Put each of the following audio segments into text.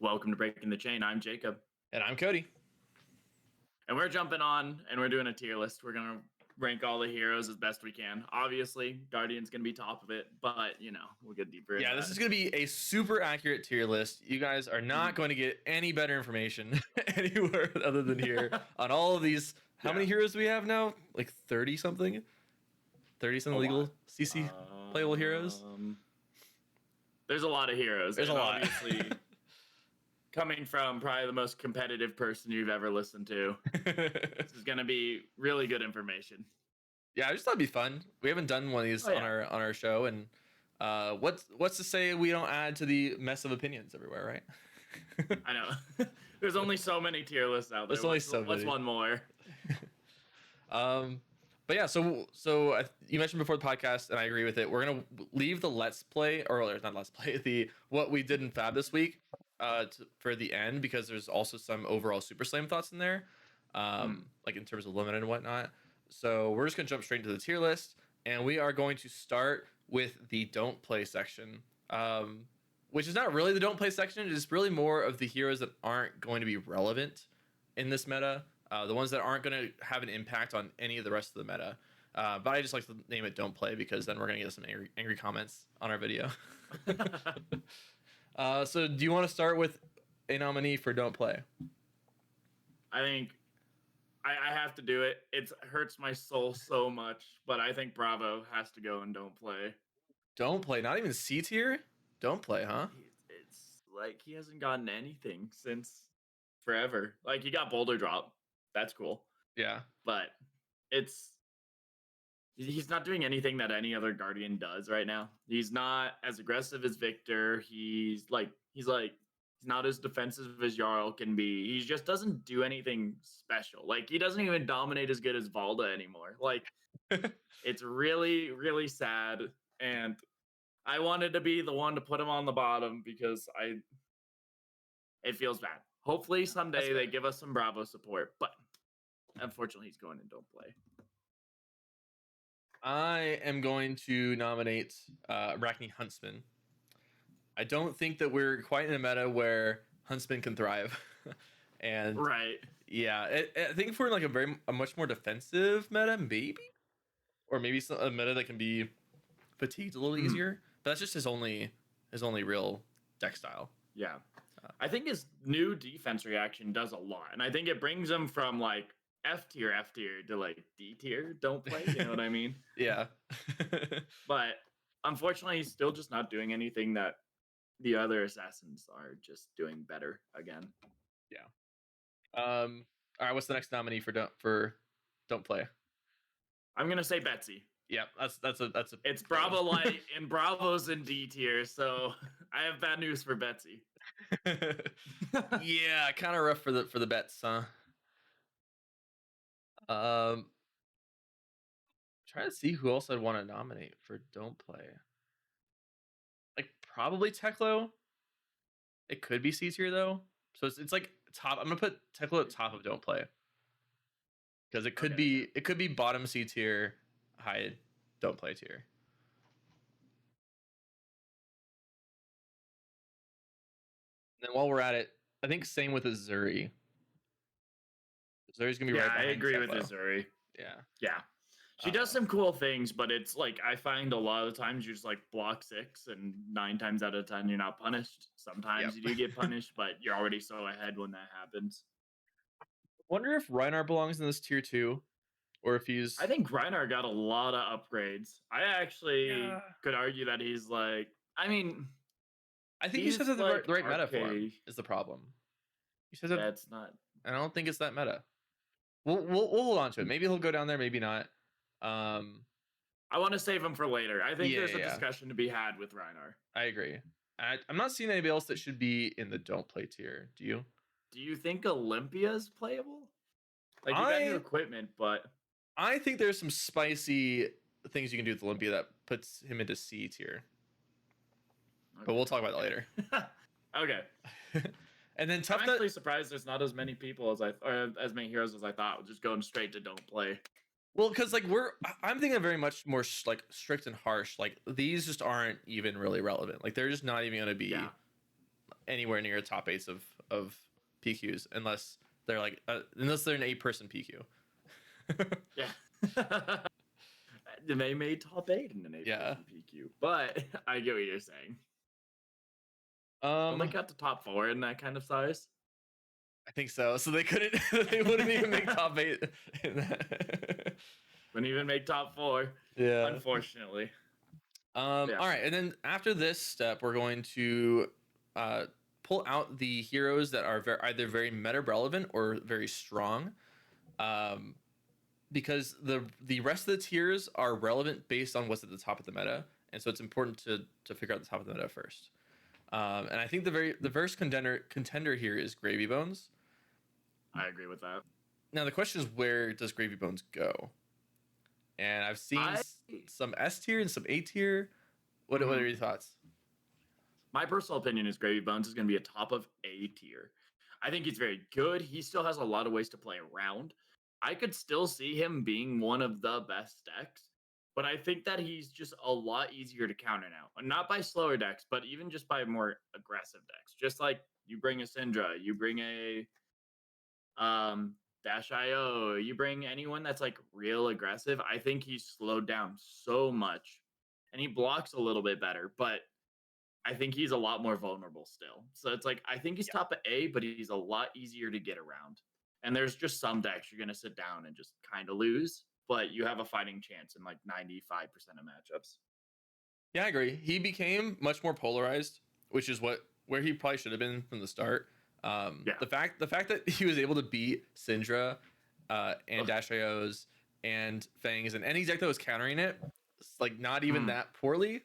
Welcome to Breaking the Chain. I'm Jacob. And I'm Cody. And we're jumping on and we're doing a tier list. We're going to rank all the heroes as best we can. Obviously, Guardian's going to be top of it, but, we'll get deeper into This that. is going to be a super accurate tier list. You guys are not going to get any better information anywhere other than here on all of these. How many heroes do we have now? Like 30 something? 30 something legal CC playable heroes? There's a lot of heroes. There's a lot. Obviously, coming from probably the most competitive person you've ever listened to, this is going to be really good information. Yeah, I just thought it'd be fun. We haven't done one of these on our show, and what's to say we don't add to the mess of opinions everywhere, right? I know. There's only so many tier lists out there. There's only so many. What's one more? But yeah, so you mentioned before the podcast, and I agree with it. We're gonna leave the let's play, or not let's play, the what we did in Fab this week, for the end, because there's also some overall Super Slam thoughts in there, like in terms of limit and whatnot. So we're just gonna jump straight into the tier list, and we are going to start with the don't play section, which is not really the don't play section. It's really more of the heroes that aren't going to be relevant in this meta. The ones that aren't going to have an impact on any of the rest of the meta. But I just like to name it don't play, because then we're going to get some angry comments on our video. So do you want to start with a nominee for don't play? I think I have to do it. It hurts my soul so much, but I think Bravo has to go and don't play. Don't play? Not even C tier? Don't play, huh? It's like he hasn't gotten anything since forever. Like, he got Boulder Drop. That's cool. Yeah. But he's not doing anything that any other Guardian does right now. He's not as aggressive as Victor. He's not as defensive as Jarl can be. He just doesn't do anything special. Like, he doesn't even dominate as good as Valda anymore. Like, it's really, really sad. And I wanted to be the one to put him on the bottom because it feels bad. Hopefully someday they give us some Bravo support, but unfortunately he's going and don't play. I am going to nominate Arachne Huntsman. I don't think that we're quite in a meta where Huntsman can thrive. And right. Yeah, I think if we're in like a much more defensive meta, maybe, or maybe a meta that can be fatigued a little easier. But that's just his only real deck style. Yeah. I think his new defense reaction does a lot, and I think it brings him from like F tier to like D tier don't play. You know what I mean? Yeah. But unfortunately, he's still just not doing anything that the other assassins are just doing better again. Yeah. All right. What's the next nominee for don't play? I'm gonna say Betsy. Yeah, that's a. It's Bravo Light, and Bravo's in D tier, so I have bad news for Betsy. Yeah, kind of rough for the bets, huh? Trying to see who else I'd want to nominate for don't play. Like probably Teklo. It could be C tier though, so it's like top. I'm gonna put Teklo at top of don't play, because it could be bottom C tier, high don't play tier. And then while we're at it, I think same with Azuri. Azuri's gonna be right behind I agree Teklo. with Azuri. Yeah. She does some cool things, but it's like I find a lot of the times you just like block 6, and 9 times out of 10 you're not punished. Sometimes you do get punished, but you're already so ahead when that happens. Wonder if Reinhardt belongs in this tier 2, or if he's. I think Reinhardt got a lot of upgrades. I actually could argue that he's like. I mean, I think he just has the right meta for him. Is the problem? He says that's not. I don't think it's that meta. We'll hold on to it. Maybe he'll go down there. Maybe not. I want to save him for later. I think there's a discussion to be had with Reinhardt. I agree. I'm not seeing anybody else that should be in the don't play tier. Do you? Do you think Olympia's playable? Like, you got new equipment, but I think there's some spicy things you can do with Olympia that puts him into C tier. Okay. But we'll talk about that later. Okay. And then I'm actually surprised there's not as many people or as many heroes as I thought. Just going straight to don't play. Well, because like I'm thinking very much more like strict and harsh. Like these just aren't even really relevant. Like they're just not even going to be anywhere near top 8s of PQs unless they're unless they're an 8-person PQ. Yeah. They made top 8 in an 8 Yeah. person PQ, but I get what you're saying. Don't they got to top 4 in that kind of size? I think so. So they couldn't. They wouldn't even make top 8. In that. Wouldn't even make top 4. Yeah. Unfortunately. Yeah. All right, and then after this step, we're going to pull out the heroes that are either very meta relevant or very strong, because the rest of the tiers are relevant based on what's at the top of the meta, and so it's important to figure out the top of the meta first. And I think the first contender here is Gravy Bones. I agree with that. Now the question is, where does Gravy Bones go? And I've seen some S tier and some A tier. What are your thoughts? My personal opinion is Gravy Bones is going to be a top of A tier. I think he's very good. He still has a lot of ways to play around. I could still see him being one of the best decks, but I think that he's just a lot easier to counter now. Not by slower decks, but even just by more aggressive decks. Just like you bring a Syndra, you bring a Dash IO, you bring anyone that's like real aggressive. I think he's slowed down so much, and he blocks a little bit better, but I think he's a lot more vulnerable still. So it's like I think he's top of A, but he's a lot easier to get around. And there's just some decks you're gonna sit down and just kind of lose, but you have a fighting chance in like 95% of matchups. Yeah, I agree. He became much more polarized, which is where he probably should have been from the start. The fact that he was able to beat Syndra and Dash IOs and Fangs and any deck that was countering it, like not even that poorly,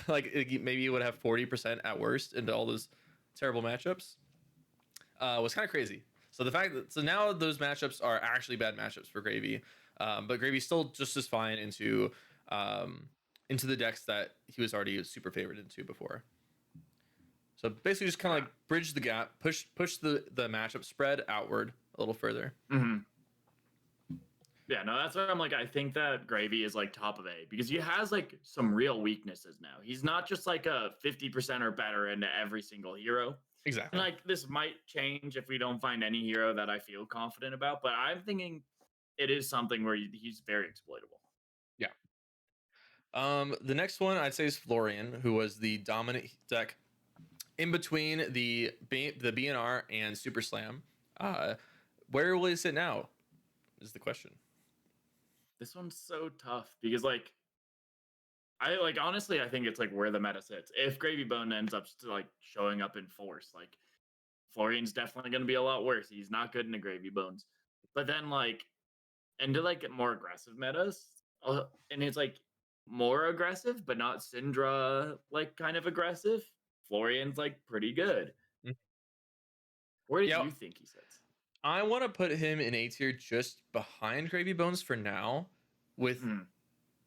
like maybe he would have 40% at worst into all those terrible matchups, was kind of crazy. So the fact that now those matchups are actually bad matchups for Gravy, but Gravy's still just as fine into the decks that he was already super favored into before. So basically, just kind of like bridge the gap, push the matchup spread outward a little further. Mm-hmm. Yeah, no, that's where I'm like, I think that Gravy is like top of A because he has like some real weaknesses now. He's not just like a 50% or better into every single hero. Exactly. And like this might change if we don't find any hero that I feel confident about, but I'm thinking it is something where he's very exploitable. Yeah. The next one I'd say is Florian, who was the dominant deck in between the BNR and Super Slam. Where will he sit now? Is the question. This one's so tough because like honestly I think it's like where the meta sits. If Gravy Bone ends up like showing up in force, like Florian's definitely going to be a lot worse. He's not good in the Gravy Bones. But then like into like more aggressive metas, and it's like more aggressive but not Syndra like kind of aggressive. Florian's like pretty good. Where do you think he sits? I want to put him in A tier just behind Gravy Bones for now, with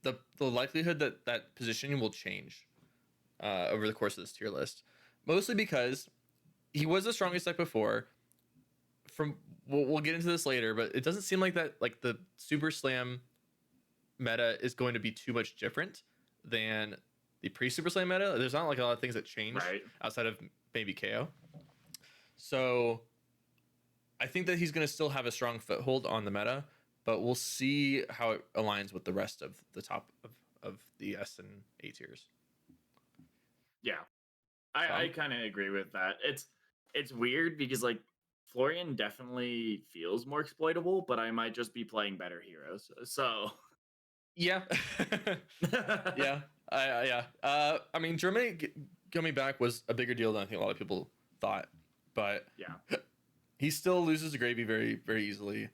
the likelihood that positioning will change over the course of this tier list. Mostly because he was the strongest deck before. We'll get into this later, but it doesn't seem like that like the Super Slam meta is going to be too much different than the pre-Super Slam meta. There's not like a lot of things that change outside of maybe KO. So I think that he's going to still have a strong foothold on the meta, but we'll see how it aligns with the rest of the top of the S and A tiers. Yeah, I kind of agree with that. It's weird because like Florian definitely feels more exploitable, but I might just be playing better heroes. So yeah, yeah, yeah. I mean, Germany coming back was a bigger deal than I think a lot of people thought, but yeah. He still loses to Gravy very, very easily.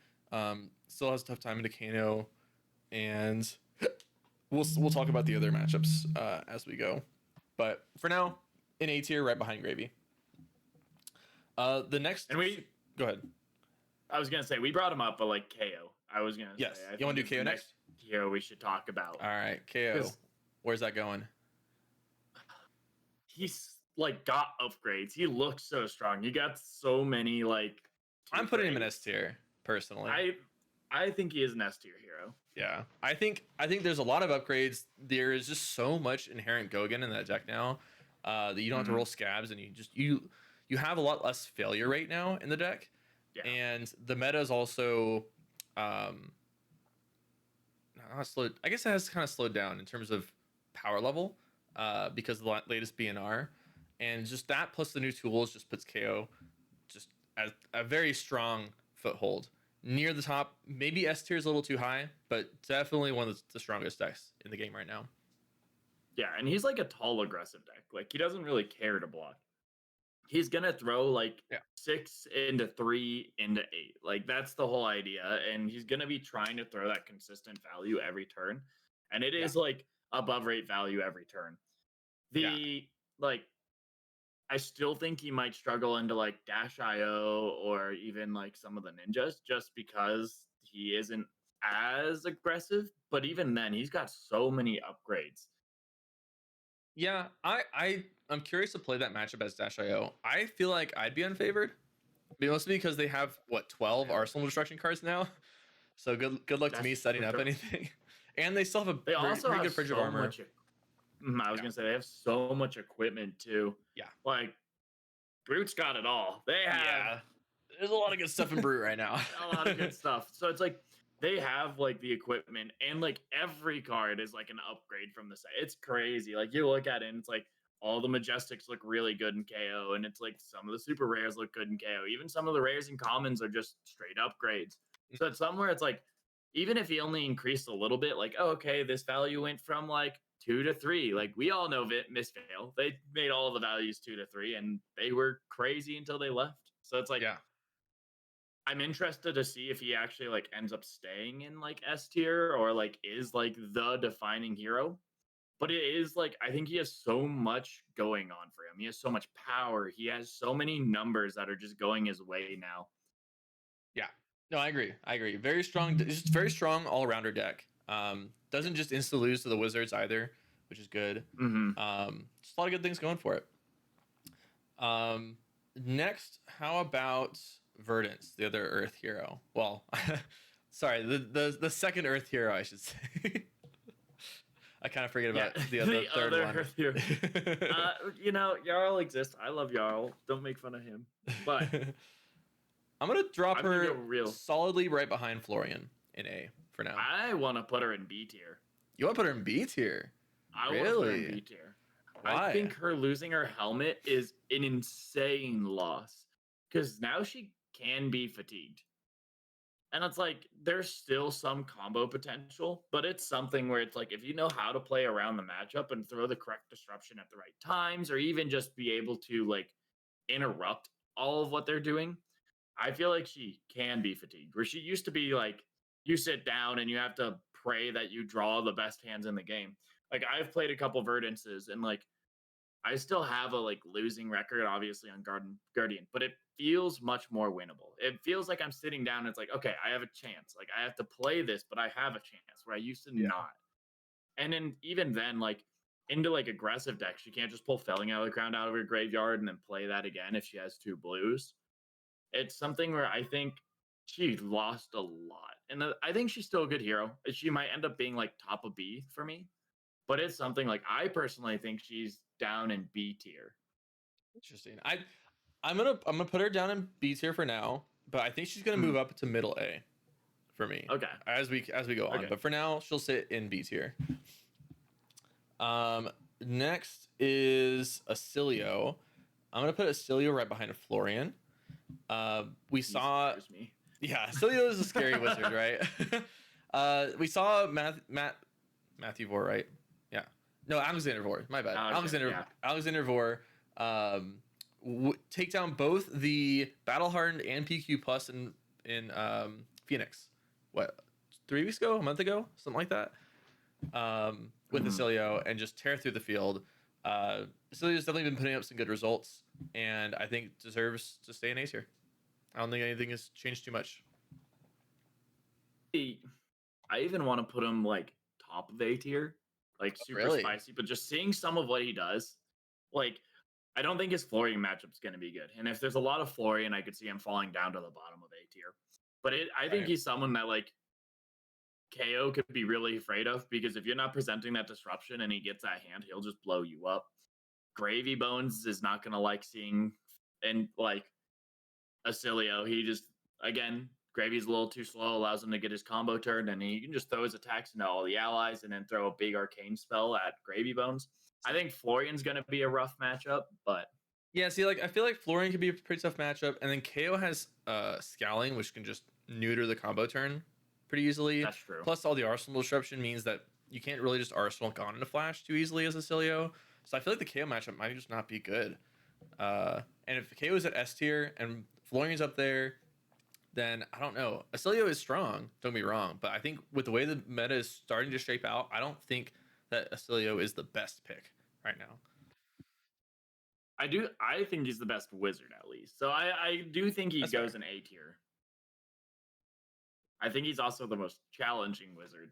Still has a tough time into Kano, and we'll talk about the other matchups as we go. But for now, in A tier, right behind Gravy. The next, and go ahead. I was gonna say we brought him up, but like KO. I was gonna say. You want to do KO next? Hero we should talk about. All right, KO. Where's that going? He's like got upgrades. He looks so strong. He got so many like. I'm putting him in S tier personally. I think he is an S tier hero. Yeah, I think there's a lot of upgrades. There is just so much inherent Gogan in that deck now that you don't have to roll scabs, and you you have a lot less failure rate now in the deck, Yeah. and the meta is also not slowed. I guess it has kind of slowed down in terms of power level, because of the latest BNR, and just that plus the new tools just puts KO just as a very strong foothold near the top. Maybe S tier is a little too high, but definitely one of the strongest decks in the game right now. Yeah, and he's like a tall, aggressive deck. Like he doesn't really care to block. He's gonna throw like Yeah. 6 into 3 into 8. Like that's the whole idea, and he's gonna be trying to throw that consistent value every turn, and it Yeah. is like above rate value every turn. Yeah. The like I still think he might struggle into like Dash IO or even like some of the ninjas just because he isn't as aggressive. But even then, he's got so many upgrades. Yeah, I'm curious to play that matchup as Dash IO. I feel like I'd be unfavored, mostly because they have what 12 Arsenal Destruction cards now. So good luck to me That's setting for up sure. anything. And they still have a They pretty, also pretty have good fridge of so armor. much. I was Yeah. gonna say they have so much equipment too. Yeah. Like Brute's got it all. They have Yeah. There's a lot of good stuff in Brute right now. a lot of good stuff. So it's like they have like the equipment and like every card is like an upgrade from the set. It's crazy. Like you look at it and it's like all the Majestics look really good in KO, and it's like some of the super rares look good in KO. Even some of the rares and commons are just straight upgrades. So it's somewhere it's like even if he only increased a little bit, like, oh, okay, this value went from like 2 to 3. Like we all know Misfail. They made all the values 2 to 3 and they were crazy until they left. So it's like Yeah. I'm interested to see if he actually like ends up staying in like S tier or like is like the defining hero. But it is like I think he has so much going on for him. He has so much power. He has so many numbers that are just going his way now. Yeah. No, I agree. I agree. Very strong, just very strong all-rounder deck. Doesn't just insta lose to the Wizards either, which is good. Mm-hmm. Just a lot of good things going for it. Next, how about Verdance, the other Earth hero? Well, sorry, the second Earth hero, I should say. I kind of forget about the third other one. Earth hero. You know, Jarl exists. I love Jarl. Don't make fun of him. But I'm gonna drop I'm gonna her go real. solidly right behind Florian in A for now. I want to put her in B tier. You want to put her in B tier? I want to put her in B tier. Why? I think her losing her helmet is an insane loss because now she can be fatigued. And it's like there's still some combo potential, but it's something where it's like if you know how to play around the matchup and throw the correct disruption at the right times, or even just be able to like interrupt all of what they're doing, I feel like she can be fatigued. Where she used to be like you sit down and you have to pray that you draw the best hands in the game. Like I've played a couple Verdances and like I still have a like losing record, obviously on Guardian, but it feels much more winnable. It feels like I'm sitting down and it's like, okay, I have a chance. Like I have to play this, but I have a chance where I used to not. And then even then, like into like aggressive decks, you can't just pull Felling out of the ground out of her graveyard and then play that again if she has 2 blues. It's something where I think she lost a lot. And I think she's still a good hero. She might end up being like top of B for me, but it's something like I personally think she's down in B tier. Interesting. I'm gonna put her down in B tier for now, but I think she's gonna move up to middle A for me. Okay. As we go on. Okay. But for now, she'll sit in B tier. Next is Acilio. I'm gonna put Acilio right behind Florian. We saw Me. Yeah, Acilio is a scary wizard, right? We saw Matthew Vore, right? Yeah. No, Alexander Vore. My bad. Alexander Vore take down both the battle hardened and PQ plus in Phoenix. What, 3 weeks ago, a month ago, something like that. With Acilio and just tear through the field. Acilio's definitely been putting up some good results, and I think deserves to stay in A tier. I don't think anything has changed too much. I even want to put him like top of A tier, like super really? spicy. But just seeing some of what he does, like I don't think his Florian matchup's going to be good. And if there's a lot of Florian, I could see him falling down to the bottom of A tier. But I think he's someone that like KO could be really afraid of because if you're not presenting that disruption and he gets that hand, he'll just blow you up. Gravy Bones is not going to like seeing And like Acilio, he just again Gravy's a little too slow, allows him to get his combo turned, and he can just throw his attacks into all the allies and then throw a big arcane spell at Gravy Bones. I think Florian's going to be a rough matchup, but Yeah, see, like I feel like Florian could be a pretty tough matchup, and then KO has Scowling, which can just neuter the combo turn pretty easily. that's true. Plus, all the Arsenal disruption means that you can't really just Arsenal Gone into Flash too easily as Acilio. So I feel like the KO matchup might just not be good. And if KO is at S tier and Florian's up there, then I don't know. Acilio is strong, don't get me wrong, but I think with the way the meta is starting to shape out, I don't think that Acilio is the best pick right now. I think he's the best wizard at least. So I do think he That's goes fair. in A tier. I think he's also the most challenging wizard.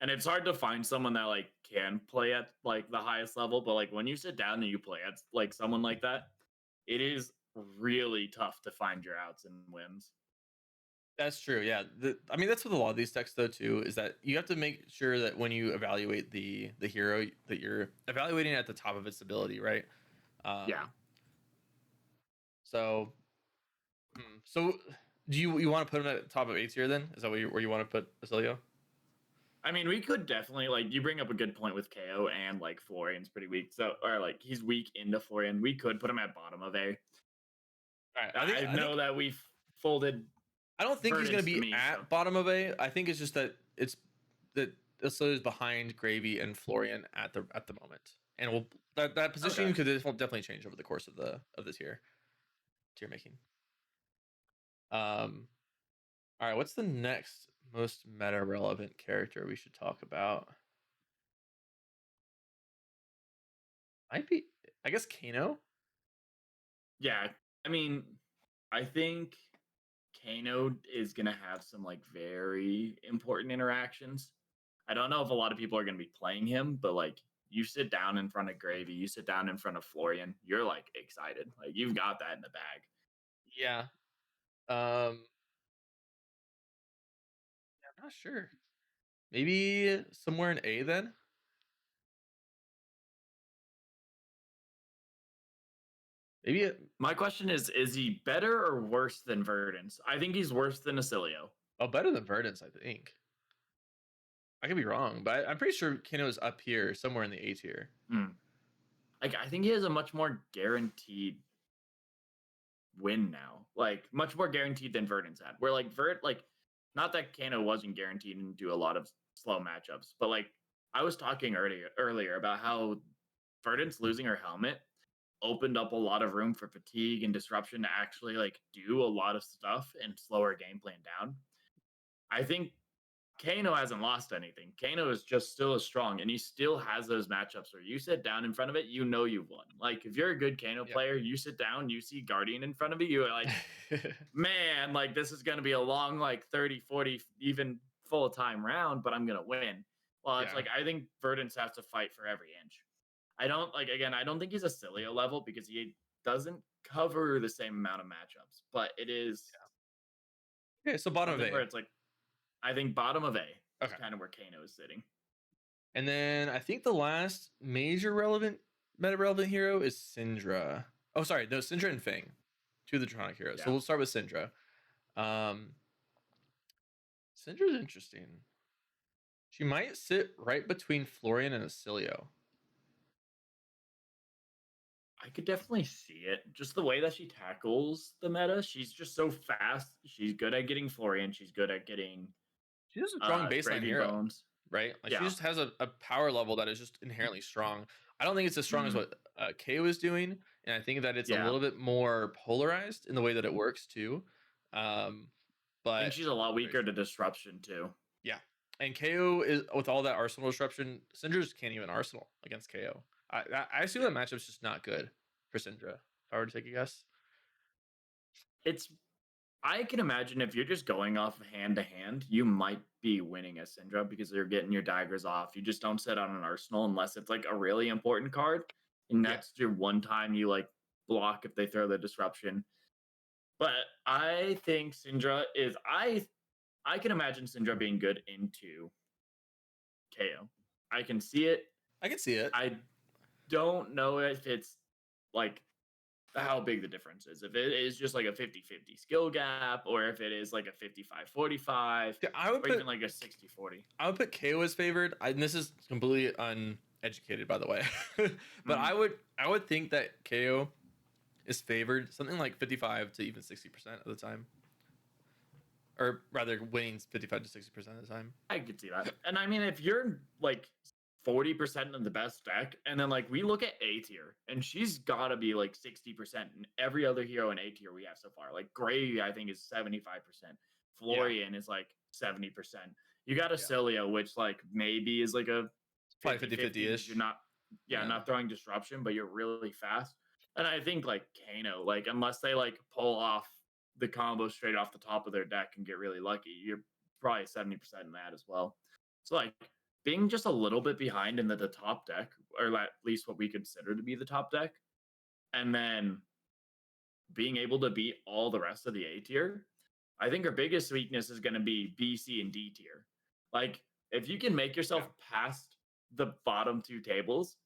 And it's hard to find someone that like can play at like the highest level, but like when you sit down and you play at like someone like that, it is really tough to find your outs and wins. That's true. Yeah. I mean, that's with a lot of these decks, though, too, is that you have to make sure that when you evaluate the hero, that you're evaluating at the top of its ability, right? Yeah. So, so do you want to put him at the top of A tier then? Is that where you want to put Basilio? I mean, we could definitely like you bring up a good point with KO and like Florian's pretty weak. So or like he's weak into Florian. We could put him at bottom of A. All right. I know that we've folded. I don't think he's going to Verdance to be me, at so. bottom of A. I think it's just that Basilio is behind Gravy and Florian at the moment, and that position could definitely change over the course of the tier making. All right, what's the next most meta relevant character we should talk about? Might be, I guess, Kano. Yeah, I mean, I think Kano is gonna have some like very important interactions. I don't know if a lot of people are gonna be playing him, but like you sit down in front of Gravy, you sit down in front of Florian, you're like excited. Like you've got that in the bag. Yeah. I'm not sure. Maybe somewhere in A then. Maybe. My question is he better or worse than Verdance? I think he's worse than Acilio. Better than Verdance, I think. I could be wrong, but I'm pretty sure Kano is up here, somewhere in the A tier. Like I think he has a much more guaranteed win now. Like much more guaranteed than Verdance had. Where like not that Kano wasn't guaranteed and do a lot of slow matchups, but like I was talking earlier about how Verdance losing her helmet opened up a lot of room for fatigue and disruption to actually like do a lot of stuff and slow her game plan down. I think Kano hasn't lost anything. Kano is just still as strong, and he still has those matchups where you sit down in front of it, you know you've won. Like if you're a good Kano player, you sit down, you see Guardian in front of you, you're like, man, like this is going to be a long like 30, 40, even full time round, but I'm going to win. Well, it's like I think Verdance has to fight for every inch. I don't I don't think he's a Cilio level because he doesn't cover the same amount of matchups, but it is. Yeah. Okay, so bottom of A. Where it's like, I think bottom of A is Okay. kind of where Kano is sitting. And then I think the last major meta relevant hero is Syndra. Oh, sorry, no, Syndra and Fang, two of the Draconic heroes. So we'll start with Syndra. Syndra's interesting. She might sit right between Florian and Acilio. I could definitely see it. Just the way that she tackles the meta. She's just so fast. She's good at getting Florian. She's good at getting. She's a strong baseline hero, Bones. right? Like she just has a power level that is just inherently strong. I don't think it's as strong as what KO is doing, and I think that it's a little bit more polarized in the way that it works too. But and she's a lot weaker to disruption too. Yeah, and KO is with all that Arsenal disruption. Syndra just can't even Arsenal against KO. I assume that matchup's just not good for Syndra. If I were to take a guess, I can imagine if you're just going off hand to hand, you might be winning a Syndra because you're getting your daggers off. You just don't sit on an Arsenal unless it's like a really important card. And that's your one time you like block if they throw the disruption. But I think Syndra is I can imagine Syndra being good into KO. I can see it. I can see it. I don't know if it's like how big the difference is. If it is just like a 50-50 skill gap, or if it is like a 55-45, Yeah, or even like a 60-40. I would put KO as favored. And this is completely uneducated, by the way, but Mhm. I would think that KO is favored something like 55 to even 60% of the time, or rather, winning 55 to 60% of the time. I could see that. And I mean, if you're like 40% of the best deck, and then like we look at A tier, and she's got to be like 60%. And every other hero in A tier we have so far, like Gray, I think is 75%. Yeah, Florian is like 70%. You got a yeah, Cilia, which like maybe is like a probably 50 50 50 50 because you're ish. not, yeah, Yeah, not throwing disruption, but you're really fast. And I think like Kano, like unless they like pull off the combo straight off the top of their deck and get really lucky, you're probably 70% in that as well. So like being just a little bit behind in the top deck, or at least what we consider to be the top deck, and then being able to beat all the rest of the A tier, I think our biggest weakness is going to be B, C, and D tier. Like if you can make yeah, yourself past the bottom two tables,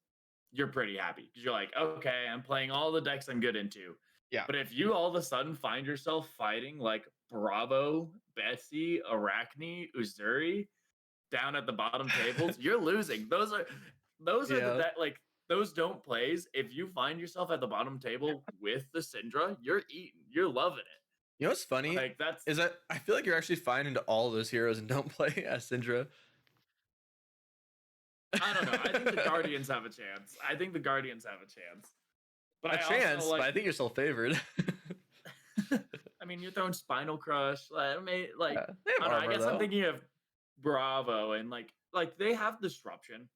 you're pretty happy because you're like, okay, I'm playing all the decks I'm good into. yeah. But if you all of a sudden find yourself fighting like Bravo, Bessie, Arachne, Uzuri down at the bottom tables, you're losing. Those are the Yeah. like those don't plays. If you find yourself at the bottom table with the Syndra, you're eating. You're loving it. You know what's funny Like that's is that I feel like you're actually fine into all those heroes and don't play as Syndra. I don't know. I think the Guardians have a chance. I think the Guardians have a chance. But A I also chance, but like I think you're still favored. I mean, you're throwing Spinal Crush. Like Yeah, they have I don't know. I armor guess I'm though. thinking of Bravo and like they have disruption,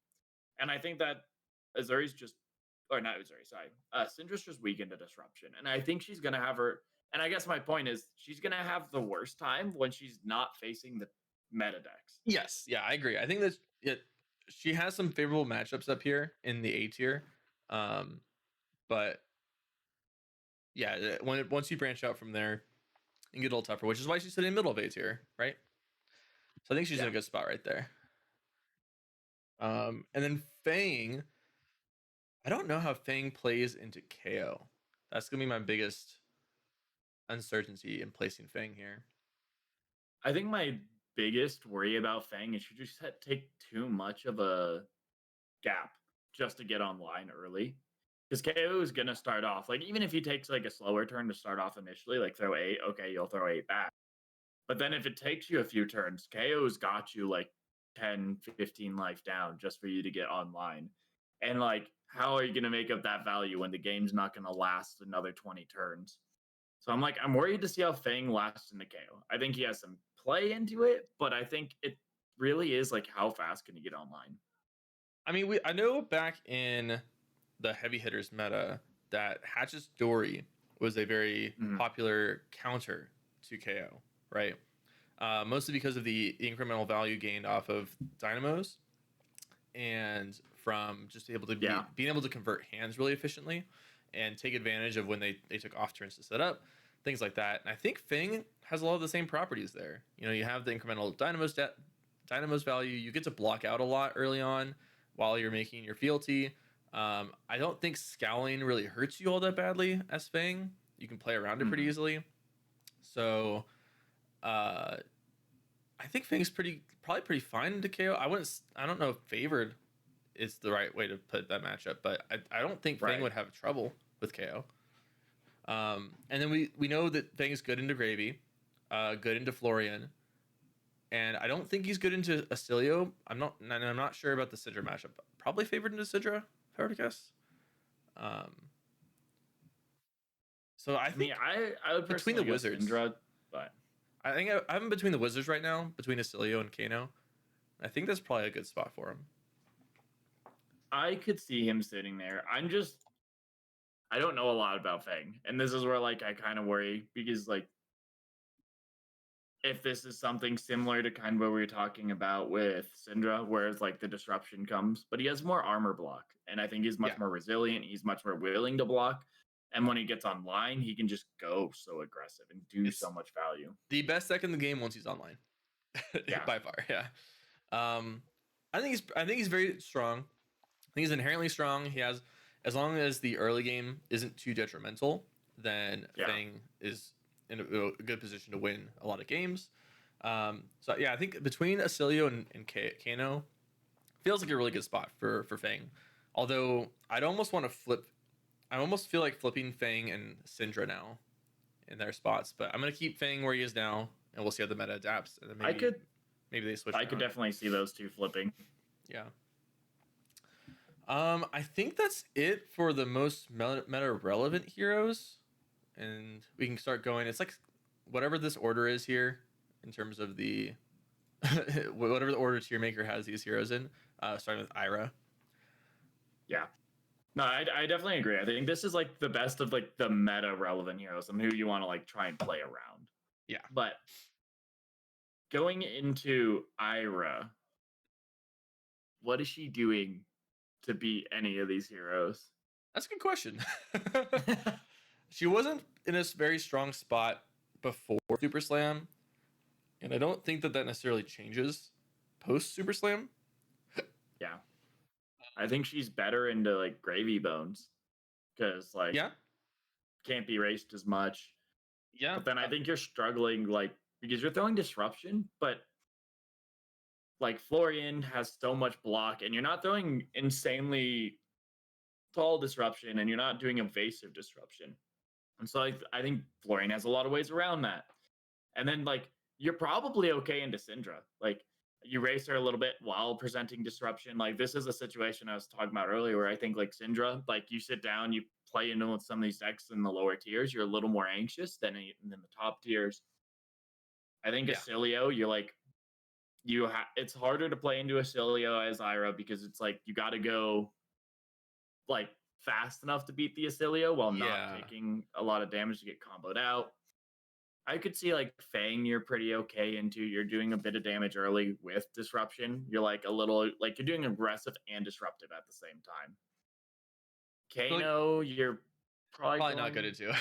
and I think that Azuri's just or not Azuri, sorry, Syndra's just weak into disruption, and I think she's gonna have her. And I guess my point is she's gonna have the worst time when she's not facing the meta decks. Yes, yeah, I agree. I think that she has some favorable matchups up here in the A tier, um, but yeah, once you branch out from there and get a little tougher, which is why she's sitting in the middle of A tier, right? So I think she's in Yeah, a good spot right there. And then Fang, I don't know how Fang plays into KO. That's gonna be my biggest uncertainty in placing Fang here. I think my biggest worry about Fang is she just take too much of a gap just to get online early. Because KO is gonna start off like even if he takes like a slower turn to start off initially, like throw 8, okay, you'll throw 8 back. But then if it takes you a few turns, KO's got you like 10, 15 life down just for you to get online. And like, how are you gonna make up that value when the game's not gonna last another 20 turns? So I'm like, I'm worried to see how Fang lasts in the KO. I think he has some play into it, but I think it really is like how fast can you get online? I mean, I know back in the heavy hitters meta that Hatch's Dory was a very Mhm. popular counter to KO, right? Mostly because of the incremental value gained off of dynamos and from just able to Yeah. being able to convert hands really efficiently and take advantage of when they took off turns to set up, things like that. And I think Fang has a lot of the same properties there. You know, you have the incremental dynamos value. You get to block out a lot early on while you're making your fealty. I don't think scowling really hurts you all that badly as Fang. You can play around it pretty Mhm. easily. So uh, I think Fang's probably pretty fine to KO. I don't know if favored is the right way to put that matchup, but I don't think Fang Right. would have trouble with KO. And then we know that Fang is good into Gravy, good into Florian, and I don't think he's good into Astilio. I'm not sure about the Sidra matchup. Probably favored into Sidra, if I were to guess. Um, so I I mean, think I would between the personally go Wizards, Syndra, but I think I'm between the Wizards right now, between Astilio and Kano. I think that's probably a good spot for him. I could see him sitting there. I don't know a lot about Fang, and this is where like I kind of worry because like if this is something similar to kind of what we were talking about with Syndra, where it's like the disruption comes, but he has more armor block, and I think he's Yeah, much more resilient. He's much more willing to block, and when he gets online, he can just go so aggressive and do so it's much value. the best deck in the game once he's online, Yeah, by far. Yeah. Um, I think he's very strong. I think he's inherently strong. He has as long as the early game isn't too detrimental, then Yeah. Fang is in a good position to win a lot of games. So yeah, I think between Acilio and Kano feels like a really good spot for Fang. Although I'd almost want to flip. I almost feel like flipping Fang and Syndra now in their spots, but I'm gonna keep Fang where he is now, and we'll see how the meta adapts, and then maybe they switch. I could definitely see those two flipping. Yeah. I think that's it for the most meta relevant heroes, and we can start going. It's like whatever this order is here in terms of the whatever the order tier maker has these heroes in. Starting with Ira. Yeah. No, I definitely agree. I think this is like the best of like the meta relevant heroes and who you want to like try and play around. Yeah. But going into Ira, what is she doing to beat any of these heroes? That's a good question. She wasn't in a very strong spot before Super Slam, and I don't think that necessarily changes post Super Slam. Yeah. I think she's better into like gravy bones because like Yeah. can't be raced as much. Yeah. But then I think you're struggling like because you're throwing disruption, but like Florian has so much block and you're not throwing insanely tall disruption and you're not doing evasive disruption. And so I think Florian has a lot of ways around that. And then like you're probably okay into Syndra. Like you race her a little bit while presenting disruption. Like this is a situation I was talking about earlier where I think like Syndra, like you sit down, you play into with some of these decks in the lower tiers, you're a little more anxious than in the top tiers. I think Yeah. Acilio, you're like it's harder to play into Acilio as Ira because it's like you got to go like fast enough to beat the Acilio while not taking a lot of damage to get comboed out. I could see like Fang, you're pretty okay into. You're doing a bit of damage early with disruption. You're like a little like you're doing aggressive and disruptive at the same time. Kano, like, you're probably not good into.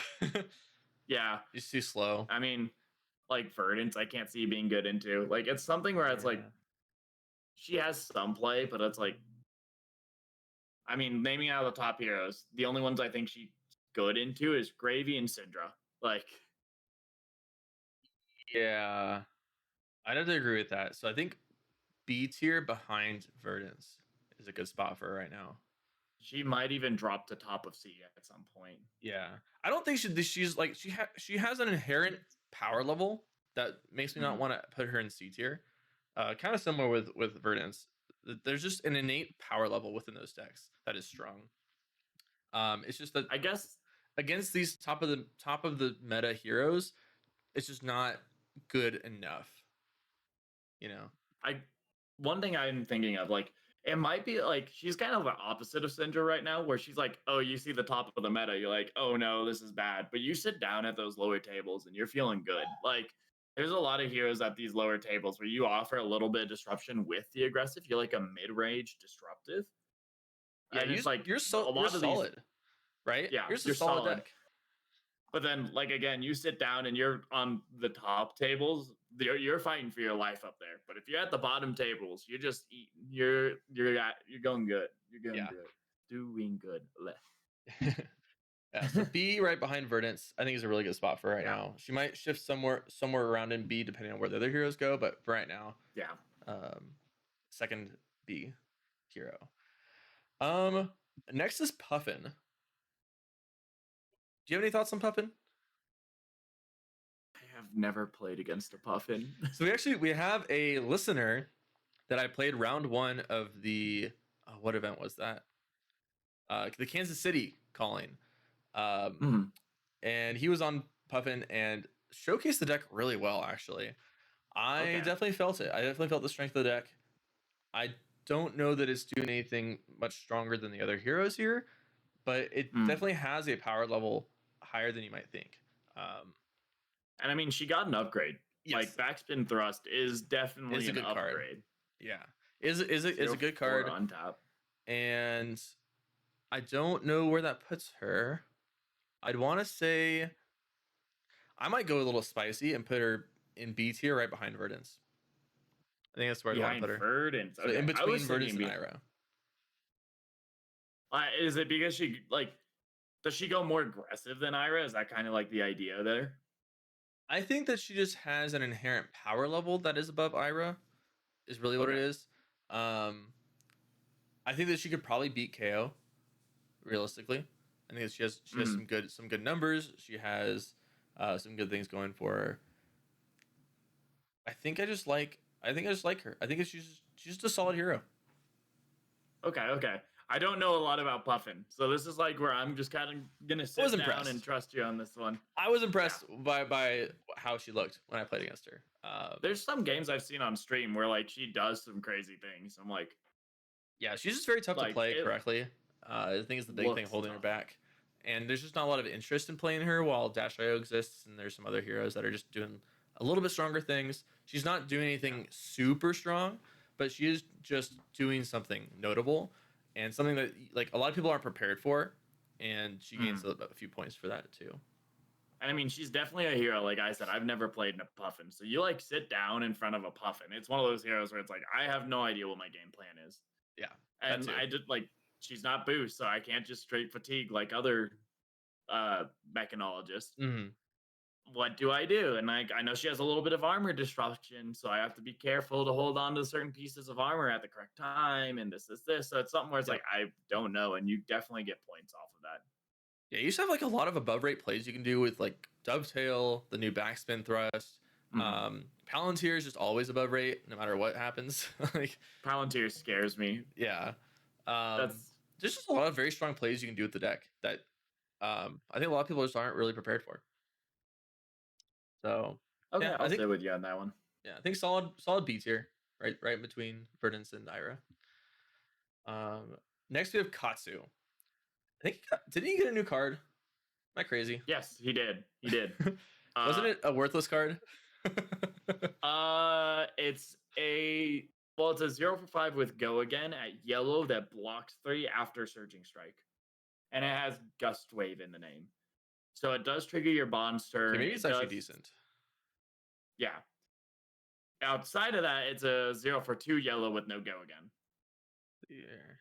Yeah, he's too slow. I mean, like Verdance, I can't see being good into. Like it's something where it's like she has some play, but it's like, I mean, naming out of the top heroes, the only ones I think she's good into is Gravy and Syndra. Like, yeah, I'd have to agree with that. So I think B tier behind Verdance is a good spot for her right now. She might even drop to top of C at some point. Yeah, I don't think she's like she has an inherent power level that makes me not want to put her in C tier. Kind of similar with Verdance. There's just an innate power level within those decks that is strong. It's just that I guess against these top of the meta heroes, it's just not good enough. You know, one thing I'm thinking of, like, it might be like she's kind of the opposite of Syndra right now, where she's like, oh, you see the top of the meta, you're like, oh no, this is bad. But you sit down at those lower tables and you're feeling good. Like, there's a lot of heroes at these lower tables where you offer a little bit of disruption with the aggressive. You're like a mid-range disruptive. Yeah, and it's like you're solid, right? Yeah, you're a solid deck. But then, like again, you sit down and you're on the top tables. You're fighting for your life up there. But if you're at the bottom tables, you're just eating. You're going good. You're going good. Doing good. Yeah, so B right behind Verdance, I think is a really good spot for right now. She might shift somewhere around in B depending on where the other heroes go, but for right now, second B hero. Next is Puffin. Do you have any thoughts on Puffin? I have never played against a Puffin. So we have a listener that I played round 1 of the what event was that? The Kansas City calling. And he was on Puffin and showcased the deck really well, actually. I definitely felt it. I definitely felt the strength of the deck. I don't know that it's doing anything much stronger than the other heroes here, but it definitely has a power level higher than you might think. And I mean, she got an upgrade. Yes. Like backspin thrust is definitely an upgrade. Card. Yeah, is a good card on top. And I don't know where that puts her. I'd want to say I might go a little spicy and put her in B tier right behind Verdance. I think that's where I'd want to put her. Verdance. So in between Verdance and Ira. Is it because she like does she go more aggressive than Ira? Is that kind of like the idea there? I think that she just has an inherent power level that is above Ira, is really what it Okay. is. Um, I think that she could probably beat KO realistically. I think that she has Mm. some good numbers. She has some good things going for her. I think I just like her. I think she's just a solid hero. Okay, okay. I don't know a lot about Puffin, so this is like where I'm just kind of gonna I was sit down and impressed. trust you on this one. I was Yeah. impressed by how she looked when I played against her. There's some games I've seen on stream where like she does some crazy things. I'm Yeah, she's just very tough to like play it correctly. I think is the big thing looks holding her tough. back. And there's just not a lot of interest in playing her while Dash.io exists, and there's some other heroes that are just doing a little bit stronger things. She's not doing Yeah. anything super strong, but she is just doing something notable and something that like a lot of people aren't prepared for, and she gains Mm. a few points for that too. And I mean, she's definitely a hero. Like I said, I've never played in a Puffin, so you like sit down in front of a Puffin. It's one of those heroes where it's like I have no idea what my game plan is, Yeah, that and too. I did like she's not boost, so I can't just straight fatigue like other mechanologists. Hmm. What do I do? And like I know she has a little bit of armor disruption, so I have to be careful to hold on to certain pieces of armor at the correct time, and this. So it's something where it's Yep. like I don't know, and you definitely get points off of that. Yeah, you used to have like a lot of above rate plays you can do with like dovetail, the new backspin thrust. Mm. Palantir is just always above rate, no matter what happens. Like, Palantir scares me. yeah. Um, That's there's just a lot of very strong plays you can do with the deck that I think a lot of people just aren't really prepared for. So okay. yeah, I'll stay with you on that one. I think solid B tier, right between Verdance and Ira. Um, next we have Katsu. I think didn't he get a new card? Am I crazy? Yes, he did. He did. Wasn't Uh, it a worthless card? it's a well, it's a 0 for 5 with go again at yellow that blocks 3 after Surging Strike, and it has Gust Wave in the name, so it does trigger your Bond's Okay, turn. maybe it's It actually does, decent. yeah. Outside of that, it's a 0 for 2 yellow with no go again. Yeah.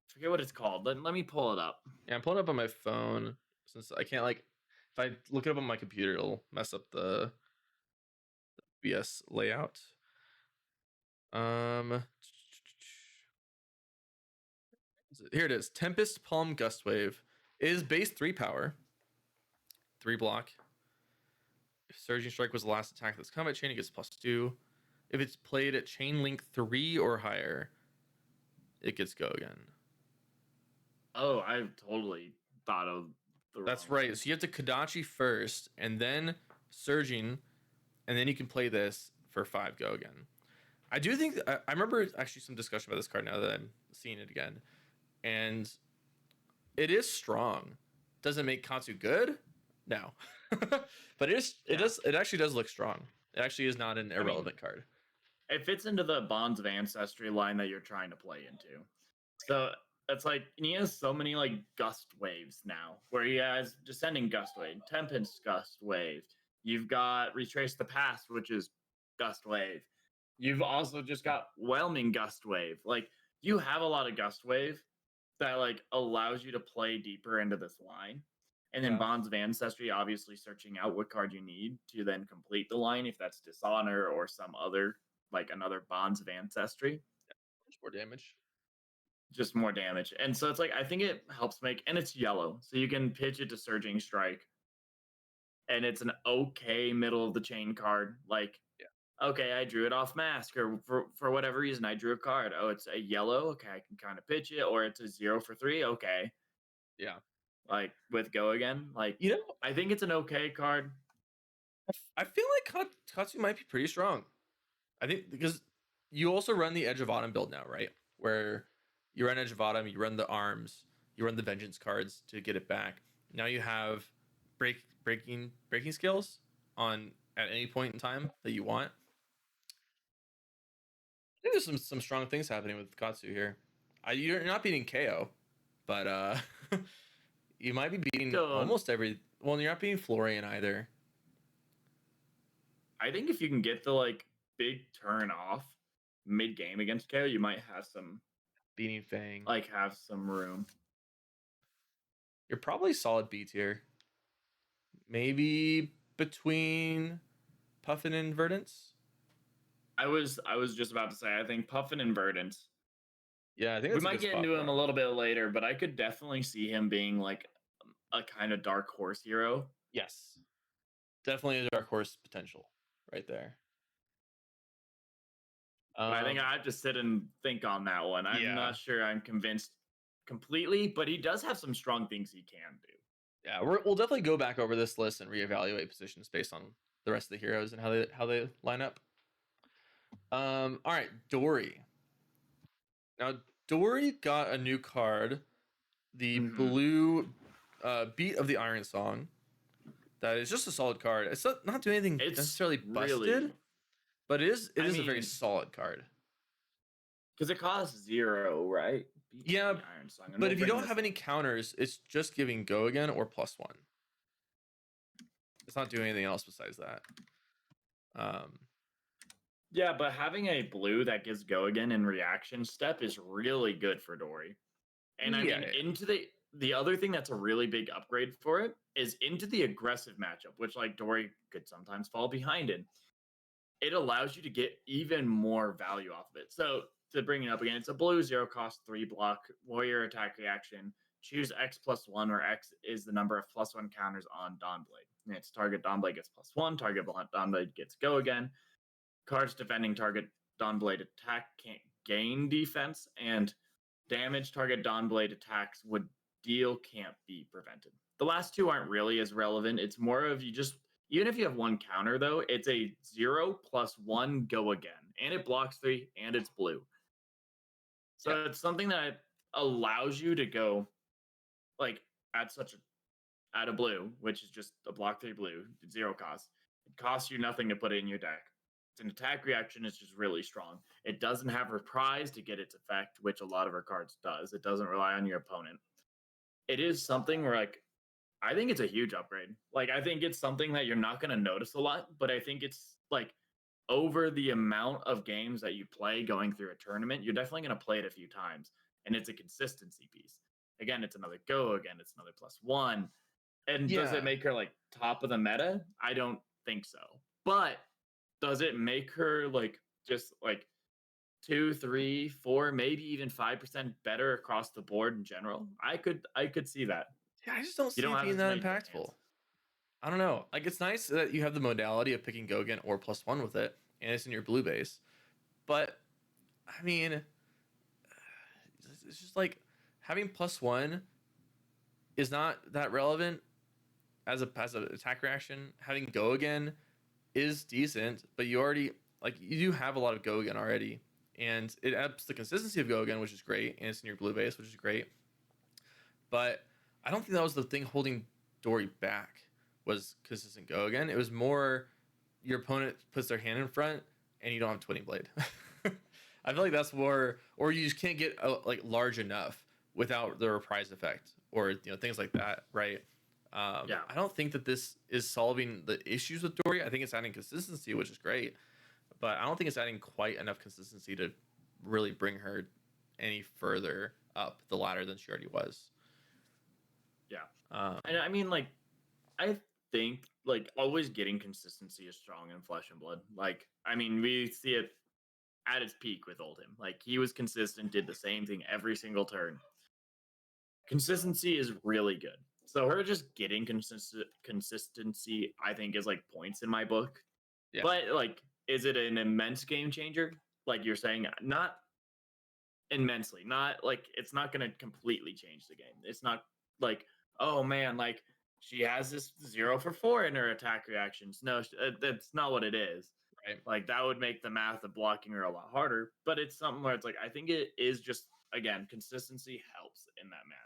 Forget what it's called. Let me pull it up. Yeah, I'm pulling up on my phone since I can't like if I look it up on my computer, it'll mess up the BS layout. Um, here it is. Tempest Palm Gust Wave is base 3 power, 3 block. If Surging Strike was the last attack that's combat chain, it gets +2. If it's played at chain link 3 or higher, it gets go again. Oh, I totally thought of the That's wrong right. thing. So you have to Kadachi first, and then Surging, and then you can play this for 5 go again. I do think I remember actually some discussion about this card now that I'm seeing it again, and it is strong. Does it make Katsu good? No, but Yeah. it actually does look strong. It actually is not an I mean, irrelevant card. it fits into the Bonds of Ancestry line that you're trying to play into. So it's like he has so many like gust waves now, where he has descending gust wave, tempest gust wave. You've got retrace the past, which is gust wave. You've also just got whelming gust wave. Like you have a lot of gust wave that like allows you to play deeper into this line. And then Yeah, Bonds of Ancestry, obviously searching out what card you need to then complete the line, if that's Dishonor or some other, like another Bonds of Ancestry, much more damage. just more damage. And so it's like, I think it helps make, and it's yellow. So you can pitch it to Surging Strike, and it's an okay middle of the chain card. Like, Yeah, okay, I drew it off mask, or for whatever reason, I drew a card. Oh, it's a yellow. Okay, I can kind of pitch it, or it's a 0 for 3. Okay, yeah. like with go again. Like, You know, I think it's an okay card. I feel like Katsu might be pretty strong. I think because you also run the Edge of Autumn build now, right? Where you run Edge of Autumn, you run the arms, you run the Vengeance cards to get it back. Now you have breaking skills on at any point in time that you want. I think there's some strong things happening with Katsu here. You're not beating KO, but you might be beating Don't. almost every. Well, you're not beating Florian either. I think if you can get the like big turn off mid game against KO, you might have some Beating Fang. have some room. You're probably solid B tier. Maybe between Puffin and Verdance. I was just about to say I think Puffin and Verdant. Yeah, I think We that's a might good get spot into for him a him. little bit later, but I could definitely see him being like a kind of dark horse hero. Yes, definitely a dark horse potential right there. But I think I have to sit and think on that one. I'm Yeah, not sure I'm convinced completely, but he does have some strong things he can do. yeah, we'll definitely go back over this list and reevaluate positions based on the rest of the heroes and how they line up. All right, Dory. Now Dory got a new card, the Mm-hmm. blue Beat of the Iron Song. That is just a solid card. It's not doing anything It's necessarily busted, really, but it I is a very mean, solid card. because it costs 0, right? Beat of Yeah, the Iron Song, and but we'll if you bring don't this have any up. counters, it's just giving go again or +1. It's not doing anything else besides that. Um, Yeah, but having a blue that gives go again in reaction step is really good for Dory. And I yeah, mean, yeah, into the other thing that's a really big upgrade for it is into the aggressive matchup, which like Dory could sometimes fall behind in. It allows you to get even more value off of it. So to bring it up again, it's a blue 0 cost 3 block warrior attack reaction. Choose X+1, where X is the number of +1 counters on Dawnblade. And its target Dawnblade gets +1, target Dawnblade gets go again. Cards defending target Dawnblade attack can't gain defense, and damage target Dawnblade attacks would deal can't be prevented. The last two aren't really as relevant. It's more of you just, even if you have one counter though, it's a 0+1 go again, and it blocks 3, and it's blue. yeah, So it's something that allows you to go like at such a at a blue, which is just a block 3 blue, 0 cost. It costs you nothing to put it in your deck. It's an attack reaction, is just really strong. It doesn't have reprise to get its effect, which a lot of our cards does. It doesn't rely on your opponent. It is something where like I think it's a huge upgrade. Like I think it's something that you're not going to notice a lot, but I think it's like over the amount of games that you play going through a tournament, you're definitely going to play it a few times, and it's a consistency piece. Again, it's another go again, it's another +1. And does it yeah, make her like top of the meta? I don't think so. But does it make her like just like 2, 3, 4, maybe even 5% better across the board in general? I could see that. yeah. I just don't You see don't it have being as that many draw hands. impactful. I don't know. Like it's nice that you have the modality of picking go again or +1 with it, and it's in your blue base. But I mean, it's just like having +1 is not that relevant as a attack reaction. Having go again is decent, but you already like you do have a lot of go again already, and it ups the consistency of go again, which is great, and it's in your blue base, which is great. But I don't think that was the thing holding Dory back was consistent go again. It was more your opponent puts their hand in front and you don't have Twinning Blade. I feel like that's more, or you just can't get like large enough without the reprise effect, or things like that, right? Yeah. I don't think that this is solving the issues with Dory. I think it's adding consistency, which is great, but I don't think it's adding quite enough consistency to really bring her any further up the ladder than she already was. Yeah. Um, And I mean like I think like always getting consistency is strong in Flesh and Blood. Like I mean we see it at its peak with Oldhim. Like he was consistent, did the same thing every single turn. Consistency is really good. So her just getting consistency, I think, is like points in my book. yeah, But like, is it an immense game changer? Like you're saying, not immensely. Not like it's not going to completely change the game. It's not like, oh man, like she has this 0 for 4 in her attack reactions. No, that's not what it is. right. Like that would make the math of blocking her a lot harder. But it's something where it's like I think it is just again consistency helps in that matter.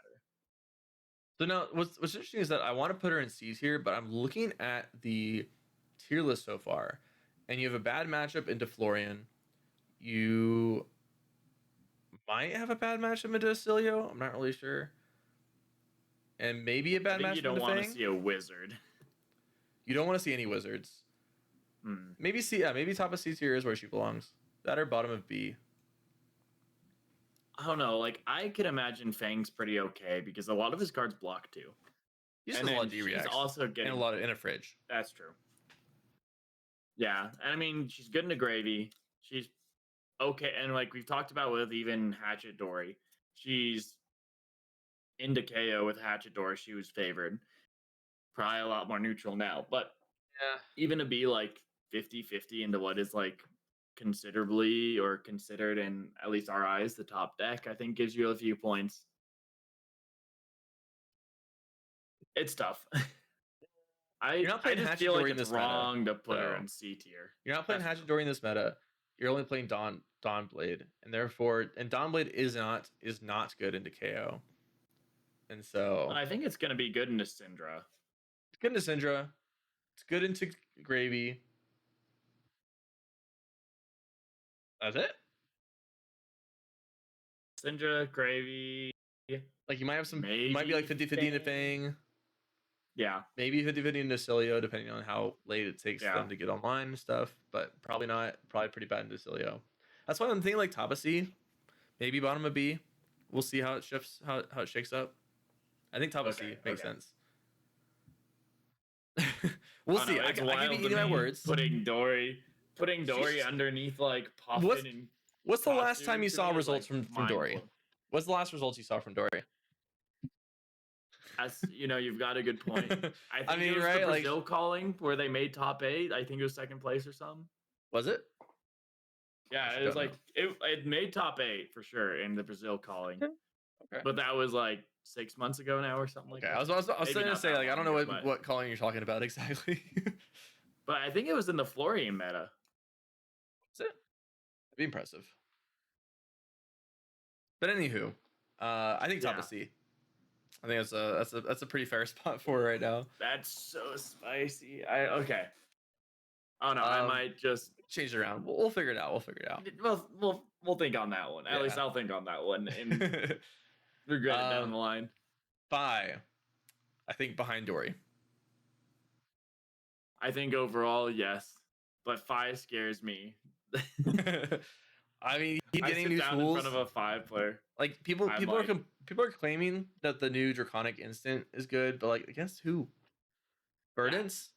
So now, what's interesting is that I want to put her in C tier, but I'm looking at the tier list so far, and you have a bad matchup into Florian. You might have a bad matchup into Acilio. I'm not really sure, and maybe a I bad think you matchup don't into want to Fang. see a wizard. You don't want to see any wizards. Hmm. Maybe C, yeah, maybe top of C tier is where she belongs. That or bottom of B. I don't know. Like I could imagine Fang's pretty okay because a lot of his cards block too. He just And has a lot then of D she's reacts also and a getting. lot of in a fridge. That's true. Yeah, and I mean she's good into gravy. She's okay, and like we've talked about with even Hatchet Dory, she's into KO with Hatchet Dory. She was favored. Probably a lot more neutral now, but Yeah. even to be like 50-50 into what is like considerably or considered in at least our eyes the top deck, I think gives you a few points. It's tough. You're not I playing just feel like Hatchadori in it's this meta, wrong to put her though. in C tier. You're not playing That's true. Hatchadori in this meta. You're only playing Dawnblade, and therefore, Dawnblade is not good into KO, and so I think it's gonna be good into Syndra. it's good into Syndra. It's good into Gravy. That's it. Syndra, Gravy, Like you might have some. maybe You might be like 50-50 into Fang. Yeah. Maybe 50-50 into Cilio, depending on how late it takes Yeah. them to get online and stuff. But probably not. Probably pretty bad into Cilio. That's why I'm thinking like top of C, maybe bottom of B. We'll see how it shifts. How it shakes up. I think top of C makes sense. We'll see. No, I it's could wild be to eating my me words. putting Dory underneath like Puffin and What's the last Katsu time you to saw me is, results like, from Dory? mind-blowing. What's the last results you saw from Dory? As you know, you've got a good point. I think mean, it was right, the like- Brazil calling where they made top 8. I think it was second place or something. Was it? Yeah, Actually it was don't like it made top 8 for sure in the Brazil calling. Okay. But that was like 6 months ago now or something like Okay, that. I was Maybe going to not say that like I don't long know ago, but- what calling you're talking about exactly. But I think it was in the Florian meta. Is it? That'd be impressive. But anywho, I think top of C. I think that's a pretty fair spot for right now. That's so spicy. Okay. Oh no, I might just change it around. We'll figure it out. We'll think on that one. At least I'll think on that one and regret it down the line. Phi, I think behind Dory. I think overall, yes, but Phi scares me. I mean, he's getting new down tools in front of a 5 player. Like people are claiming that the new Draconic Instant is good, but like against who? Verdance?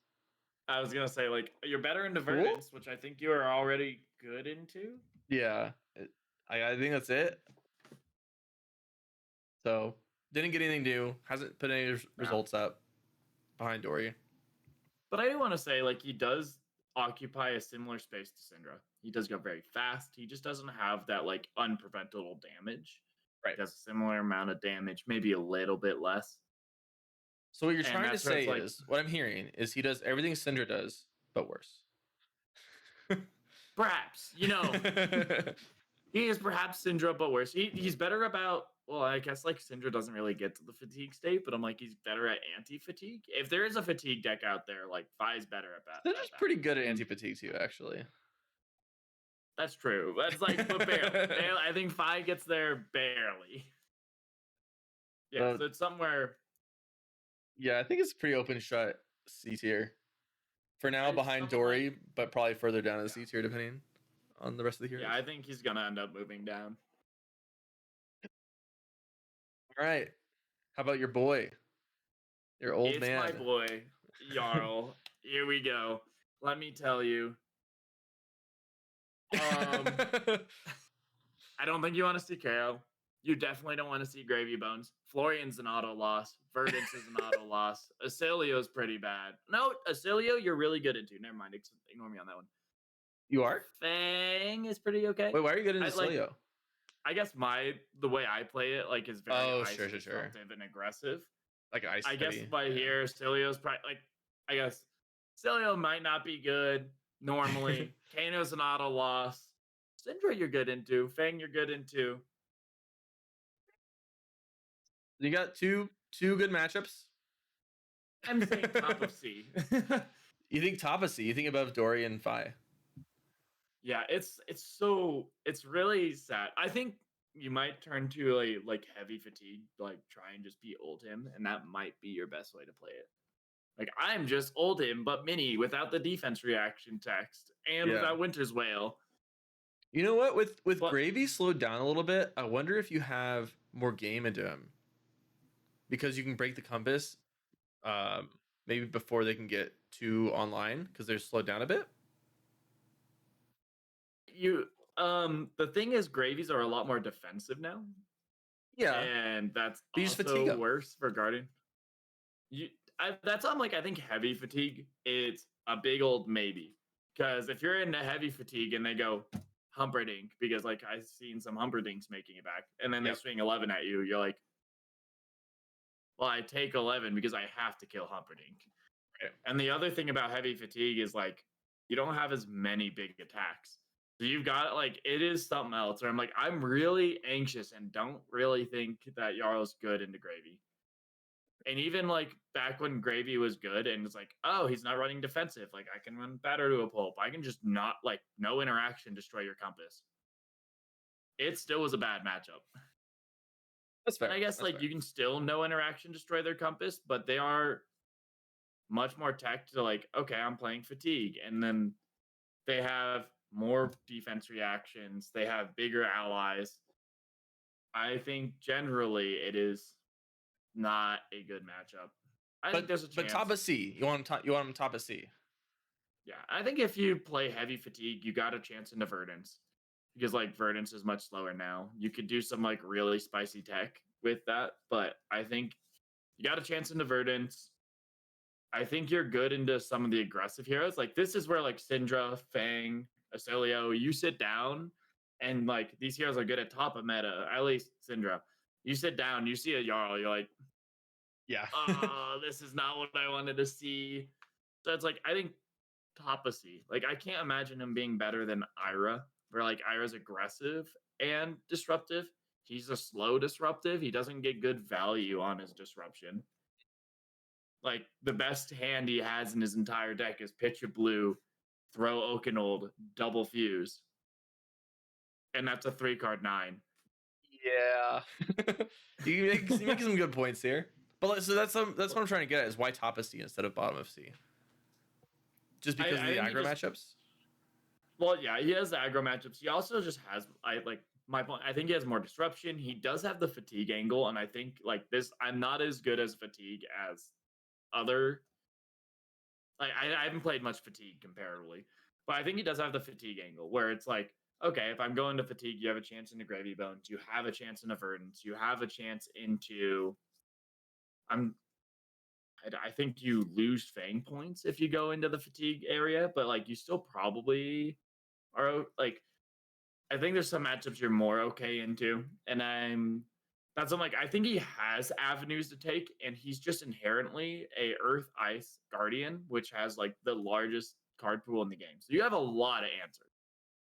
I was gonna say like you're better into Verdance, which I think you are already good into. Yeah, I think that's it. So didn't get anything new. Hasn't put any results up behind Dory. But I do want to say like he does occupy a similar space to Syndra. He does go very fast. He just doesn't have that like unpreventable damage. Right. He does a similar amount of damage, maybe a little bit less. So what you're trying to say is, what I'm hearing is he does everything Syndra does, but worse. Perhaps, he is perhaps Syndra, but worse. He's better about, well, I guess like Syndra doesn't really get to the fatigue state, but I'm like, he's better at anti-fatigue. If there is a fatigue deck out there, like Phi's better at that. Syndra's pretty good at anti-fatigue too, actually. That's true. That's like, but barely. I think Phi gets there barely. Yeah, so it's somewhere. Yeah, I think it's pretty open shut C tier. For now, behind Dory, but probably further down in the C tier, depending on the rest of the heroes. Yeah, I think he's gonna end up moving down. All right. How about your boy? Your old man. It's my boy, Jarl. Here we go. Let me tell you. I don't think you want to see KO. You definitely don't want to see Gravy Bones. Florian's an auto loss. Verdance is an auto loss. Acilio's pretty bad. No, Acilio, you're really good into. Never mind. Ignore me on that one. You are? Fang is pretty okay. Wait, why are you good into Acilio? I guess the way I play it like is very sure. and aggressive. Like ice. I guess by here, Acilio's probably like I guess Acilio might not be good normally. Kano's an auto loss. Syndra you're good into. Fang you're good into. You got two good matchups. I'm saying top of C. You think top of C? You think above Dory and Phi? Yeah, it's really sad. I think you might turn to a like heavy fatigue, like try and just be old him, and that might be your best way to play it. Like I'm just old him, but mini without the defense reaction text and without Winter's Wail. You know what? With But Gravy slowed down a little bit, I wonder if you have more game into him because you can break the compass, um, maybe before they can get to online because they're slowed down a bit. you the thing is gravies are a lot more defensive now, Yeah, and that's but you just fatigue also them. worse for guardian. You that's on like I think heavy fatigue. It's a big old maybe because if you're in a heavy fatigue and they go Humperdinck because like I've seen some Humperdinks making it back, and then they Yep. swing 11 at you, you're like, well, I take 11 because I have to kill Humperdinck. Right. And the other thing about heavy fatigue is like you don't have as many big attacks. So you've got like it is something else. Or I'm like, I'm really anxious and don't really think that Jarl's good into gravy. And even like back when gravy was good and it's like, oh, he's not running defensive. Like I can run batter to a pulp. I can just not like no interaction destroy your compass. It still was a bad matchup. That's And fair. I guess That's like fair. you can still no interaction destroy their compass, but they are much more tech to like, okay, I'm playing fatigue. And then they have more defense reactions. They have bigger allies. I think generally it is not a good matchup. I think there's a But top chance. of C, you want him top. You want him top of C. Yeah, I think if you play heavy fatigue, you got a chance into Verdance because like Verdance is much slower now. You could do some like really spicy tech with that, but I think you got a chance into Verdance. I think you're good into some of the aggressive heroes. Like this is where like Syndra, Fang, Aselio, you sit down and like these heroes are good at top of meta. At least Syndra. You sit down, you see a Jarl, you're like, Yeah. oh, this is not what I wanted to see. So it's like I think Topacy. Like I can't imagine him being better than Ira, where like Ira's aggressive and disruptive. He's a slow disruptive. He doesn't get good value on his disruption. Like the best hand he has in his entire deck is pitch a blue, throw Okanold, double fuse, and that's a 3 card 9. Yeah. You make some good points here. But so that's what I'm trying to get at is why top of C instead of bottom of C? Just because of I the think he aggro just matchups? well, yeah, he has the aggro matchups. He also just has I like my point. I think he has more disruption. He does have the fatigue angle, and I think like this, I'm not as good as fatigue as other. Like I haven't played much fatigue comparatively, but I think he does have the fatigue angle where it's like, okay, if I'm going to fatigue, you have a chance into gravy bones, you have a chance into verdance, you have a chance into. I'm. I think you lose fang points if you go into the fatigue area, but like you still probably are like I think there's some matchups you're more okay into, and I'm like I think he has avenues to take, and he's just inherently a Earth Ice Guardian, which has like the largest card pool in the game. So you have a lot of answers.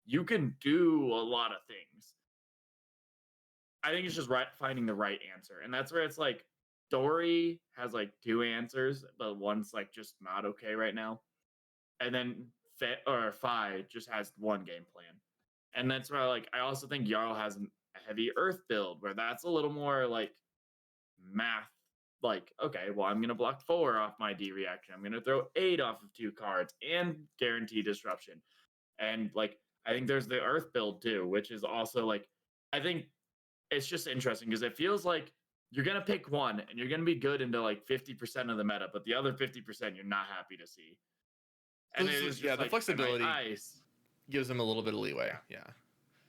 You can do a lot of things. I think it's just right finding the right answer, and that's where it's like Dory has like 2 answers, but one's like just not okay right now, and then Fi just has one game plan. And that's where like I also think Jarl has a heavy earth build where that's a little more like math. Like, okay, well, I'm gonna block 4 off my D reaction. I'm gonna throw 8 off of 2 cards and guarantee disruption. And like I think there's the earth build too, which is also like I think it's just interesting because it feels like you're gonna pick one and you're gonna be good into like 50% of the meta, but the other 50% you're not happy to see. And it is Yeah, just the like, am I flexibility ice? gives them a little bit of leeway. Yeah.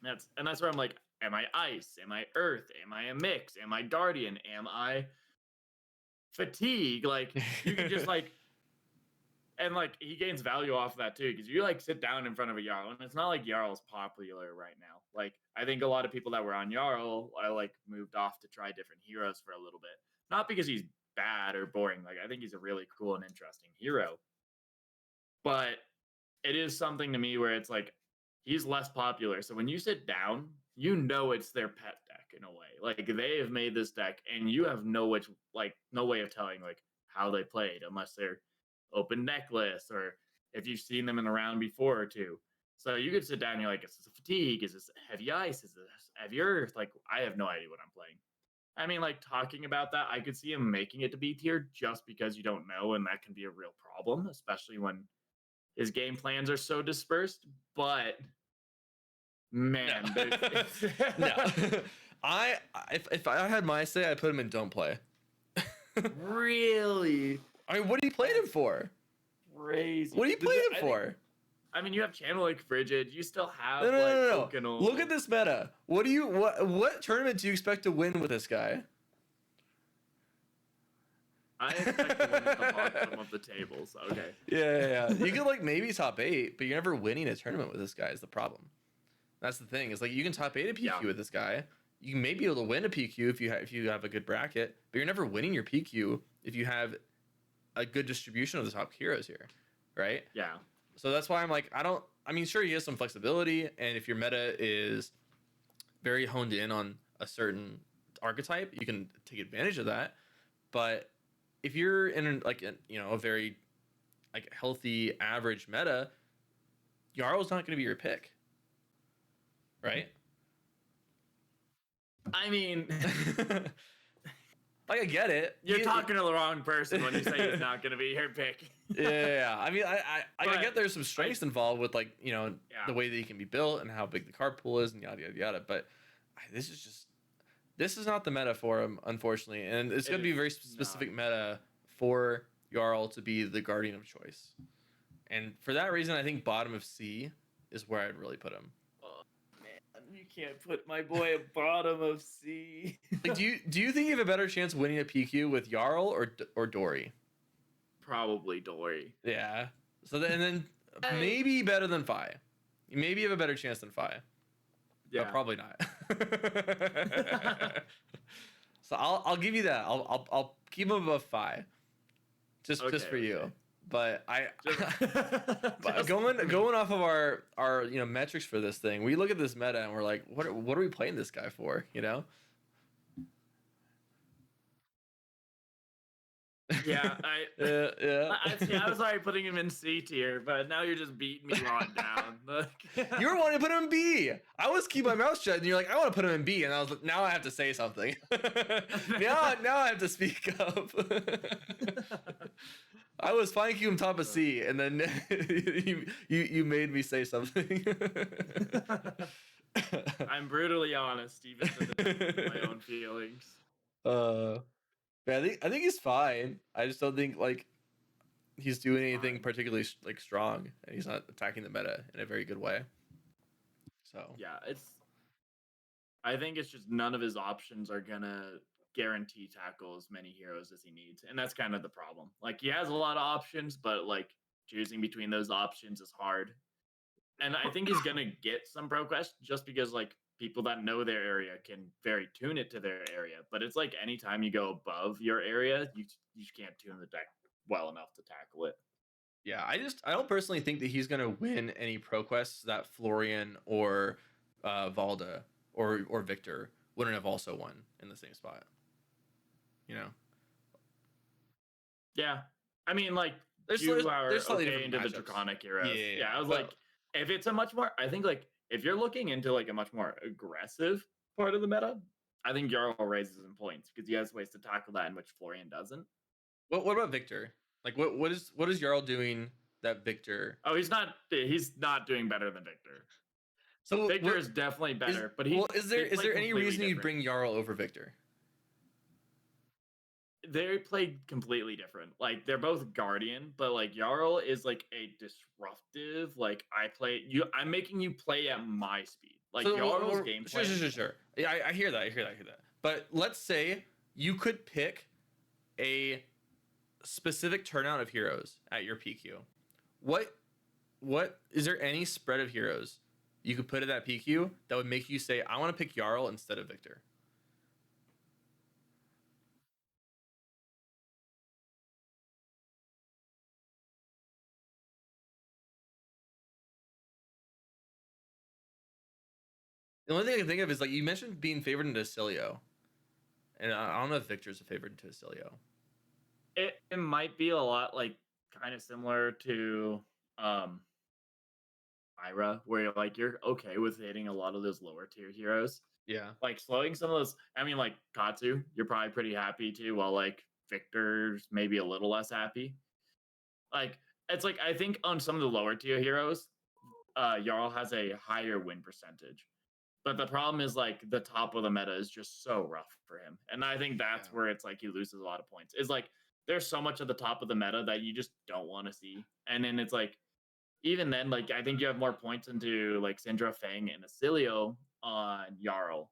Yeah. That's where I'm like, am I ice? Am I earth? Am I a mix? Am I guardian? Am I fatigue? Like you can just like and like he gains value off of that too because you like sit down in front of a Jarl and it's not like Jarl's popular right now. Like I think a lot of people that were on Jarl I like moved off to try different heroes for a little bit. Not because he's bad or boring. Like I think he's a really cool and interesting hero. But it is something to me where it's like he's less popular. So when you sit down, you know it's their pet deck in a way. Like they have made this deck, and you have no way of telling like how they played unless they're open necklace or if you've seen them in the round before or two. So you could sit down and you're like, is this a fatigue? Is this heavy ice? Is this heavy earth? Like I have no idea what I'm playing. I mean, like talking about that, I could see him making it to B tier just because you don't know, and that can be a real problem, especially when his game plans are so dispersed, but Man, No. No. If I had my say, I'd put him in don't play. Really? I mean, what do you play him for? Crazy. What do you play him for? I mean, you have Channel Lake Frigid. You still have No. Okino. Look at this meta. What tournament do you expect to win with this guy? I expect to win at the bottom of the tables. Okay. Yeah. You could like maybe top 8, but you're never winning a tournament with this guy. Is the problem? That's the thing. Is like you can top 8 a PQ with this guy. You may be able to win a PQ if you have a good bracket, but you're never winning your PQ if you have a good distribution of the top heroes here, right? Yeah. So that's why I'm like, I mean, sure, he has some flexibility, and if your meta is very honed in on a certain archetype, you can take advantage of that. But if you're in a very like healthy average meta, Jarl's not going to be your pick, right? I mean, like I get it. You're talking to the wrong person when you say he's not going to be your pick. Yeah. I mean, I get there's some strengths involved with like the way that he can be built and how big the card pool is and yada yada yada. But this is not the meta for him, unfortunately, and it's going to be a very specific meta for Jarl to be the guardian of choice. And for that reason, I think bottom of C is where I'd really put him. Oh man, you can't put my boy at bottom of C. Like, do you think you have a better chance winning a PQ with Jarl or Dory? Probably Dory. Yeah. So then maybe better than Fi. Maybe you have a better chance than Fi. Yeah. But probably not. So I'll give you that. I'll keep him above Fi. Just for you. But going off of our metrics for this thing, we look at this meta and we're like, what are we playing this guy for? Yeah, I was already putting him in C tier, but now you're just beating me right down. You were wanting to put him in B. I was keeping my mouth shut, and you're like, I want to put him in B, and I was like, now I have to say something. now I have to speak up. I was fine keeping him top of C, and then you made me say something. I'm brutally honest, even to my own feelings. Yeah, I think he's fine. I just don't think like he's doing anything particularly like strong, and he's not attacking the meta in a very good way. So yeah, I think it's just none of his options are gonna guarantee tackle as many heroes as he needs, and that's kind of the problem. Like he has a lot of options, but like choosing between those options is hard. And I think he's gonna get some ProQuest just because like people that know their area can very tune it to their area. But it's like anytime you go above your area, you can't tune the deck well enough to tackle it. Yeah, I don't personally think that he's gonna win any ProQuests that Florian or Valda or Victor wouldn't have also won in the same spot. Yeah, I mean like there's slightly different into the Draconic heroes. Yeah, I was like, if it's a much more, I think like if you're looking into like a much more aggressive part of the meta, I think Jarl raises in points because he has ways to tackle that in which Florian doesn't. What about Victor? Like what is Jarl doing that Victor? Oh, he's not doing better than Victor. So Victor is definitely better, but is there any reason you'd bring Jarl over Victor? They play completely different. Like they're both Guardian, but like Jarl is like a disruptive. Like I'm making you play at my speed. Like Jarl's gameplay. Sure. Yeah, I hear that. But let's say you could pick a specific turnout of heroes at your PQ. What is there any spread of heroes you could put at that PQ that would make you say, I want to pick Jarl instead of Victor? The only thing I can think of is like you mentioned being favored into Cilio, and I don't know if Victor's a favorite into Cilio. It might be a lot like kind of similar to Ira, where like you're okay with hitting a lot of those lower tier heroes. Yeah, like slowing some of those. I mean, like Katsu, you're probably pretty happy too. While like Victor's maybe a little less happy. Like it's like I think on some of the lower tier heroes, Jarl has a higher win percentage. But the problem is like the top of the meta is just so rough for him. And I think that's where it's like he loses a lot of points. Is like there's so much at the top of the meta that you just don't want to see. And then it's like even then, like I think you have more points into like Syndra, Fang, and Acilio on Jarl.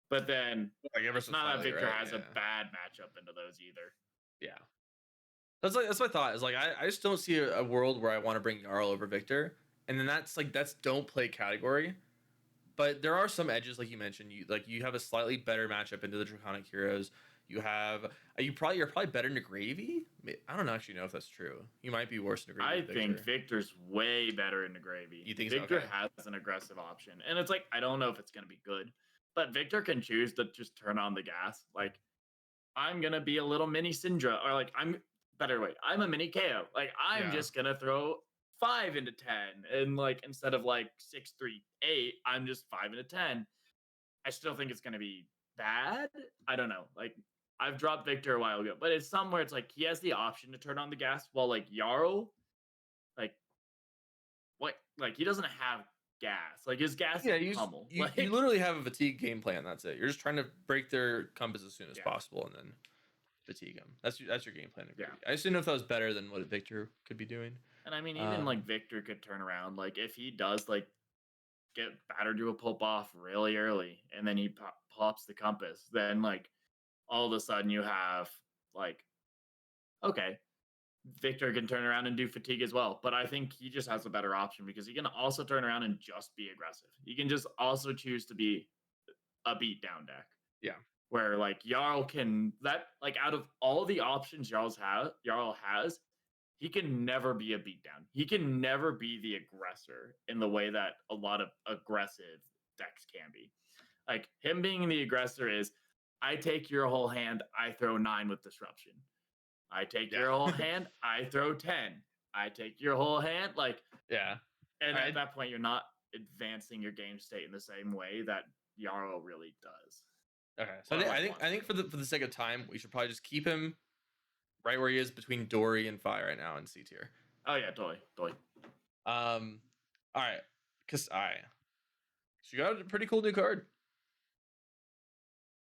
But then Like ever it's so not that slightly, Victor right? has a bad matchup into those either. Yeah. That's my thought. Is like I just don't see a world where I want to bring Jarl over Victor, and then that's don't play category. But there are some edges, like you mentioned. You have a slightly better matchup into the Draconic Heroes. You have you're probably better into Gravy. I don't actually know if that's true. You might be worse into Gravy. I Than think Victor. Victor's way better into Gravy. You think so? Victor Okay. has an aggressive option. And it's like, I don't know if it's going to be good, but Victor can choose to just turn on the gas. Like, I'm going to be a little mini Syndra, or like, I'm a mini KO. Like, I'm Yeah. just going to throw 5 into 10. And like, instead of like 6, 3, 8, I'm just 5 into 10. I still think it's going to be bad. I don't know. Like, I've dropped Victor a while ago, but it's somewhere it's like he has the option to turn on the gas while like Jarl, like what, like he doesn't have gas. Like his gas Yeah, is pummel. you literally have a fatigue game plan. That's it. You're just trying to break their compass as soon as Yeah. possible, and then fatigue them. That's your game plan. Yeah. I just didn't know if that was better than what Victor could be doing. And I mean, even like Victor could turn around. Like if he does like get battered to a pulp off really early, and then he pops the compass, then like all of a sudden you have like, okay, Victor can turn around and do fatigue as well. But I think he just has a better option because he can also turn around and just be aggressive. He can just also choose to be a beat down deck. Yeah. Where like Jarl can that like out of all the options Jarl has, he can never be a beatdown. He can never be the aggressor in the way that a lot of aggressive decks can be. Like him being the aggressor is, I take your whole hand, I throw 9 with disruption. I take your whole hand, I throw 10. I take your whole hand, like yeah. And at that point, you're not advancing your game state in the same way that Jarl really does. Okay, so I think for the sake of time, we should probably just keep him right where he is between Dory and Fi right now in C tier. Oh yeah, totally. All right, Kasai. She got a pretty cool new card.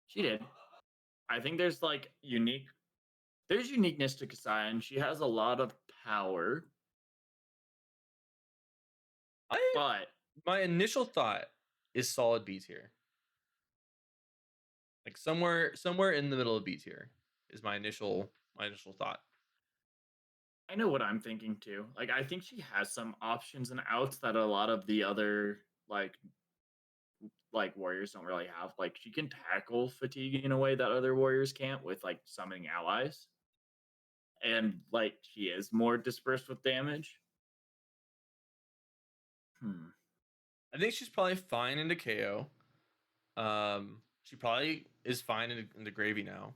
She did. I think there's like uniqueness to Kasai, and she has a lot of power. But my initial thought is solid B tier. Like somewhere in the middle of B tier is my initial thought. I know what I'm thinking too. Like I think she has some options and outs that a lot of the other like warriors don't really have. Like she can tackle fatigue in a way that other warriors can't with like summoning allies. And like she is more dispersed with damage. I think she's probably fine into KO. She probably is fine into Gravy now.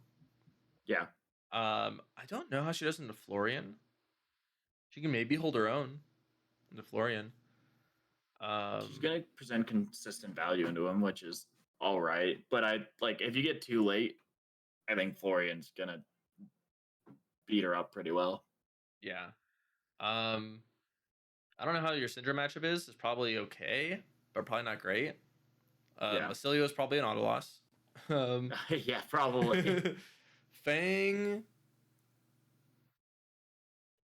Yeah. I don't know how she does into Florian. She can maybe hold her own into Florian. She's gonna present consistent value into him, which is all right. But I like if you get too late, I think Florian's gonna beat her up pretty well. Yeah. I don't know how your Syndrome matchup is. It's probably okay, but probably not great. Acilio is probably an auto loss. Yeah, probably. Fang,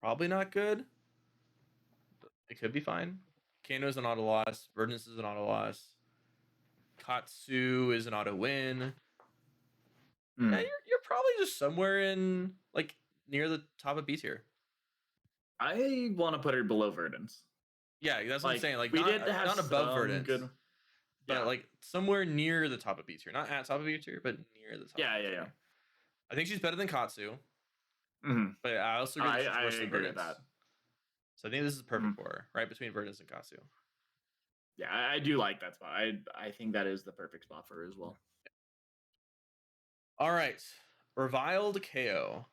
probably not good. It could be fine. Kano's an auto loss. Verdance is an auto loss. Katsu is an auto win. Yeah, you're probably just somewhere in like near the top of B tier. I want to put her below Verdance. Yeah, that's what I'm saying. Like we did have not above Verdance, good, but like somewhere near the top of B tier. Not at top of B tier, but near the top. Yeah. I think she's better than Katsu. Mm-hmm. But I also agree I worse than agree Verdance. with that. So I think this is perfect for her, right between Verdance and Katsu. Yeah, I do like that spot. I think that is the perfect spot for her as well. All right, reviled KO,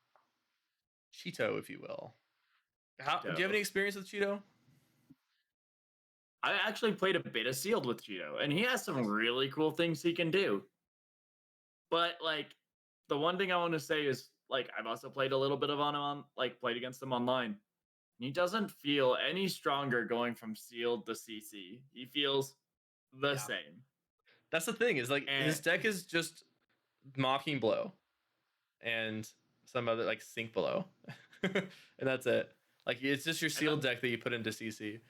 Cheeto, if you will. Do you have any experience with Cheeto? I actually played a bit of Sealed with Cheeto, and he has some really cool things he can do. But like, the one thing I want to say is like I've also played a little bit of played against him online. He doesn't feel any stronger going from sealed to CC. He feels the Yeah. same. That's the thing, is like his And deck is just Mocking Blow and some other like Sink Below. And that's it. Like it's just your sealed deck that you put into CC.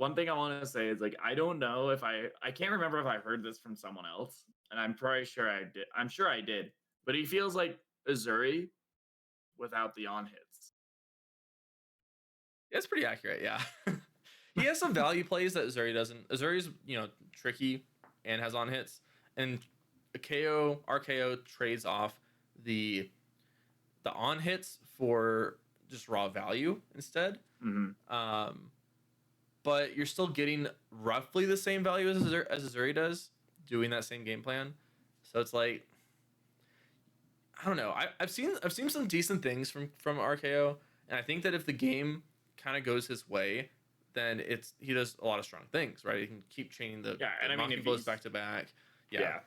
one thing I want to say is like I don't know if I can't remember if I heard this from someone else, and I'm pretty sure I did. I'm sure I did, but he feels like Azuri without the on hits. It's pretty accurate, yeah. He has some value plays that Azuri doesn't. Azuri's, tricky and has on hits, and RKO trades off the on hits for just raw value instead. But you're still getting roughly the same value as Azuri does, doing that same game plan. So it's like, I don't know. I've seen some decent things from RKO, and I think that if the game kind of goes his way, then he does a lot of strong things, right? He can keep chaining the Mocking Blows back to back. Yeah.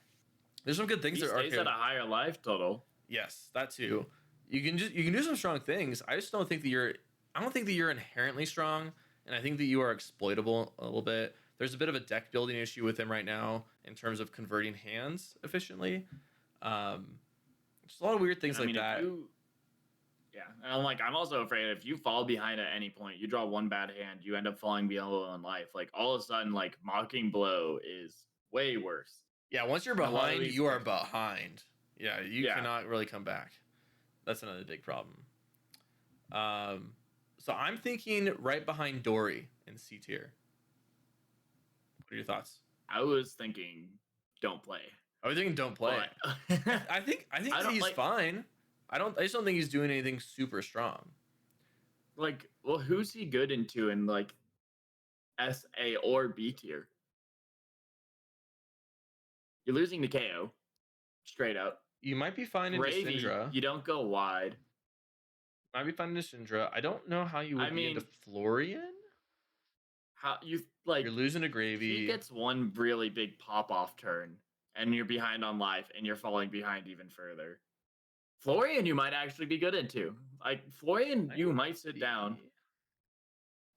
There's some good things that stays at a higher life total. Yes, that too. You can do some strong things. I just don't think that you're inherently strong, and I think that you are exploitable a little bit. There's a bit of a deck building issue with him right now in terms of converting hands efficiently. Just a lot of weird things like that. And I'm also afraid if you fall behind at any point, you draw one bad hand, you end up falling below in life. Like all of a sudden, like Mocking Blow is way worse. Yeah, once you're behind, you are behind. Yeah, you cannot really come back. That's another big problem. So I'm thinking right behind Dory in C tier. What are your thoughts? I was thinking don't play. I was thinking don't play. I think he's fine. I just don't think he's doing anything super strong. Like, well, who's he good into in like SA or B tier? You're losing to KO, straight up. You might be fine into Syndra. You don't go wide. Might be fine into Syndra. I don't know how you would be into Florian. How you like? You're losing to Gravy. He gets one really big pop off turn, and you're behind on life, and you're falling behind even further. Florian, you might actually be good into. Like Florian, you might sit down.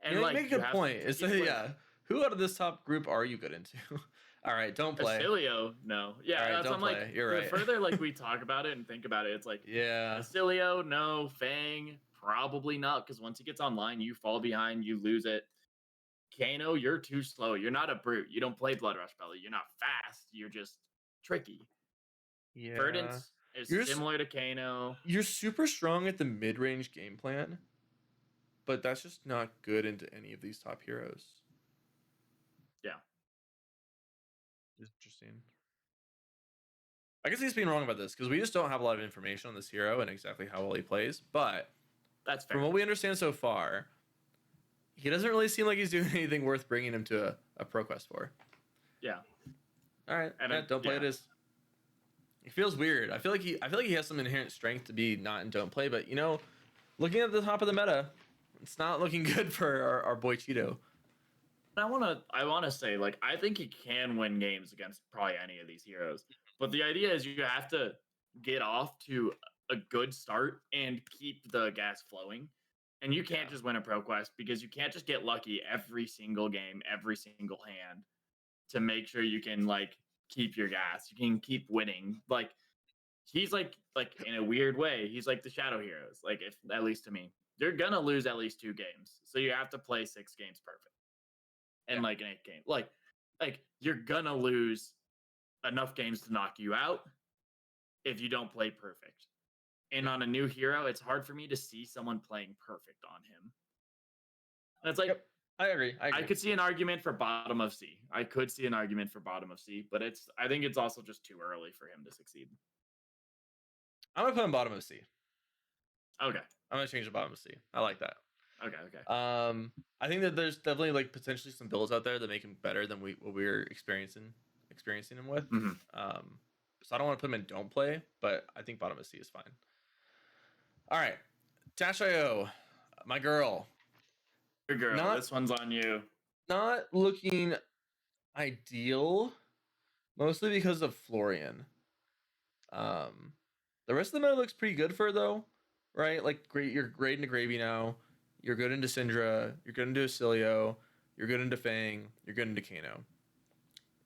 And you make a good point. It's who out of this top group are you good into? All right, don't play. Acilio, no. Yeah, all right, don't play. Like, you're right. The further like we talk about it and think about it, it's like Acilio, no. Fang, probably not, because once he gets online, you fall behind, you lose it. Kano, you're too slow. You're not a brute. You don't play Blood Rush Belly. You're not fast. You're just tricky. Yeah. Verdance is similar to Kano. You're super strong at the mid-range game plan, but that's just not good into any of these top heroes. Yeah. Interesting. I guess he's being wrong about this because we just don't have a lot of information on this hero and exactly how well he plays. But that's fair. From what we understand so far, he doesn't really seem like he's doing anything worth bringing him to a pro quest for. Yeah. All right. And don't play it is. It feels weird. I feel like he has some inherent strength to be not in don't play, but looking at the top of the meta, it's not looking good for our boy Cheeto. I want to say, like, I think he can win games against probably any of these heroes. But the idea is you have to get off to a good start and keep the gas flowing. And you can't just win a pro quest because you can't just get lucky every single game, every single hand to make sure you can, like, keep your gas. You can keep winning. Like, he's like in a weird way, he's like the shadow heroes. Like, if at least to me, you're going to lose at least 2 games. So you have to play 6 games perfect. And like an 8 game, like you're gonna lose enough games to knock you out if you don't play perfect. And on a new hero, it's hard for me to see someone playing perfect on him. And it's like, I agree. I could see an argument for bottom of C. But I think it's also just too early for him to succeed. I'm gonna put him bottom of C. Okay. I'm gonna change the bottom of C. I like that. Okay. I think that there's definitely like potentially some builds out there that make him better than what we're experiencing him with. Mm-hmm. So I don't want to put him in don't play, but I think bottom of C is fine. All right, Dash.io, my girl. Your girl. This one's on you. Not looking ideal, mostly because of Florian. The rest of the meta looks pretty good for her though, right? Like you're grading to Gravy now. you're good into Syndra, you're good into Acilio, you're good into Fang, you're good into Kano.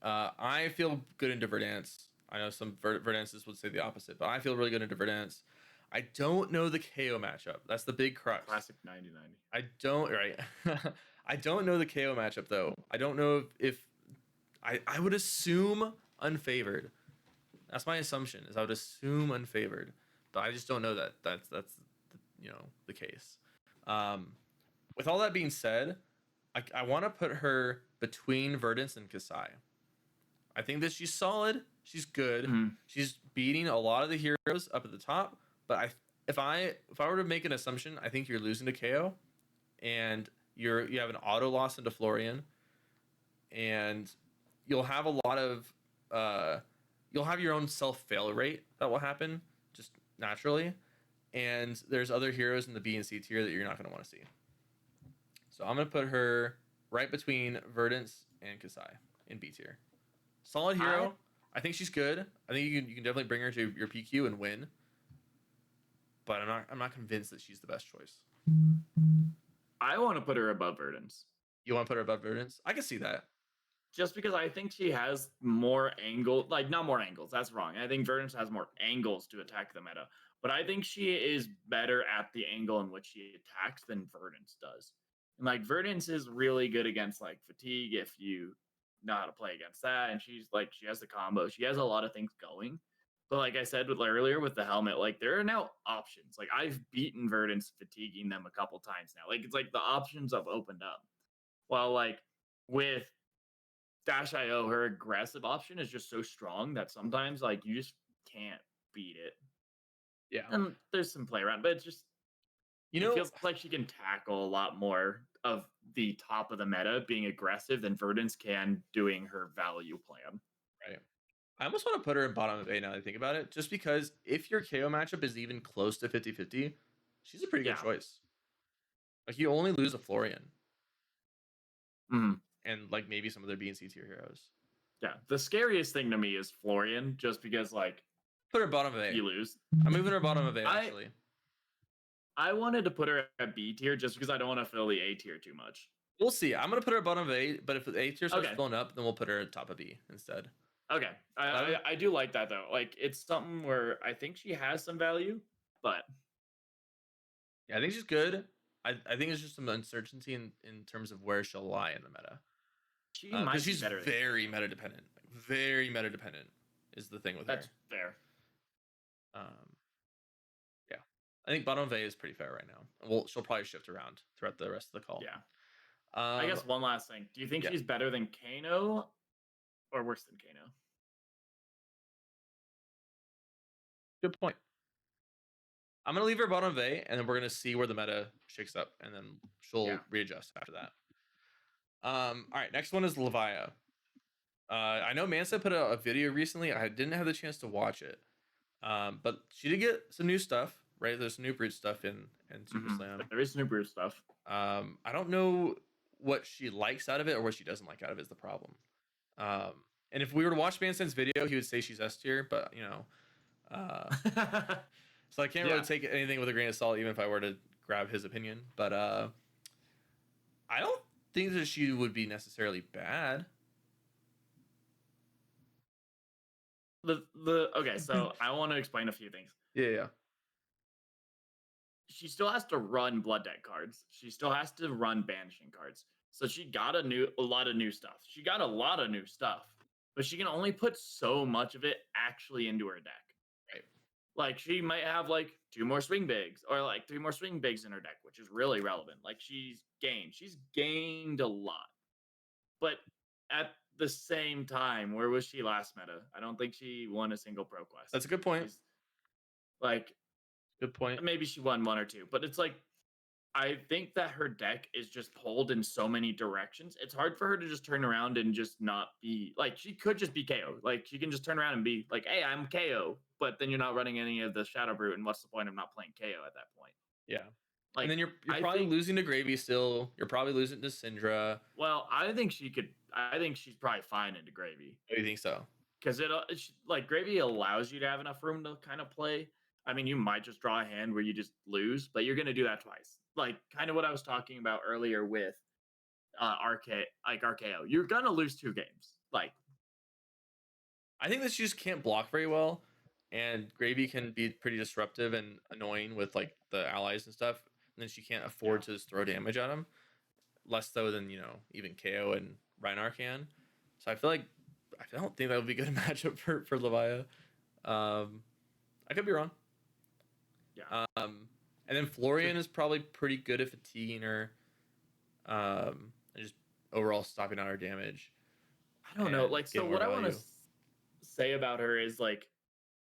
I feel good into Verdance. I know some Verdances would say the opposite, but I feel really good into Verdance. I don't know the KO matchup. That's the big crux. Classic 90-90. I don't right. I don't know the KO matchup though. I don't know if I would assume unfavored. That's my assumption. Is I would assume unfavored, but I just don't know that. That's the case. Um, with all that being said, I want to put her between Verdance and Kasai. I think that she's solid. She's good. Mm-hmm. She's beating a lot of the heroes up at the top. But if I were to make an assumption, I think you're losing to KO, and you have an auto loss into Florian, and you'll have a lot of you'll have your own self fail rate that will happen just naturally, and there's other heroes in the B and C tier that you're not going to want to see. So I'm going to put her right between Verdance and Kasai in B tier. Solid hero. I think she's good. I think you can definitely bring her to your PQ and win. But I'm not convinced that she's the best choice. I want to put her above Verdance. You want to put her above Verdance? I can see that. Just because I think she has more angle, like not more angles. That's wrong. I think Verdance has more angles to attack the meta, but I think she is better at the angle in which she attacks than Verdance does. And like Verdance is really good against like fatigue if you know how to play against that. And she's like she has the combo. She has a lot of things going. But like I said earlier with the helmet, like there are now options. Like I've beaten Verdance fatiguing them a couple times now. Like it's like the options have opened up. While like with Dash.io, her aggressive option is just so strong that sometimes like you just can't beat it. Yeah. And there's some play around, but it's just it feels like she can tackle a lot more of the top of the meta being aggressive than Verdance can doing her value plan. Right. I almost want to put her in bottom of A now that I think about it, just because if your KO matchup is even close to 50-50, she's a pretty good choice. Like you only lose a Florian. Mm-hmm. And like maybe some of their B and C tier heroes. Yeah. The scariest thing to me is Florian, just because like put her bottom of A. You lose. I'm moving her bottom of A actually. I wanted to put her at B tier just because I don't want to fill the A tier too much. We'll see. I'm gonna put her bottom of A, but if the A tier starts filling up, then we'll put her at top of B instead. Okay. I do like that though. Like it's something where I think she has some value, but yeah, I think she's good. I think it's just some uncertainty in terms of where she'll lie in the meta. She might be she's better very meta dependent. Like, very meta dependent is the thing with her. That's fair. Yeah. I think bottom of A is pretty fair right now. Well, she'll probably shift around throughout the rest of the call. Yeah. I guess one last thing. Do you think she's better than Kano or worse than Kano? Good point. I'm going to leave her bottom of A, and then we're going to see where the meta shakes up, and then she'll readjust after that. All right, next one is Levia. I know Mansa put out a video recently. I didn't have the chance to watch it. But she did get some new stuff, right? There's some new brute stuff in Super Slam. There is new brute stuff. I don't know what she likes out of it or what she doesn't like out of it is the problem. And if we were to watch Mansan's video, he would say she's S tier, but you know, so I can't really take anything with a grain of salt, even if I were to grab his opinion. But I don't think that she would be necessarily bad. Okay, so I want to explain a few things. Yeah. She still has to run blood deck cards. She still has to run banishing cards. So she got a lot of new stuff. She got a lot of new stuff, but she can only put so much of it actually into her deck. Right. Like she might have like 2 more swing bigs or like 3 more swing bigs in her deck, which is really relevant. Like she's gained a lot. But at the same time, where was she last meta? I don't think she won a single pro quest. That's a good point. Good point. Maybe she won 1 or 2, but it's like I think that her deck is just pulled in so many directions. It's hard for her to just turn around and just not be like she could just be KO. Like she can just turn around and be like, "Hey, I'm KO," but then you're not running any of the Shadow Brute, and what's the point of not playing KO at that point? Yeah. Like, and then you're probably losing to Gravy still. You're probably losing to Syndra. Well, I think she's probably fine into Gravy. Oh, you think so? Because it's like Gravy allows you to have enough room to kind of play. I mean, you might just draw a hand where you just lose, but you're going to do that twice. like kind of what I was talking about earlier with RKO. You're gonna lose 2 games. Like, I think that she just can't block very well, and Gravy can be pretty disruptive and annoying with like the allies and stuff. And then she can't yeah, afford to just throw damage at him, less so than even KO and Reinhardt can. So I don't think that would be a good matchup for Levia. I could be wrong. yeah. And then Florian is probably pretty good at fatiguing her, and just overall stopping out her damage I don't know. and Like, so getting more what I want to value. say about her is like,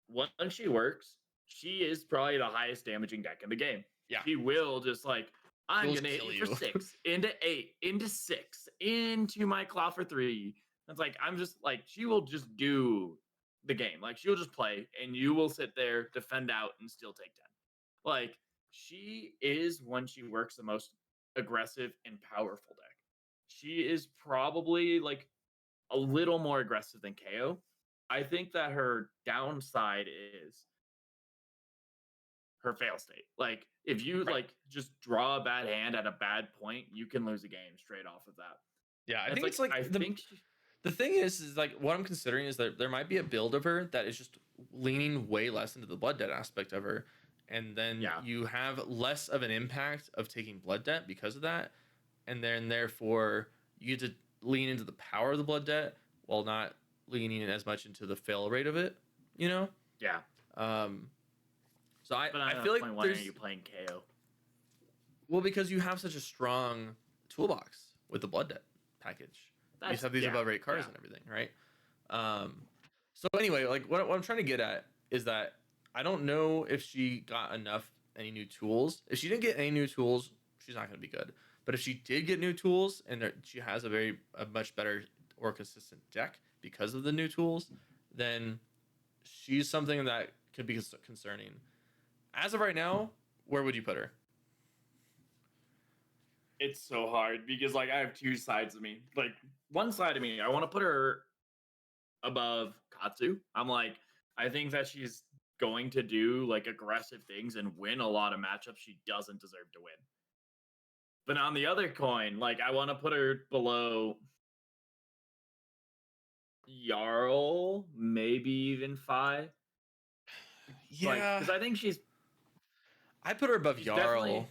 once she works, she is probably the highest damaging deck in the game. Yeah, She will just like, I'm she'll gonna just hit kill you for you. 6, into 8, into 6, into my claw for 3. It's like I'm just like she will just do the game. Like she'll just play, and you will sit there, defend out, and still take 10. Like she is when she works the most aggressive and powerful deck. She is probably like a little more aggressive than KO. I think that her downside is her fail state. Like if you Right. like just draw a bad hand at a bad point, you can lose a game straight off of that. Yeah, I And it's think it's like like I think the thing is like what I'm considering is that there might be a build of her that is just leaning way less into the blood debt aspect of her, and then yeah, you have less of an impact of taking blood debt because of that, and then therefore you get to lean into the power of the blood debt while not leaning as much into the fail rate of it. You know, yeah. um, so I But I on feel that like point, why aren't there's you playing KO? well because you have such a strong toolbox with the blood debt package. You just That's have these yeah, above rate cards yeah. and everything, right? So anyway, like what I'm trying to get at is that I don't know if she got any new tools. If she didn't get any new tools, she's not going to be good. But if she did get new tools and she has a much better or consistent deck because of the new tools, then she's something that could be concerning. As of right now, where would you put her? It's so hard because like I have 2 sides of me. Like one side of me, I want to put her above Katsu. I'm like, I think that she's going to do like aggressive things and win a lot of matchups she doesn't deserve to win. But on the other coin, like I want to put her below Jarl, maybe even Fi. Like, Yeah, because I think I put her above she's definitely Jarl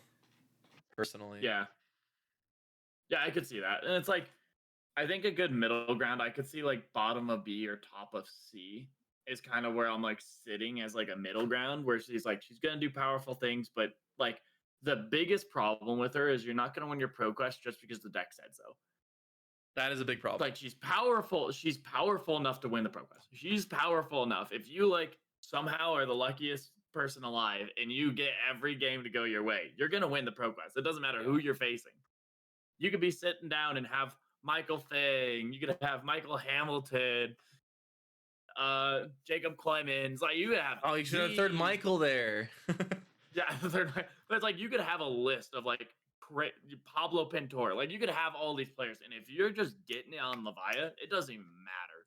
personally. yeah, yeah, I could see that. And it's like I think a good middle ground, I could see like bottom of B or top of C is kind of where I'm like sitting as like a middle ground where she's like she's gonna do powerful things, but like the biggest problem with her is you're not gonna win your pro quest just because the deck said so. That is a big problem. Like she's powerful enough to win the pro quest. She's powerful enough. If you like somehow are the luckiest person alive and you get every game to go your way, you're gonna win the pro quest. It doesn't matter Yeah. who you're facing. You could be sitting down and have Michael Fang, you could have Michael Hamilton, Jacob Clemens, like you could have Oh, you should have third the Michael there. yeah, but it's like you could have a list of like Pablo Pintor, like you could have all these players, and if you're just getting it on Levia, it doesn't even matter.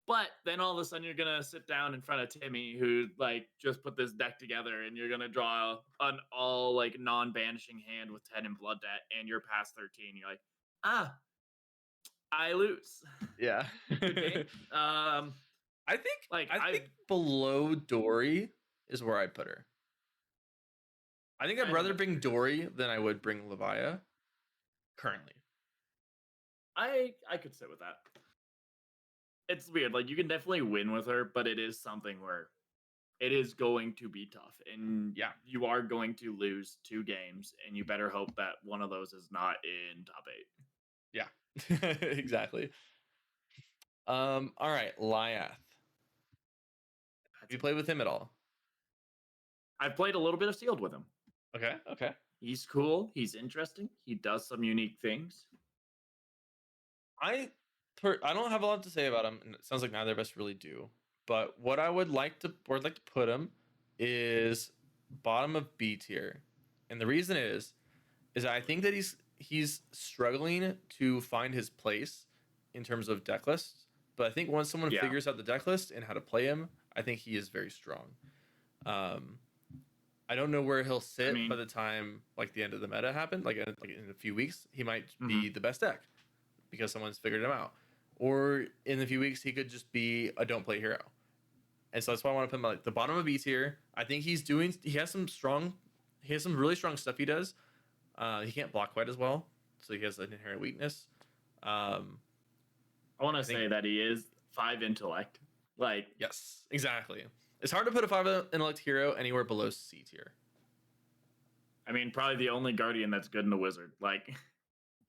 But then all of a sudden you're gonna sit down in front of Timmy, who like just put this deck together, and you're gonna draw an all like non-banishing hand with 10 in blood debt, and you're past 13. You're like, ah, I lose. Yeah. Good game. I think Like I I think below Dory is where I'd put her. I think I'd I think rather that's bring fair too. Dory than I would bring Levia currently. I could sit with that. It's weird. Like you can definitely win with her, but it is something where it is going to be tough, and Yeah. you are going to lose 2 games, and you better hope that one of those is not in top 8. Yeah. Exactly. All right, Lyath. Have That's you a played good with one. him at all? I've played a little bit of Sealed with him. Okay. Okay. He's cool. He's interesting. He does some unique things. I I don't have a lot to say about him, and it sounds like neither of us really do. But what I would like to where I'd like to put him is bottom of B tier, and the reason is I think that he's struggling to find his place in terms of deck lists. But I think once someone Yeah. figures out the deck list and how to play him, I think he is very strong. Um, I don't know where he'll sit by mean, the time like the end of the meta happened. Like in a few weeks, he might be mhm. the best deck because someone's figured him out. Or in a few weeks, he could just be a don't play hero. And so that's why I want to put him at like the bottom of B tier. I think he has some really strong stuff he does. He can't block quite as well, so he has an inherent weakness. Um, I want to I think say that he is 5 intellect. Like, yes, exactly. It's hard to put a 5 intellect hero anywhere below C tier. I mean, probably the only guardian that's good in the wizard. Like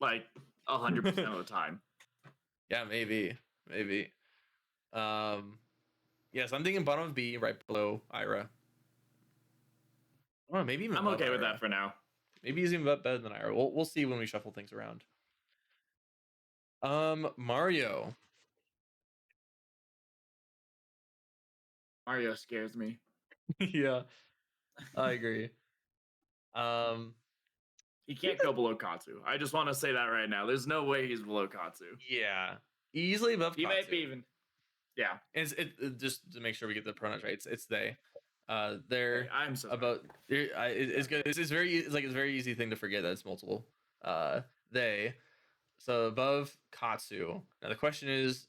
100% of the time. Yeah, maybe. Yes, I'm thinking bottom of B, right below Ira. Oh, maybe even I'm above okay with Ira. that for now. Maybe he's even better than Ira. We'll see when we shuffle things around. Mario. Mario scares me. Yeah, I agree. Um, He can't go below Katsu. I just want to say that right now. There's no way he's below Katsu. yeah, easily above He might Katsu. be even. Yeah. Just to make sure we get the pronouns right. It's they. Hey, They're I'm so about. It's good. It's very. It's like it's a very easy thing to forget that it's multiple. They. So above Katsu. Now the question is,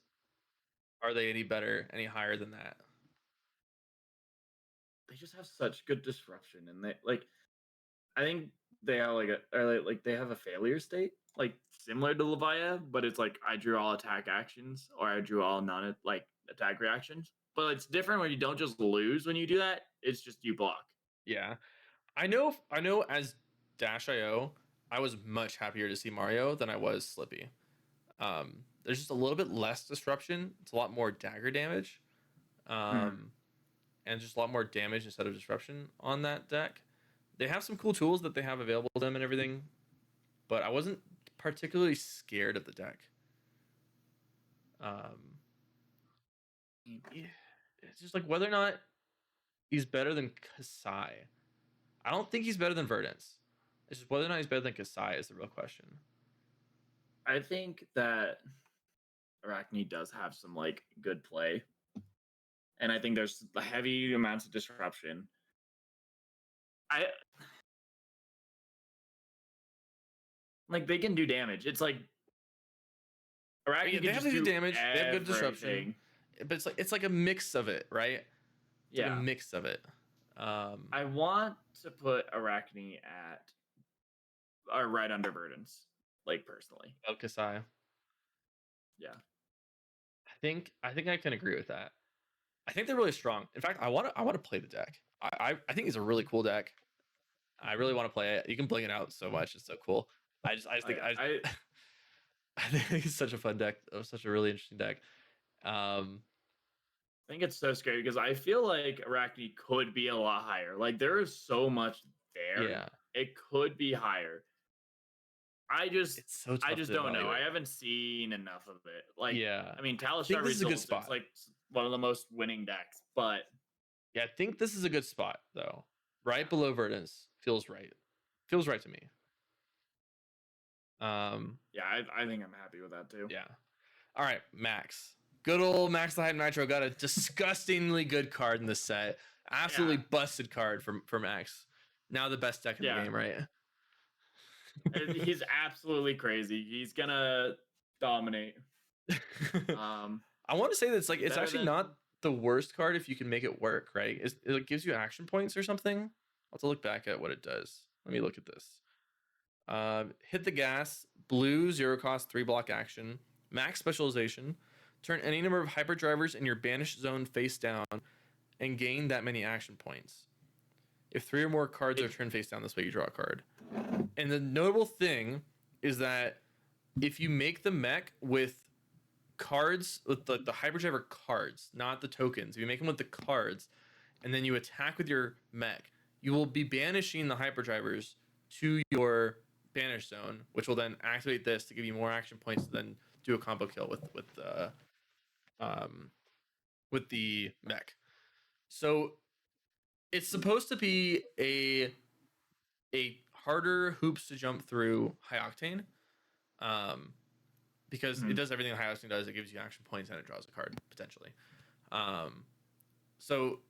are they any better, any higher than that? They just have such good disruption, and they like. I think they have like they have a failure state, like similar to Levia, but it's like I drew all attack actions or I drew all non like attack reactions. But it's different when you don't just lose when you do that. It's just you block. Yeah, I know. I know. As Dash.io, I was much happier to see Mario than I was Slippy. There's just a little bit less disruption. It's a lot more dagger damage. Mm. And just a lot more damage instead of disruption on that deck. They have some cool tools that they have available to them and everything, but I wasn't particularly scared of the deck. Um, it's just like whether or not he's better than Kasai. I don't think he's better than Verdance. It's just whether or not he's better than Kasai is the real question. I think that Arachne does have some like good play, and I think there's heavy amounts of disruption. I like they can do damage. It's like Arachne can They have just good do damage. They have good disruption, everything. but it's like a mix of it, right? It's like a Yeah, mix of it. I want to put Arachne at or right under Verdance, like personally. About Kasai. Yeah, I think I can agree with that. I think they're really strong. In fact, I want to play the deck. I think it's a really cool deck. I really want to play it. You can bling it out so much. It's so cool. I just think I I think it's such a fun deck. Such a really interesting deck. Um, think it's so scary because I feel like Arachne could be a lot higher. Like there is so much there. yeah, It could be higher. I just it's so I tough just to don't know. I evaluate. haven't seen enough of it. Like Yeah, I mean, I think Talistar this is a good results. It's spot. like one of the most winning decks, but Yeah, I think this is a good spot though. Right below Verdance feels right. Feels right to me. Um, yeah, I think I'm happy with that too. yeah. All right, Max. Good old Max the Hype Nitro got a disgustingly good card in the set. Absolutely Yeah, busted card for Max. Now the best deck in the yeah. game, right? He's absolutely crazy. He's gonna dominate. Um, I want to say that it's better actually than not the worst card if you can make it work, right? It gives you action points or something. I'll have to look back at what it does. Let me look at this. Hit the gas, blue, 0 cost, 3 block action, max specialization, turn any number of hyperdrivers in your banished zone face down, and gain that many action points. If 3 or more cards are turned face down this way, you draw a card. And the notable thing is that if you make the mech with cards, with the hyperdriver cards, not the tokens, if you make them with the cards, and then you attack with your mech, you will be banishing the hyperdrivers to your banish zone, which will then activate this to give you more action points to then do a combo kill with the mech. So it's supposed to be a harder hoops to jump through high octane, because it Mhm. does everything high octane does. It gives you action points and it draws a card potentially. So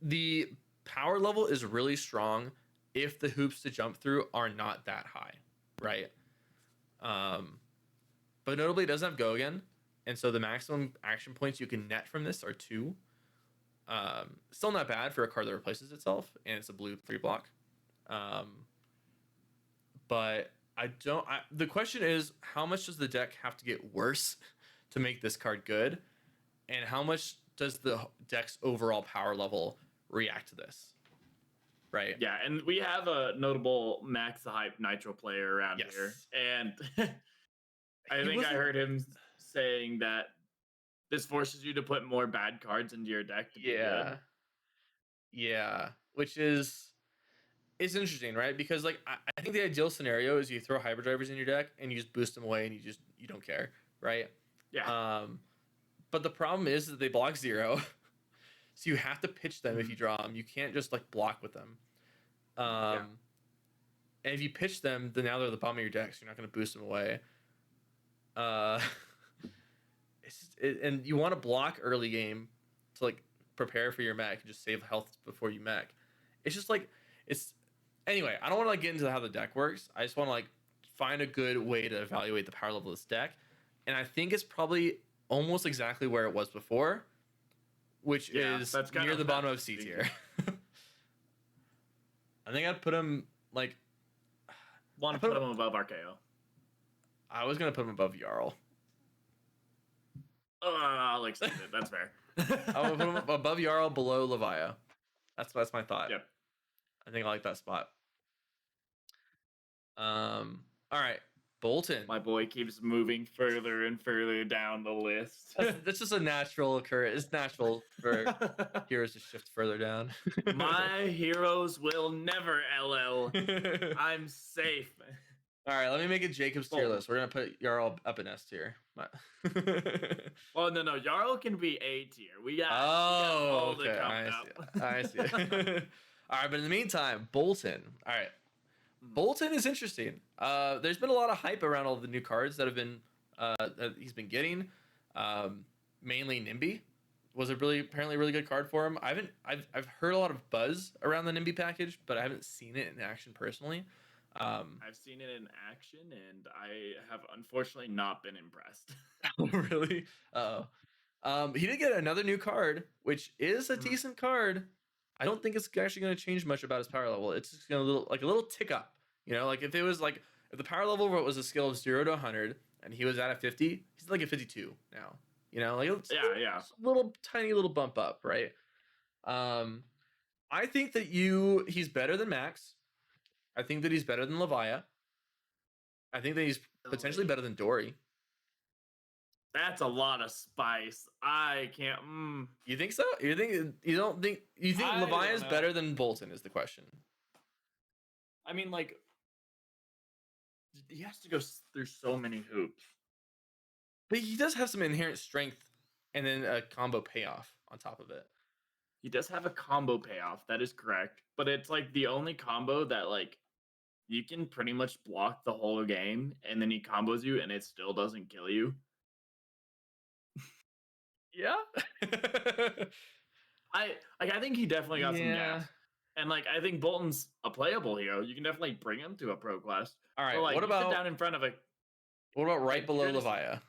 the power level is really strong if the hoops to jump through are not that high, right? But notably, it doesn't have go again, and so the maximum action points you can net from this are 2. Still not bad for a card that replaces itself, and it's a blue 3 block. But the question is, how much does the deck have to get worse to make this card good, and how much does the deck's overall power level react to this? Right. Yeah, and we have a notable Max the Hype Nitro player around here, and I think I heard him saying that this forces you to put more bad cards into your deck to be good. Yeah, which is it's interesting, right? Because like I think the ideal scenario is you throw Hybridrivers in your deck and you just boost them away and you don't care, right? Yeah. But the problem is that they block 0. So you have to pitch them if you draw them. You can't just like block with them. And if you pitch them, then now they're the bottom of your deck, so you're not going to boost them away. And you want to block early game to like prepare for your mech and just save health before you mech. It's just like anyway. I don't want to like get into how the deck works. I just want to like find a good way to evaluate the power level of this deck, and I think it's probably almost exactly where it was before, which is near the bottom of C tier. I think I'd put him like. Want to put him above RKO? I was gonna put him above Jarl. I'll accept it. That's fair. I would put him above Jarl, below Levia. That's my thought. Yep. I think I like that spot. All right, Boltyn. My boy keeps moving further and further down the list. That's just a natural occurrence. It's natural for heroes to shift further down. My heroes will never LL. I'm safe. All right, let me make a Jacob's tier list. We're gonna put Jarl up in S tier. Oh no, Jarl can be A tier. We got okay. I see. All right, but in the meantime, Boltyn. All right, Boltyn is interesting. There's been a lot of hype around all the new cards that have been that he's been getting. Mainly Nimby was apparently a really good card for him. I've heard a lot of buzz around the Nimby package, but I haven't seen it in action personally. I've seen it in action, and I have unfortunately not been impressed. Really? He did get another new card, which is a decent card. I don't think it's actually going to change much about his power level. It's just going to a little tick up. You know, like if the power level was a skill of 0 to 100, and he was at a 50, he's like a 52 now. You know, like it's a little tiny little bump up, right? I think that he's better than Max. I think that he's better than Levia. I think that he's potentially better than Dory. That's a lot of spice. I can't. You think so? You think Levia is better than Boltyn is the question. I mean, like, he has to go through so many hoops. But he does have some inherent strength and then a combo payoff on top of it. He does have a combo payoff. That is correct. But it's like the only combo that like you can pretty much block the whole game, and then he combos you, and it still doesn't kill you. Yeah. I think he definitely got some gas. And like I think Boltyn's a playable hero. You can definitely bring him to a pro quest. All right. So, like, what about sit down in front of a? What about right below Levia?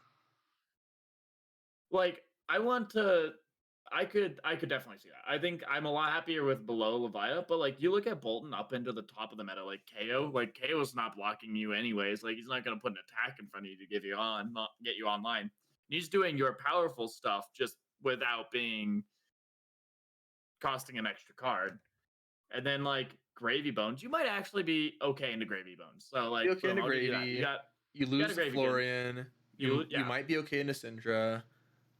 Like I could definitely see that. I think I'm a lot happier with below Levia, but like you look at Boltyn up into the top of the meta, like KO's not blocking you anyways. Like he's not gonna put an attack in front of you to get you online. He's doing your powerful stuff just without being costing an extra card. And then like Gravy Bones, you might actually be okay into Gravy Bones. So like okay into Gravy. You lose to Florian. You might be okay into Syndra.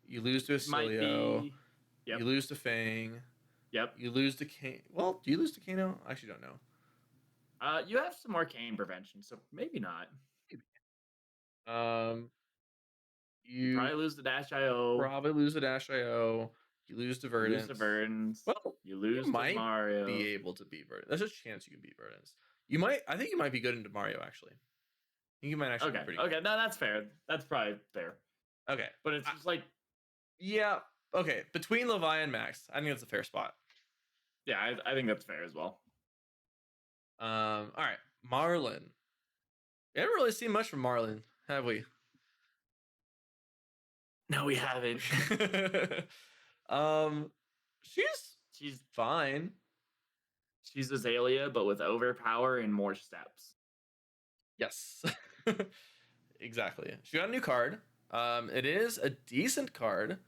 You lose to Acilio. You lose to Fang. Yep. You lose to Kano. Well, do you lose to Kano? I actually don't know. You have some arcane prevention, so maybe not. You probably lose to Dash.io. You lose to Verdance. Well, you lose to Mario. Be able to beat Verdance. There's a chance you can beat Verdance. You might. I think you might be good into Mario actually. I think you might actually be pretty good. Okay, no, that's fair. That's probably fair. Okay. But it's just like yeah. Okay, between Levia and Max, I think that's a fair spot. Yeah, I think that's fair as well. All right, Marlin. We haven't really seen much from Marlin, have we? No, we haven't. um, she's she's fine. she's Azalea, but with overpower and more steps. Yes, exactly. She got a new card. It is a decent card.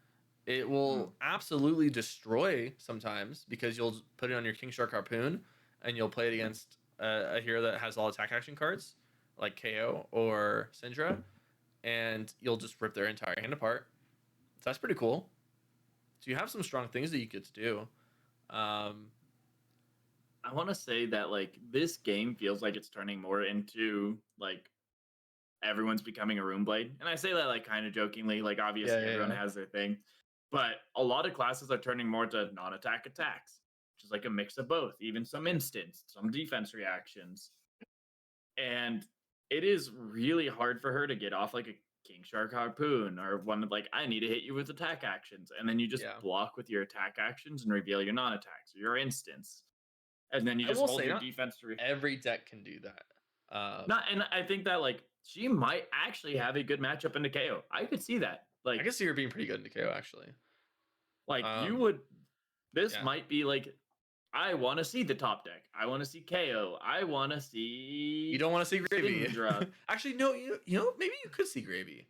It will absolutely destroy sometimes because you'll put it on your King Shark Harpoon and you'll play it against a hero that has all attack action cards like KO or Syndra, and you'll just rip their entire hand apart. So that's pretty cool. So you have some strong things that you get to do. I want to say that like this game feels like it's turning more into like everyone's becoming a room blade, and I say that like kind of jokingly. Like obviously everyone has their thing, but a lot of classes are turning more to non-attack attacks, which is like a mix of both. Even some instants, some defense reactions, and it is really hard for her to get off like a King Shark Harpoon or one of like I need to hit you with attack actions, and then you just block with your attack actions and reveal your non-attacks or your instants. And then you just hold your defense to every deck can do that. Not, and I think that like she might actually have a good matchup into KO. I could see that. Like I can see her being pretty good into KO actually. Like you would. This might be like. I want to see the top deck. I want to see KO. I want to see. You don't want to see Gravy. Actually, no. You know maybe you could see Gravy.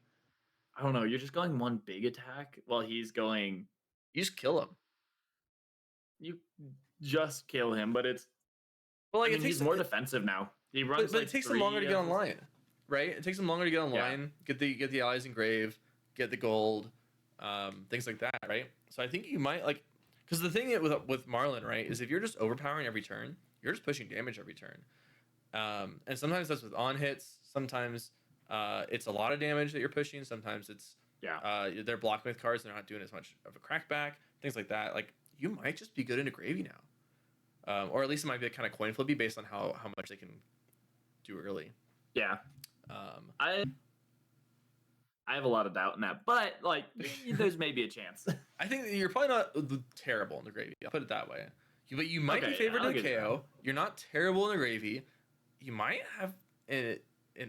I don't know. You're just going one big attack while he's going. You just kill him. You just kill him, but it's. Well, like I mean, he's more defensive now. He runs. But it takes him longer to get online, right? It takes him longer to get online. Get the allies engrave, get the gold, things like that, right? So I think you might like, because the thing with Marlin, right, is if you're just overpowering every turn, you're just pushing damage every turn, and sometimes that's with on hits. Sometimes it's a lot of damage that you're pushing. Sometimes it's they're blocking with cards. They're not doing as much of a crackback, things like that. Like you might just be good into Gravy now, or at least it might be kind of coin flippy based on how much they can do early. Yeah. I have a lot of doubt in that, but like there's maybe a chance. I think you're probably not terrible in the Gravy. I'll put it that way. But you might be favored in KO. You're not terrible in the Gravy. You might have an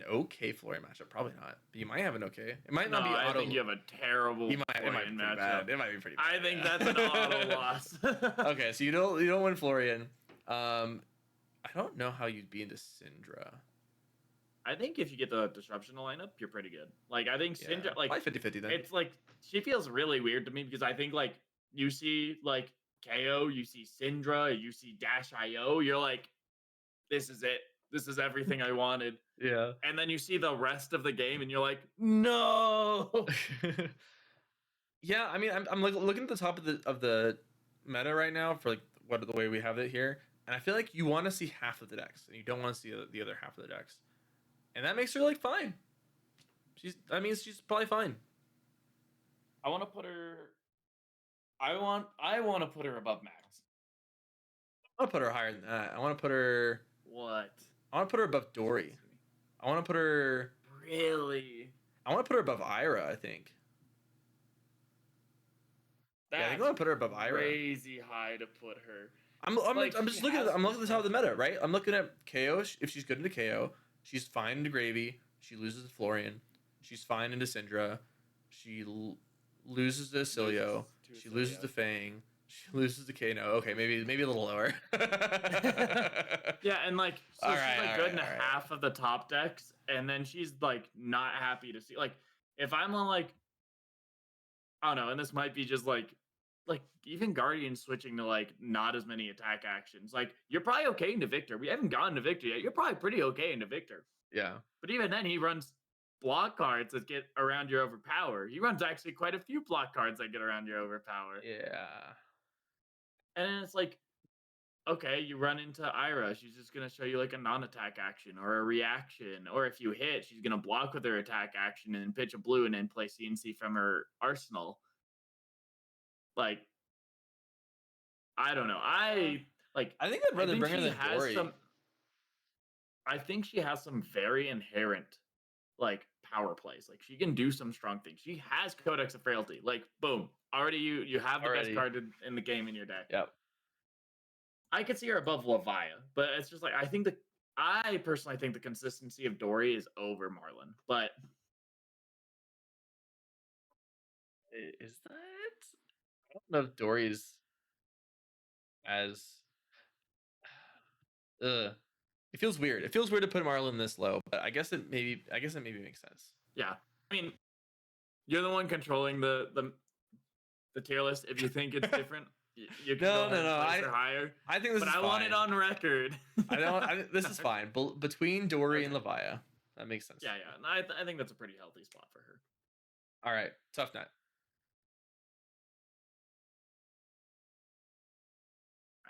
okay Florian matchup. Probably not. But you might have an okay. It might not be auto. I think you have a terrible Florian matchup. It might be pretty bad. I think that's an auto loss. Okay, so you don't win Florian. I don't know how you'd be into Syndra. I think if you get the disruptional lineup, you're pretty good. Like I think Syndra, like 50-50 then. It's like she feels really weird to me because I think like you see like KO, you see Syndra, you see Dash IO, you're like, this is it. This is everything I wanted. Yeah. And then you see the rest of the game and you're like, no. Yeah, I mean, I'm like looking at the top of the meta right now for like the way we have it here, and I feel like you want to see half of the decks, and you don't want to see the other half of the decks, and that makes her like fine. She's probably fine. I want to put her. I want to put her above max. I want to put her higher than that. I want to put her. What? I want to put her above Dory. I want to put her. Really? I want to put her above Ira. I think. I think I want to put her above Ira. Crazy high to put her. I'm just looking at the top of the meta, right? I'm looking at KO. If she's good into KO, she's fine into Gravy. She loses to Florian. She's fine into Syndra. She loses to Cilio. She loses to Fang. She loses to Kano. Okay, maybe a little lower. Yeah, and like so she's good in half of the top decks, and then she's like not happy to see like if I'm on like I don't know, and this might be just like even Guardian switching to like not as many attack actions. Like you're probably okay into Victor. We haven't gotten to Victor yet. You're probably pretty okay into Victor. Yeah. But even then he runs block cards that get around your overpower. He runs actually quite a few block cards that get around your overpower. Yeah. And then it's like, okay, you run into Ira. She's just going to show you like a non-attack action or a reaction. Or if you hit, she's going to block with her attack action and pitch a blue and then play CNC from her arsenal. Like, I don't know. I think I'd rather bring her than Dory. I think she has some very inherent like power plays. Like she can do some strong things. She has Codex of Frailty. Like boom, already you have the best card in the game in your deck. Yep. I could see her above Levia, but it's just like I personally think the consistency of Dory is over Marlin. But Is that? I don't know if Dory's as. Ugh. It feels weird. It feels weird to put Marlin this low, but I guess it maybe makes sense. yeah, I mean, you're the one controlling the tier list. If you think it's different, you can go ahead and place her higher. I think this but is I fine. want it on record. This is fine. Between Dory and Levia, that makes sense. Yeah. And I think that's a pretty healthy spot for her. All right, Tough Nut.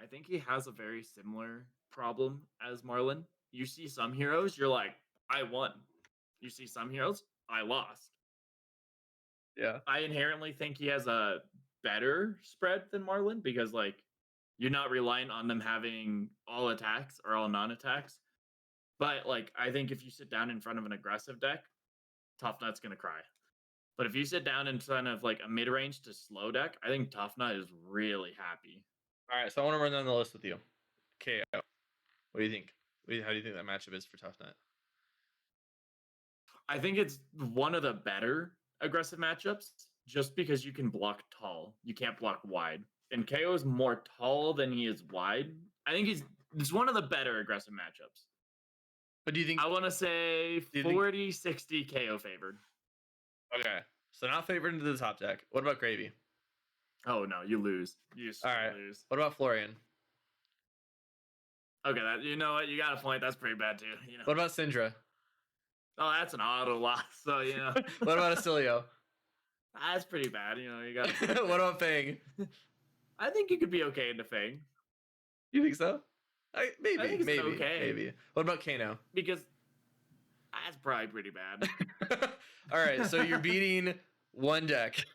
I think he has a very similar problem as Marlin. You see some heroes, you're like, I won. You see some heroes, I lost. Yeah. I inherently think he has a better spread than Marlin because, like, you're not reliant on them having all attacks or all non-attacks. But, like, I think if you sit down in front of an aggressive deck, Tough Nut's going to cry. But if you sit down in front of, like, a mid-range to slow deck, I think Tough Nut is really happy. All right, so I want to run down the list with you. KO. What do you think? How do you think that matchup is for Tough Nut? I think it's one of the better aggressive matchups just because you can block tall. You can't block wide. And KO is more tall than he is wide. I think it's one of the better aggressive matchups. But do you think I want to say 40-60 KO favored. Okay. So not favored into the top deck. What about Gravy? Oh no, you lose. You just lose. What about Florian? Okay, you know what? You got a point. That's pretty bad too. You know. What about Syndra? Oh, that's an auto loss. So you know. What about Acilio? That's pretty bad. You know, you got. What about Fang? I think you could be okay into Fang. You think so? Maybe. I think it's okay. Maybe. What about Kano? Because that's probably pretty bad. All right, so you're beating one deck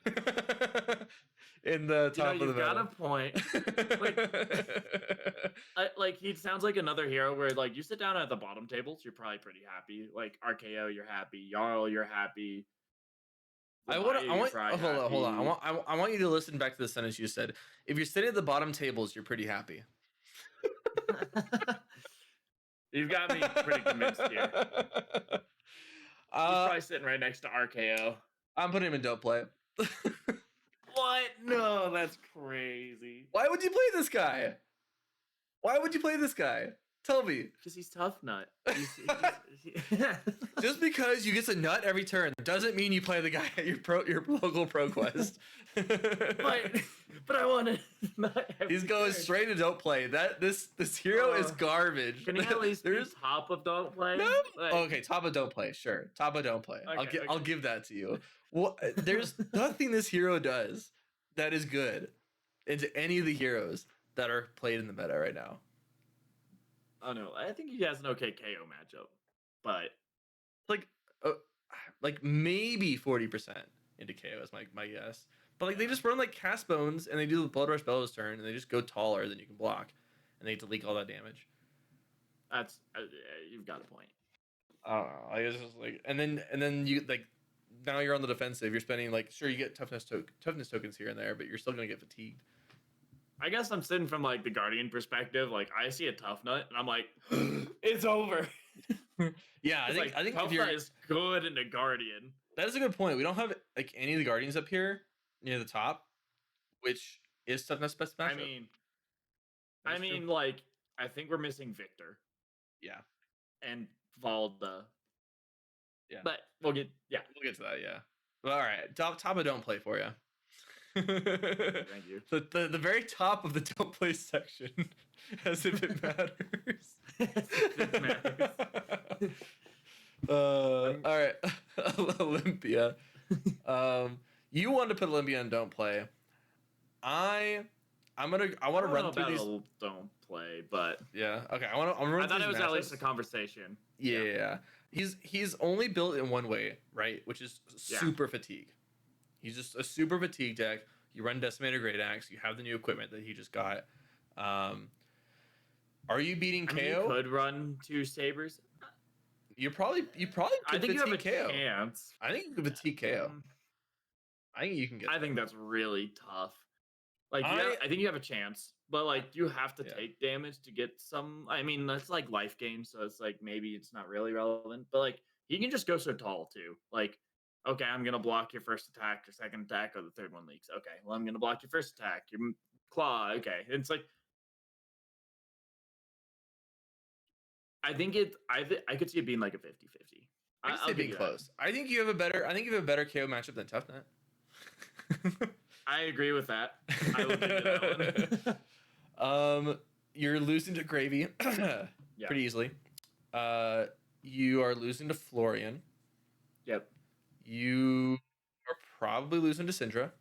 in the top of the meta. You got a point. Like he sounds like another hero where like you sit down at the bottom tables, you're probably pretty happy. Like RKO, you're happy. Jarl, you're happy. Hold on. I want you to listen back to the sentence you said. If you're sitting at the bottom tables, you're pretty happy. You've got me pretty convinced here. He's probably sitting right next to RKO. I'm putting him in Don't Play. What? No, that's crazy. Why would you play this guy? Tell me. Because he's Tough Nut. Just because you get a nut every turn doesn't mean you play the guy at your local pro quest. but I want to nut every He's going turn. straight to Don't Play. This hero is garbage. Can he at least be top of Don't Play? No. Okay, top of Don't Play. Sure, top of Don't Play. Okay, I'll give that to you. There's nothing this hero does that is good into any of the heroes that are played in the meta right now. Oh no, I think he has an okay KO matchup, but like maybe 40% into KO is my guess. But like they just run like Cast Bones and they do the Blood Rush Bellows turn and they just go taller than you can block, and they have to leak all that damage. That's you've got a point. I don't know. I guess it's like and then you like now you're on the defensive. You're spending like sure you get toughness tokens here and there, but you're still gonna get fatigued. I guess I'm sitting from like the Guardian perspective. Like I see a Tough Nut and I'm like, it's over. Yeah, I think Tough Nut is good in the Guardian. That is a good point. We don't have like any of the Guardians up here near the top, which is Toughness best matchup. I mean, like I think we're missing Victor. Yeah. And Valda. Yeah. But we'll get to that. Yeah. Well, all right. Top of Don't Play for you. Thank you. The very top of the Don't Play section, as if it matters. All right, Olympia. You want to put Olympia in Don't Play. I want to run through these. Don't Play, but yeah. Okay. I thought it was at least a conversation. Yeah. He's only built in one way, right? Which is super fatigue. He's just a super fatigue deck. You run Decimator Great Axe. You have the new equipment that he just got. Are you beating KO? You could run 2 Sabers. You probably could I think you have a KO. chance. I think you could fatigue KO. I think you can get. I think that's really tough. Like I think you have a chance, but like you have to Yeah. take damage to get some. I mean, that's like life games, so it's like maybe it's not really relevant, but like he can just go so tall too. Like, okay, I'm gonna block your first attack, your second attack, or the third one leaks. Okay, well I'm gonna block your first attack, your claw. Okay, it's like I could see it being like a 50-50. I can see I'll it give being you close. I think you have a better KO matchup than Tough Nut. that. I agree with that. I will give you that one. You're losing to Gravy Yeah. pretty easily. You are losing to Florian. Yep. You are probably losing to Syndra.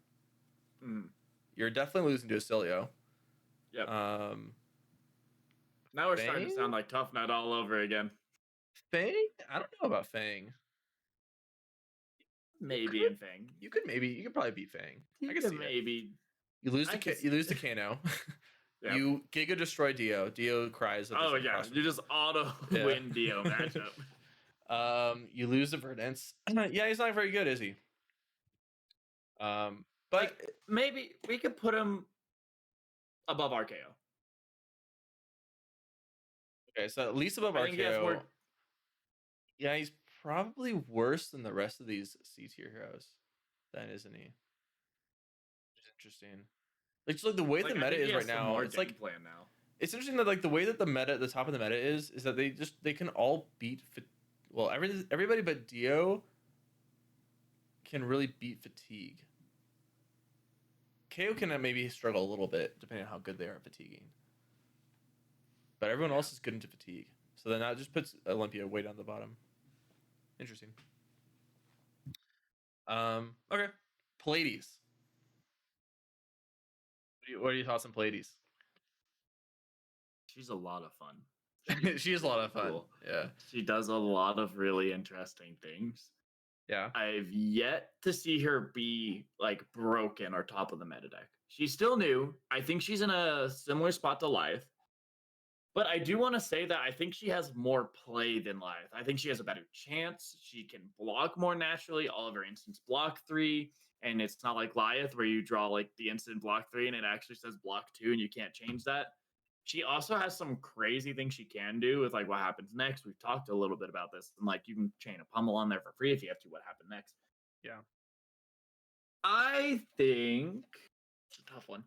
Mm. You're definitely losing to Acilio. Yep. Now we're starting to Fang? sound like Tough Nut all over again. Fang? I don't know about Fang. Maybe in Fang. You could probably beat Fang. I can see maybe. it. You lose to Kano. Yep. You Giga destroy Dio. Dio cries. Oh yeah, you just auto win Dio matchup. You lose to Verdance. Yeah, he's not very good, is he? But like, maybe we could put him above RKO. Okay, so at least above RKO. Yeah, he's probably worse than the rest of these C tier heroes. Then isn't he? Which is interesting. Like just like the way the meta is right now, it's like plan now. It's interesting that like the way that the top of the meta is that they can all beat everybody but Dio can really beat fatigue. KO can maybe struggle a little bit depending on how good they are at fatiguing. But everyone else is good into fatigue. So then that just puts Olympia way down the bottom. Interesting. Okay. Pleiades. What are your thoughts on Pleiades? She's a lot of fun. She is a lot of fun. Cool. Yeah. She does a lot of really interesting things. Yeah. I've yet to see her be like broken or top of the meta deck. She's still new. I think she's in a similar spot to Lyth. But I do want to say that I think she has more play than Lyth. I think she has a better chance. She can block more naturally. All of her instants block 3. And it's not like Lyth where you draw like the instant block 3 and it actually says block 2 and you can't change that. She also has some crazy things she can do with like what happens next. We've talked a little bit about this. And like you can chain a pummel on there for free if you have to. What happened next? Yeah. I think it's a tough one.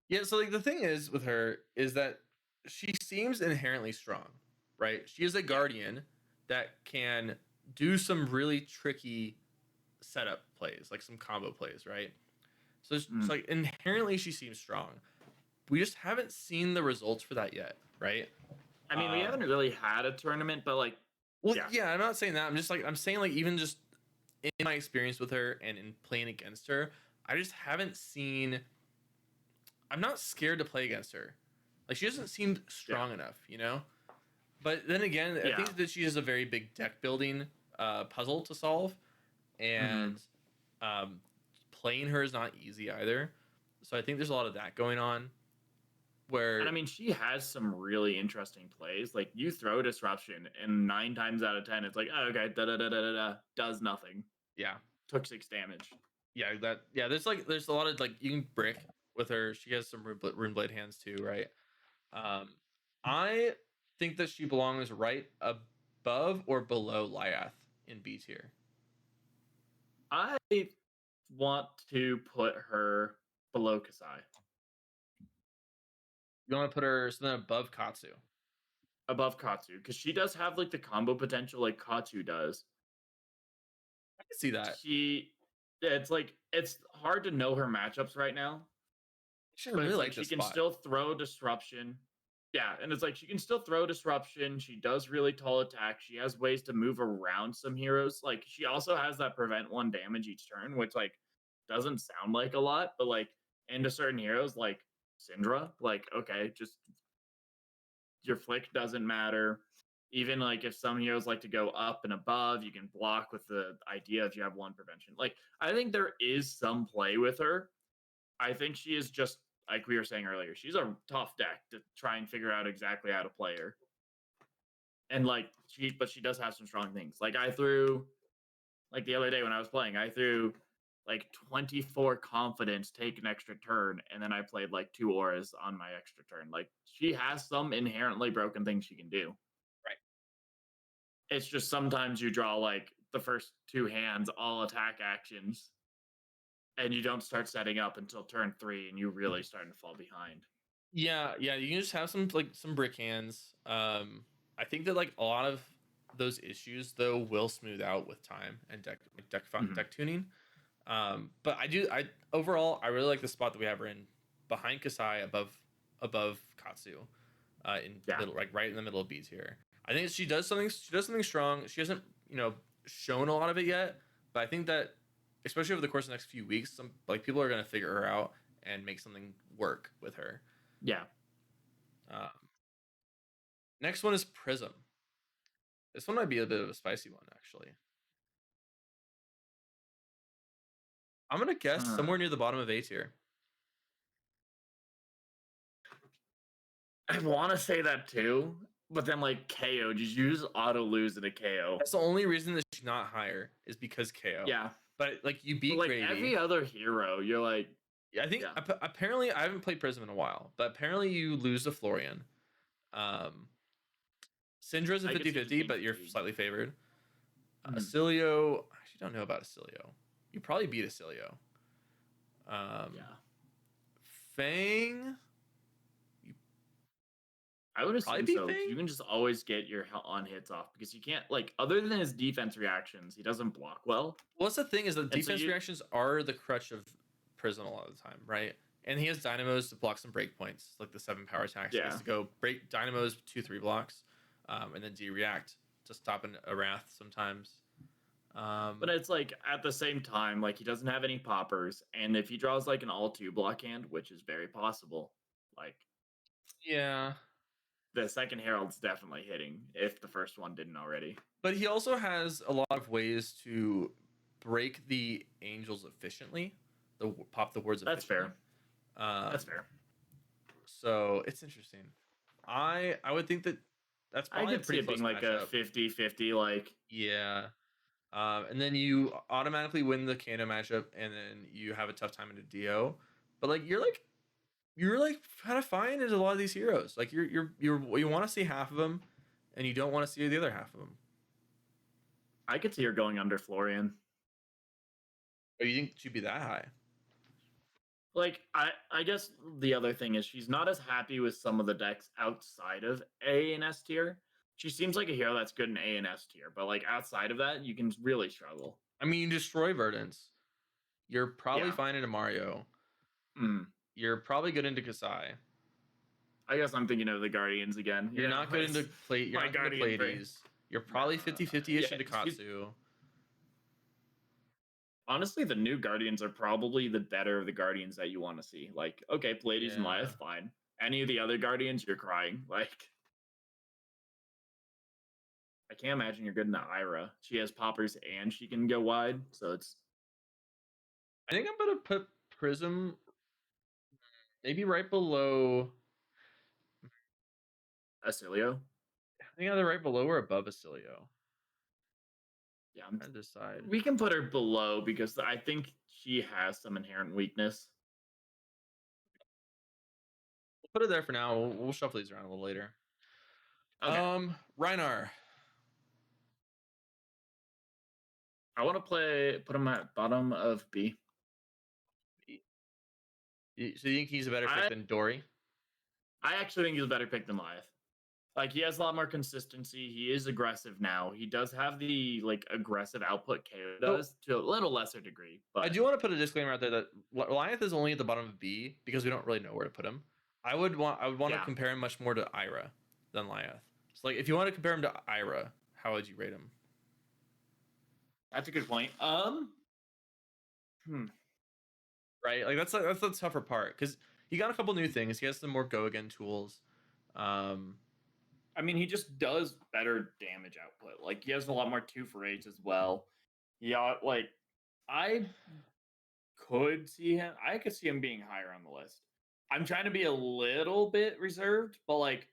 Yeah, so like the thing is with her is that she seems inherently strong, right? She is a guardian that can do some really tricky setup plays, like some combo plays, right? So it's like inherently she seems strong. We just haven't seen the results for that yet, right? I mean, we haven't really had a tournament, but like, yeah, I'm not saying that. I'm saying like even just in my experience with her and in playing against her, I just haven't seen. I'm not scared to play against her. Like she doesn't seem strong enough, you know. But then again, I think that she has a very big deck building puzzle to solve, and playing her is not easy either. So I think there's a lot of that going on. And I mean, she has some really interesting plays. Like you throw disruption, and 9 times out of 10, it's like, oh, okay, does nothing. Yeah, took 6 damage. Yeah, there's a lot of like you can brick with her. She has some Runeblade hands too, right? I think that she belongs right above or below Lyath in B tier. I want to put her below Kasai. You want to put her something above Katsu? Above Katsu, because she does have like the combo potential like Katsu does. I can see that. It's like it's hard to know her matchups right now. She really like she can still throw disruption. Yeah, and it's like she can still throw disruption. She does really tall attack. She has ways to move around some heroes. Like she also has that prevent 1 damage each turn, which like doesn't sound like a lot, but like into certain heroes like Syndra, like okay, just your flick doesn't matter. Even like if some heroes like to go up and above, you can block with the idea if you have 1 prevention. Like I think there is some play with her. I think she is just like we were saying earlier, she's a tough deck to try and figure out exactly how to play her. And like but she does have some strong things. Like I threw, like the other day when I was playing, I threw like 24 confidence, take an extra turn, and then I played like 2 auras on my extra turn. Like she has some inherently broken things she can do. Right. It's just sometimes you draw like the first 2 hands all attack actions and you don't start setting up until turn 3 and you really starting to fall behind. Yeah, yeah, you can just have some brick hands. I think that like a lot of those issues though will smooth out with time and Mhm. deck tuning. But I overall I really like the spot that we have her in behind Kasai above Katsu, in the Yeah. middle, like right in the middle of B's here. I think she does something strong. She hasn't shown a lot of it yet, but I think that especially over the course of the next few weeks, some like people are gonna figure her out and make something work with her. Yeah. Um, Next one is Prism. This one might be a bit of a spicy one, actually. I'm gonna guess Uh, somewhere near the bottom of A tier. I want to say that too, but then like KO, just use auto lose in a KO. That's the only reason that she's not higher is because KO. Yeah. But like you But beat like Grady. every other hero, you're like, I think yeah. apparently I haven't played Prism in a while, but apparently you lose to Florian. Syndra's a I could see just 50-50, being but you're fatigued. slightly favored. Mhm. Acilio, I actually don't know about Acilio. You probably beat Acilio. Yeah. Fang, I would probably assume beat so because Fang. you can just always get your on hits off because you can't like other than his defense reactions, he doesn't block well. Well, that's the thing is that And so defense reactions are the crutch of Prism a lot of the time, right? And he has dynamos to block some breakpoints, like the 7 power attacks. He Yeah. has to go break dynamos 2-3 blocks, and then react to stop a wrath sometimes. But it's like at the same time, like he doesn't have any poppers, and if he draws like an all 2 block hand, which is very possible, like yeah, the second Herald's definitely hitting if the first one didn't already. but he also has a lot of ways to break the angels efficiently, pop the words That's efficiently. fair. That's fair. So it's interesting. I would think that that's I probably a could see pretty it close being like matchup. a 50-50, like Yeah. And then you automatically win the Kano matchup, and then you have a tough time into Do. But like you're like kind of fine as a lot of these heroes. Like you want to see half of them, and you don't want to see the other half of them. I could see her going under Florian. Or you think she'd be that high? Like I guess the other thing is she's not as happy with some of the decks outside of A and S tier. She seems like a hero that's good in A and S tier, but like outside of that, you can really struggle. I mean, you destroy Verdance. You're probably Yeah. fine into Mario. Mm. You're probably good into Kasai. I guess I'm thinking of the Guardians again. You're not good into You're my not good into Guardian brain. Pleiades. You're probably 50-50-ish Yeah, into Katsu. honestly, the new Guardians are probably the better of the Guardians that you want to see. Like, okay, Pleiades and Yeah. Lyeth, fine. Any of the other Guardians, you're crying. Like, I can't imagine you're good into Ira. She has poppers and she can go wide, so it's. I think I'm gonna put Prism maybe right below. Acilio. I think either right below or above Acilio. Yeah, I'm trying to decide. we can put her below because I think she has some inherent weakness. We'll put it there for now. We'll shuffle these around a little later. Okay. Reinar. I want to put him at bottom of B. So you think he's a better pick than Dory? I actually think he's a better pick than Lyeth. Like he has a lot more consistency. He is aggressive now. He does have the like aggressive output KO does to a little lesser degree. But I do want to put a disclaimer out there that Lyeth is only at the bottom of B because we don't really know where to put him. I would want to compare him much more to Ira than Lyeth. So like if you want to compare him to Ira, how would you rate him? That's a good point. Right, like that's the tougher part because he got a couple new things. He has some more go again tools. I mean, he just does better damage output. Like he has a lot more 2-for-8s as well. Yeah, like I could see him. I could see him being higher on the list. I'm trying to be a little bit reserved, but like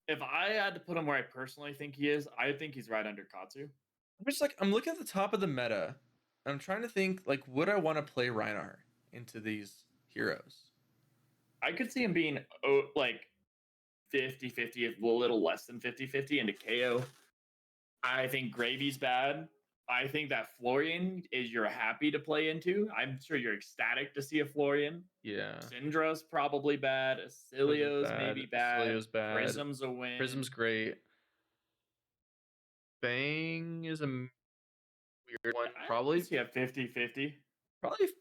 if I had to put him where I personally think he is, I think he's right under Katsu. I'm just like I'm looking at the top of the meta, I'm trying to think, like, would I want to play Reinar into these heroes? I could see him being like 50-50, a little less than 50-50 into KO. I think Gravy's bad. I think that Florian is you're happy to play into. I'm sure you're ecstatic to see a Florian. Yeah. Syndra's probably bad. Syndra's Acilio's maybe bad. Acilio's bad. Prism's a win. Prism's great. Fang is a weird one. Probably Yeah, 50-50.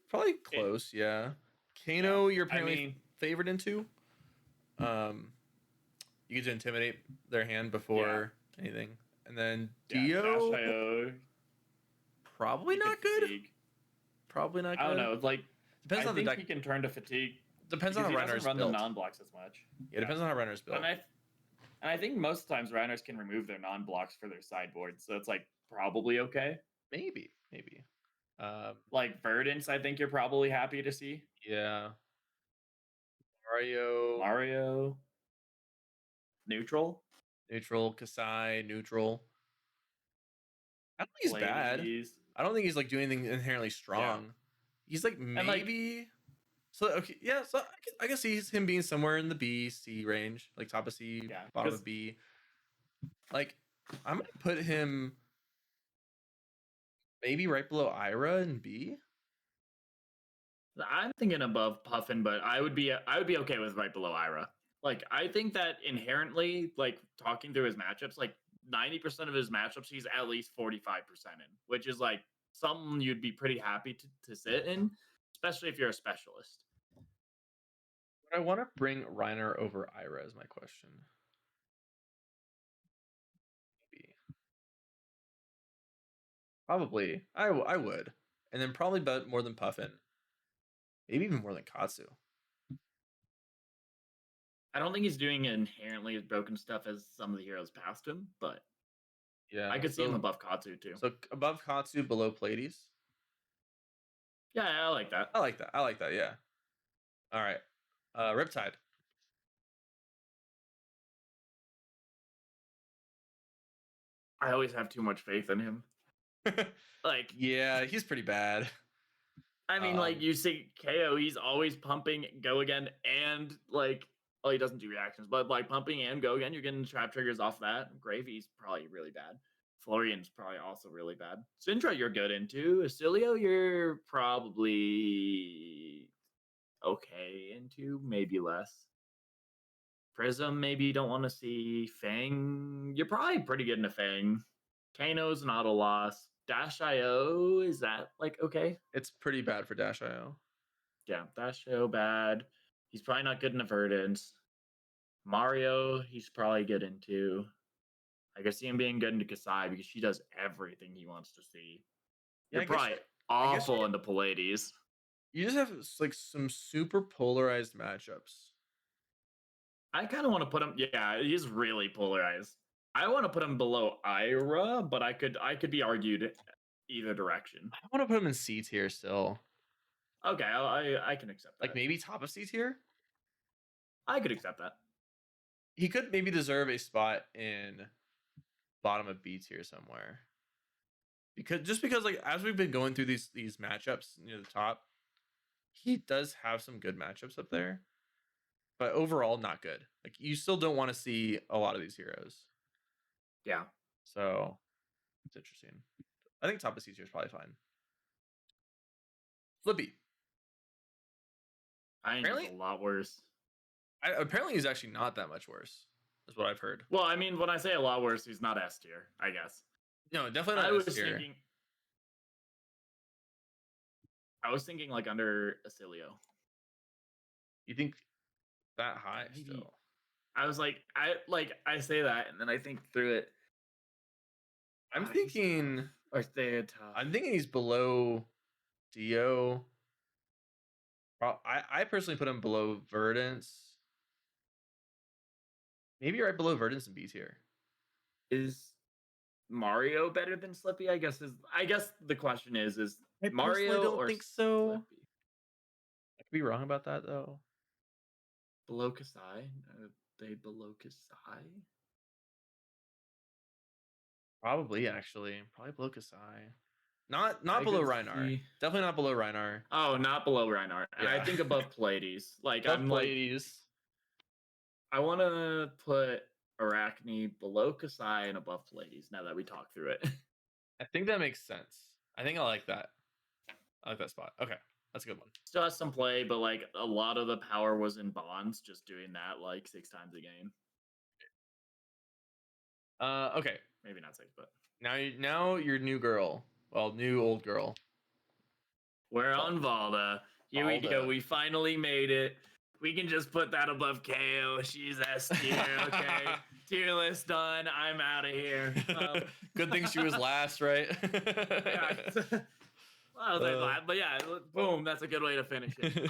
Probably close, yeah. Kano, you're apparently favored into. You get to intimidate their hand before anything. And then Dio, probably not good. Probably not good. I don't know. Like, depends on the deck. He can turn to fatigue. Depends on how Reiner's run built. the non-blocks as much. Yeah, depends on how Reiner's built. And I think most times Reiners can remove their non-blocks for their sideboard, so it's like probably okay. Maybe. Like Verdance, I think you're probably happy to see. Yeah. Mario. Neutral. Kasai, neutral. I don't think he's bad. I don't think he's like doing anything inherently strong. Yeah. He's like maybe. So okay, yeah. So I guess he's him being somewhere in the B, C range, like top of C, bottom of B. Like I'm gonna put him maybe right below Ira in B. I'm thinking above Puffin, but I would be okay with right below Ira. Like I think that inherently, like talking through his matchups, like 90% of his matchups, he's at least 45% in, which is like something you'd be pretty happy to sit in, especially if you're a specialist. Would I want to bring Reiner over Ira is my question. Maybe. Probably. I would. And then probably bet more than Puffin. Maybe even more than Katsu. I don't think he's doing inherently as broken stuff as some of the heroes past him, but yeah, I could see him above Katsu too. So above Katsu, below Pleiades. Yeah, I like that. I like that. Yeah. All right. Riptide. I always have too much faith in him. Like, yeah, he's pretty bad. I mean, like you see KO, he's always pumping go again and like, he doesn't do reactions, but like pumping and go again, you're getting trap triggers off that. Gravy's probably really bad. Florian's probably also really bad. Syndra, you're good into. Acilio, you're probably okay into, maybe less. Prism, maybe you don't want to see. Fang, you're probably pretty good into Fang. Kano's not a loss. Dash.io, is that like okay? It's pretty bad for Dash.io. Yeah, Dash.io bad. He's probably not good in Verdance. Mario, he's probably good into. I can see him being good into Kasai because she does everything he wants to see. You're probably awful into Pallades. You just have like some super polarized matchups. I kind of want to put him. Yeah, he's really polarized. I want to put him below Ira, but I could be argued either direction. I want to put him in C tier still. Okay, I can accept that. Like maybe top of C tier. I could accept that. He could maybe deserve a spot in bottom of B tier somewhere. Because like as we've been going through these matchups near the top, he does have some good matchups up there. But overall, not good. Like you still don't want to see a lot of these heroes. Yeah. So it's interesting. I think top of C tier is probably fine. Flippy. I think it's a lot worse. Apparently, he's actually not that much worse, is what I've heard. Well, I mean, when I say a lot worse, he's not S tier, I guess. No, definitely not S tier. I was thinking like under Acilio. You think that high still? I was like, I say that, and then I think through it. I'm thinking, or stay tough. I'm thinking he's below Dio. I personally put him below Verdance. Maybe right below Verdance in B tier. Is Mario better than Slippy? I guess the question is Mario don't or think so. Slippy? I could be wrong about that though. Below Kasai? Are they below Kasai? Probably, actually. Probably below Kasai. Not I below could Reinar. see- Definitely not below Reinar. Oh, not below Reinhardt. And I Yeah. think above Pleiades. Like Above I'm like Pleiades. I want to put Arachne below Kasai and above Pleiades. Now that we talk through it, I think that makes sense. I think I like that. I like that spot. Okay, that's a good one. still has some play, but like a lot of the power was in bonds, just doing that like 6 times a game. Okay. Maybe not 6, but Now your new girl. Well, new old girl. we're on Valda. Here we go. Valda. We finally made it. We can just put that above KO. She's S tier. Okay. Tier list done. I'm out of here. Good thing she was last, right? Yeah. Well, I was like, "Well," but yeah, boom. That's a good way to finish it.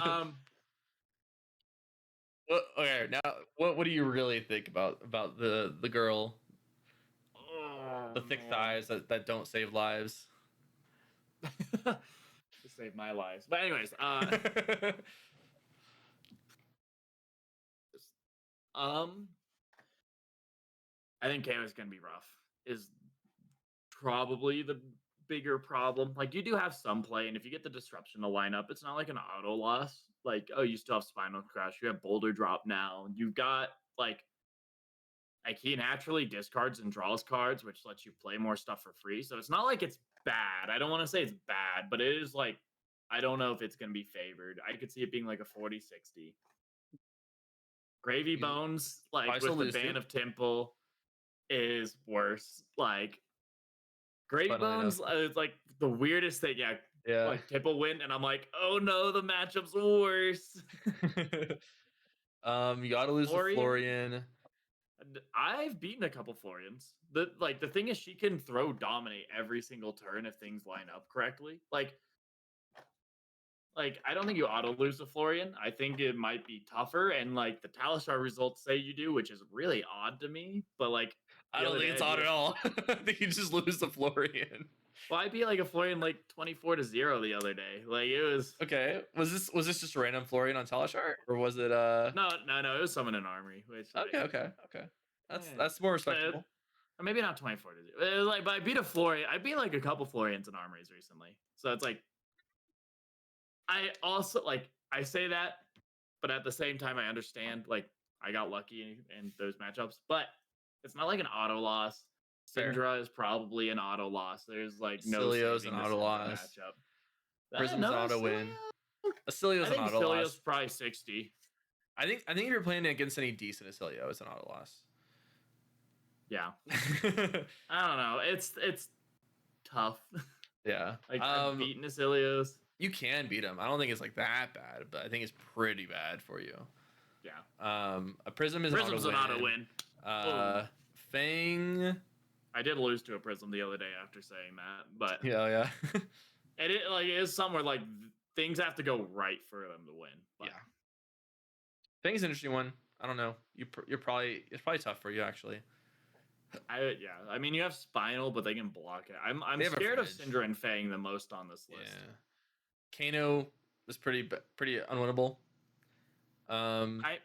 Okay, now what do you really think about the girl, the thick thighs that don't save lives? To save my lives. But anyways, I think KO is gonna be rough. Is probably the bigger problem. Like you do have some play, and if you get the disruption to line up, it's not like an auto loss. Like, oh, you still have Spinal Crash, you have Boulder Drop now. You've got like he naturally discards and draws cards, which lets you play more stuff for free. So it's not like it's bad. I don't want to say it's bad, but it is like I don't know if it's gonna be favored. I could see it being like a 40-60. Gravy Bones, like with the ban of Temple, is worse. Like Gravy Bones is like the weirdest thing. Yeah. Like Temple win, and I'm like, oh no, the matchup's worse. You gotta lose the Florian. I've beaten a couple Florians. The thing is she can throw dominate every single turn if things line up correctly. Like I don't think you auto lose the Florian. I think it might be tougher, and like the Talistar results say you do, which is really odd to me. But like I don't think it's odd at all. I think you just lose the Florian. Well, I beat like a Florian like 24-0 the other day. Like it was okay. Was this just a random Florian on Talistar, or was it No, it was someone in Armory. Which okay. That's more respectable. Or maybe not 24-0. It was like, but I beat a Florian. I beat like a couple Florians in Armories recently. So it's like I also like I say that, but at the same time I understand like I got lucky in those matchups, but it's not like an auto loss. Syndra is probably an auto loss. There's like no Cilio's an auto loss. Matchup. Prism's an auto win. Cilio's an auto loss. Cilio's probably 60. I think if you're playing against any decent Cilio, it's an auto loss. Yeah. I don't know. It's tough. Yeah. Like I've beaten Cilio's. You can beat him. I don't think it's like that bad, but I think it's pretty bad for you. Yeah. A Prism's an auto win. Fang. I did lose to a Prism the other day after saying that, but yeah. it is somewhere like things have to go right for them to win. But. Yeah. Fang's an interesting one. I don't know. It's probably tough for you actually. I mean, you have Spinal, but they can block it. I'm scared of Syndra and Fang the most on this list. Yeah. Kano is pretty unwinnable. I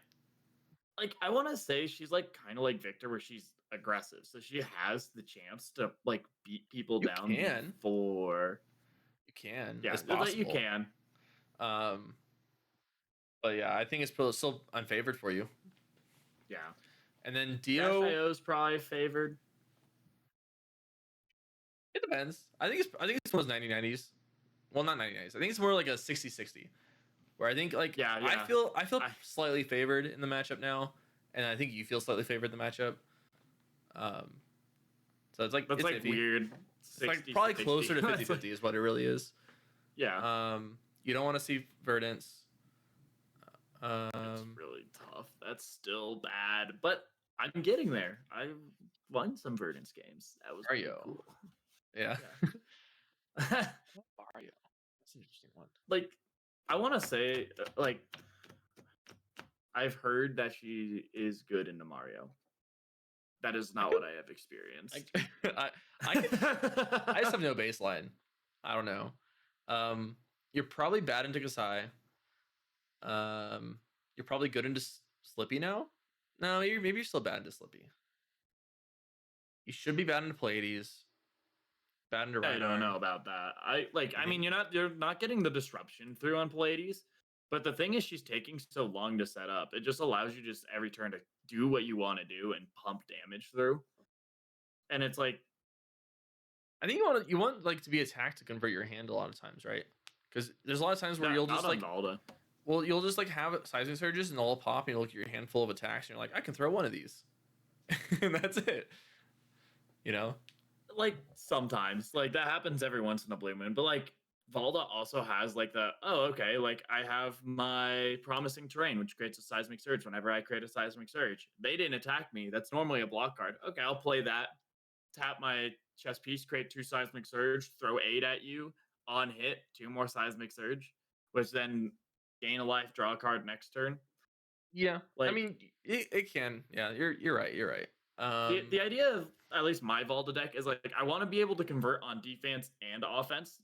want to say she's like kind of like Victor, where she's aggressive, so she has the chance to like beat people down. You can. Yeah, it's possible. You can. But yeah, I think it's still unfavored for you. Yeah. And then Dio is probably favored. It depends. I think it's one of those 90-90s. Well, not 90-90s. I think it's more like a 60-60. Where I think like I feel slightly favored in the matchup now, and I think you feel slightly favored in the matchup. So it's like weird. It's like probably closer to 50-50 is what it really is. Yeah. You don't want to see Verdance. It's really tough. That's still bad, but I'm getting there. I've won some Verdance games. That was cool. Yeah. Mario. That's an interesting one. Like, I want to say, like, I've heard that she is good into Mario. That is not what I have experienced. I just have no baseline. I don't know. You're probably bad into Kasai. You're probably good into Slippy now. No, maybe you're still bad into Slippy. You should be bad into Pleiades. Bad into I don't Rhinar. know about that. I You mean, think? you're not getting the disruption through on Pallades, but the thing is she's taking so long to set up. It just allows you just every turn to do what you want to do and pump damage through. And it's like, I think you want like to be attacked to convert your hand a lot of times, right? Because there's a lot of times where no, you'll not just on like, Valda. well, you'll just like have seismic surges and they'll all pop, and you look at your handful of attacks, and you're like, I can throw one of these, and that's it. You know? Like sometimes, like that happens every once in a blue moon, but like Valda also has like okay, like I have my promising terrain, which creates a seismic surge whenever I create a seismic surge. They didn't attack me. That's normally a block card. Okay, I'll play that. Tap my chess piece, create 2 seismic surge, throw 8 at you on hit, 2 more seismic surge, which then gain a life, draw a card next turn. Yeah. I Like mean, it can. Yeah, you're right. You're right. the idea of at least my Valda deck is like I want to be able to convert on defense and offense.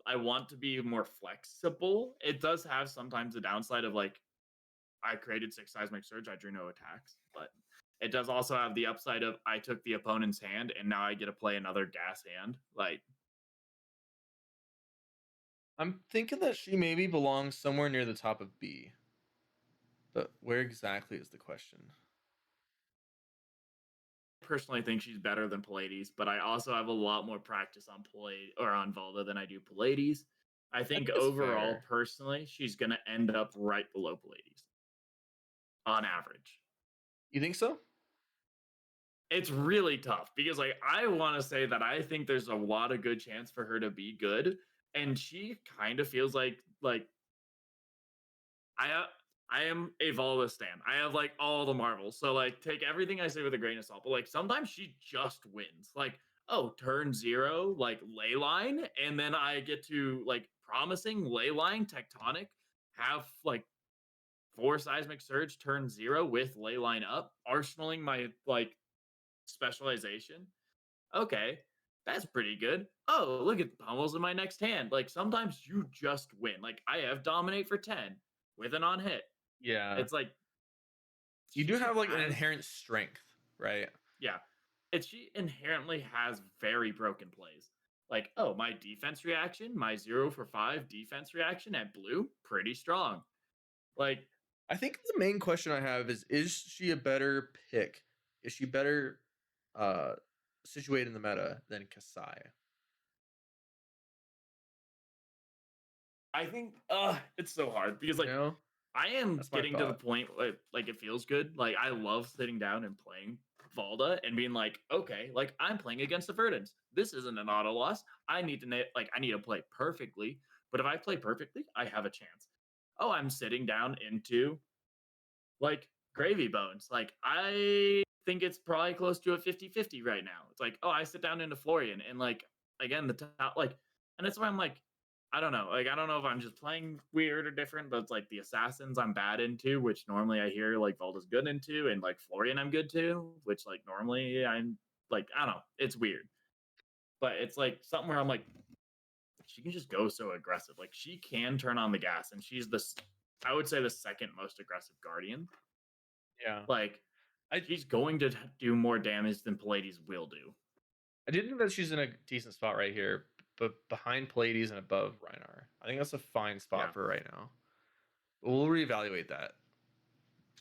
I want to be more flexible. It does have sometimes the downside of like I created 6 seismic surge, I drew no attacks, but it does also have the upside of I took the opponent's hand and now I get to play another gas hand. Like I'm thinking that she maybe belongs somewhere near the top of B, but where exactly is the question? personally think she's better than Pallades, but I also have a lot more practice on Pallades or on Valda than I do Pallades. I I think think it's overall, fair. personally, she's going to end up right below Pallades on average. You think so? It's really tough because like I want to say that I think there's a lot of good chance for her to be good, and she kind of feels like I uh, I am a Volva stan. I have like all the marvels, so like take everything I say with a grain of salt. But like sometimes she just wins. Like turn 0, like ley line, and then I get to like promising ley line tectonic have like 4 seismic surge turn 0 with ley line up, arsenaling my like specialization. Okay, that's pretty good. Oh, look at the pummels in my next hand. Like sometimes you just win. Like I have dominate for 10 with an on hit. Yeah. It's like You do she have like an has, inherent strength, right? yeah, she inherently has very broken plays. Like, oh, my defense reaction, my 0 for 5 defense reaction at blue, pretty strong. Like, I think the main question I have is she a better pick? Is she better uh situated in the meta than Kasai? I think it's so hard because You like know? I am That's my getting to the thought. point like it feels good. Like I love sitting down and playing Valda and being like, okay, like I'm playing against the Verdants. This isn't an auto loss. I need to I need to play perfectly. But if I play perfectly, I have a chance. Oh, I'm sitting down into like gravy bones. Like I think it's probably close to a 50-50 right now. It's like, oh, I sit down into Florian and like again the top like and that's why I'm like I don't know. Like I don't know if I'm just playing weird or different, but it's like the assassins I'm bad into, which normally I hear like Valda's good into, and like Florian I'm good to, which like normally I'm like I don't know. It's weird. But it's like something where I'm like she can just go so aggressive. Like she can turn on the gas and she's this I would say the second most aggressive guardian. Yeah. Like I she's going to do more damage than Pallades will do. I did think that she's in a decent spot right here, but behind Pallades and above Rhinar. I think that's a fine Yeah. spot for right now. But we'll reevaluate that.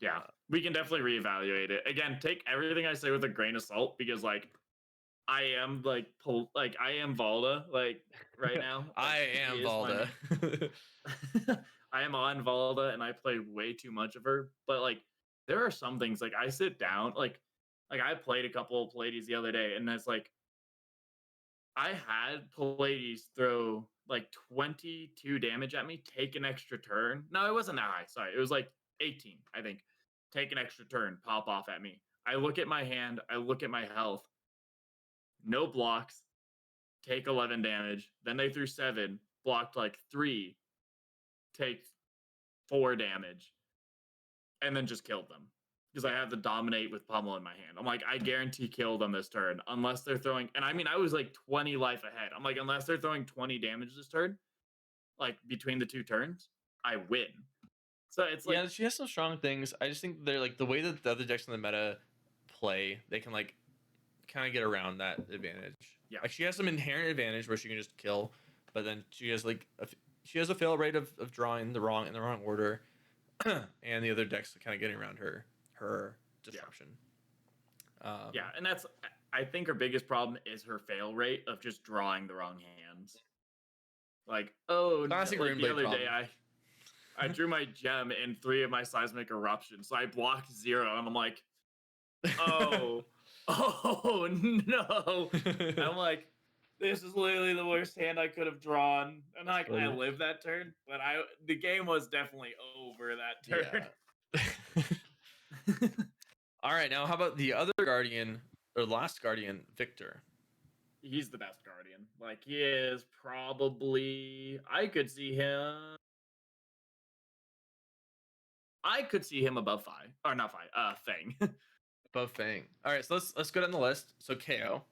Yeah. We can definitely reevaluate it. Again, take everything I say with a grain of salt because like I am like I am Valda like right now. Like I she am is my Valda. main. I am on Valda and I play way too much of her. But like there are some things like I sit down like I played a couple of Pallades the other day and it's like I had Pallades throw like 22 damage at me, take an extra turn. No, it wasn't that high. Sorry. It was like 18, I think. Take an extra turn, pop off at me. I look at my hand, I look at my health, no blocks, take 11 damage. Then they threw 7, blocked like 3, take 4 damage, and then just killed them. Because I have the dominate with pummel in my hand. I'm like, I guarantee kill them this turn. Unless they're throwing, and I mean, I was like 20 life ahead. I'm like, unless they're throwing 20 damage this turn, like between the 2 turns, I win. So it's like, Yeah, she has some strong things. I just think they're like the way that the other decks in the meta play, they can like kind of get around that advantage. Yeah. Like she has some inherent advantage where she can just kill, but then she has like she has a fail rate of drawing the wrong in the wrong order, and the other decks kind of getting around her Yeah. disruption. Yeah, and that's I think her biggest problem is her fail rate of just drawing the wrong hands. Like, oh, Classic like the Runeblade other day problem. I drew my gem in 3 of my seismic eruptions, so I blocked 0, and I'm like, oh, oh no. I'm like, this is literally the worst hand I could have drawn. And That's like I funny. lived that turn, but the game was definitely over that turn. Yeah. All right, now how about the other Guardian or last Guardian, Victor? He's the best guardian. Like he is probably I could see him above Fi. Or not Fi, Fang. Above Fang. All right, so let's go down the list. So KO,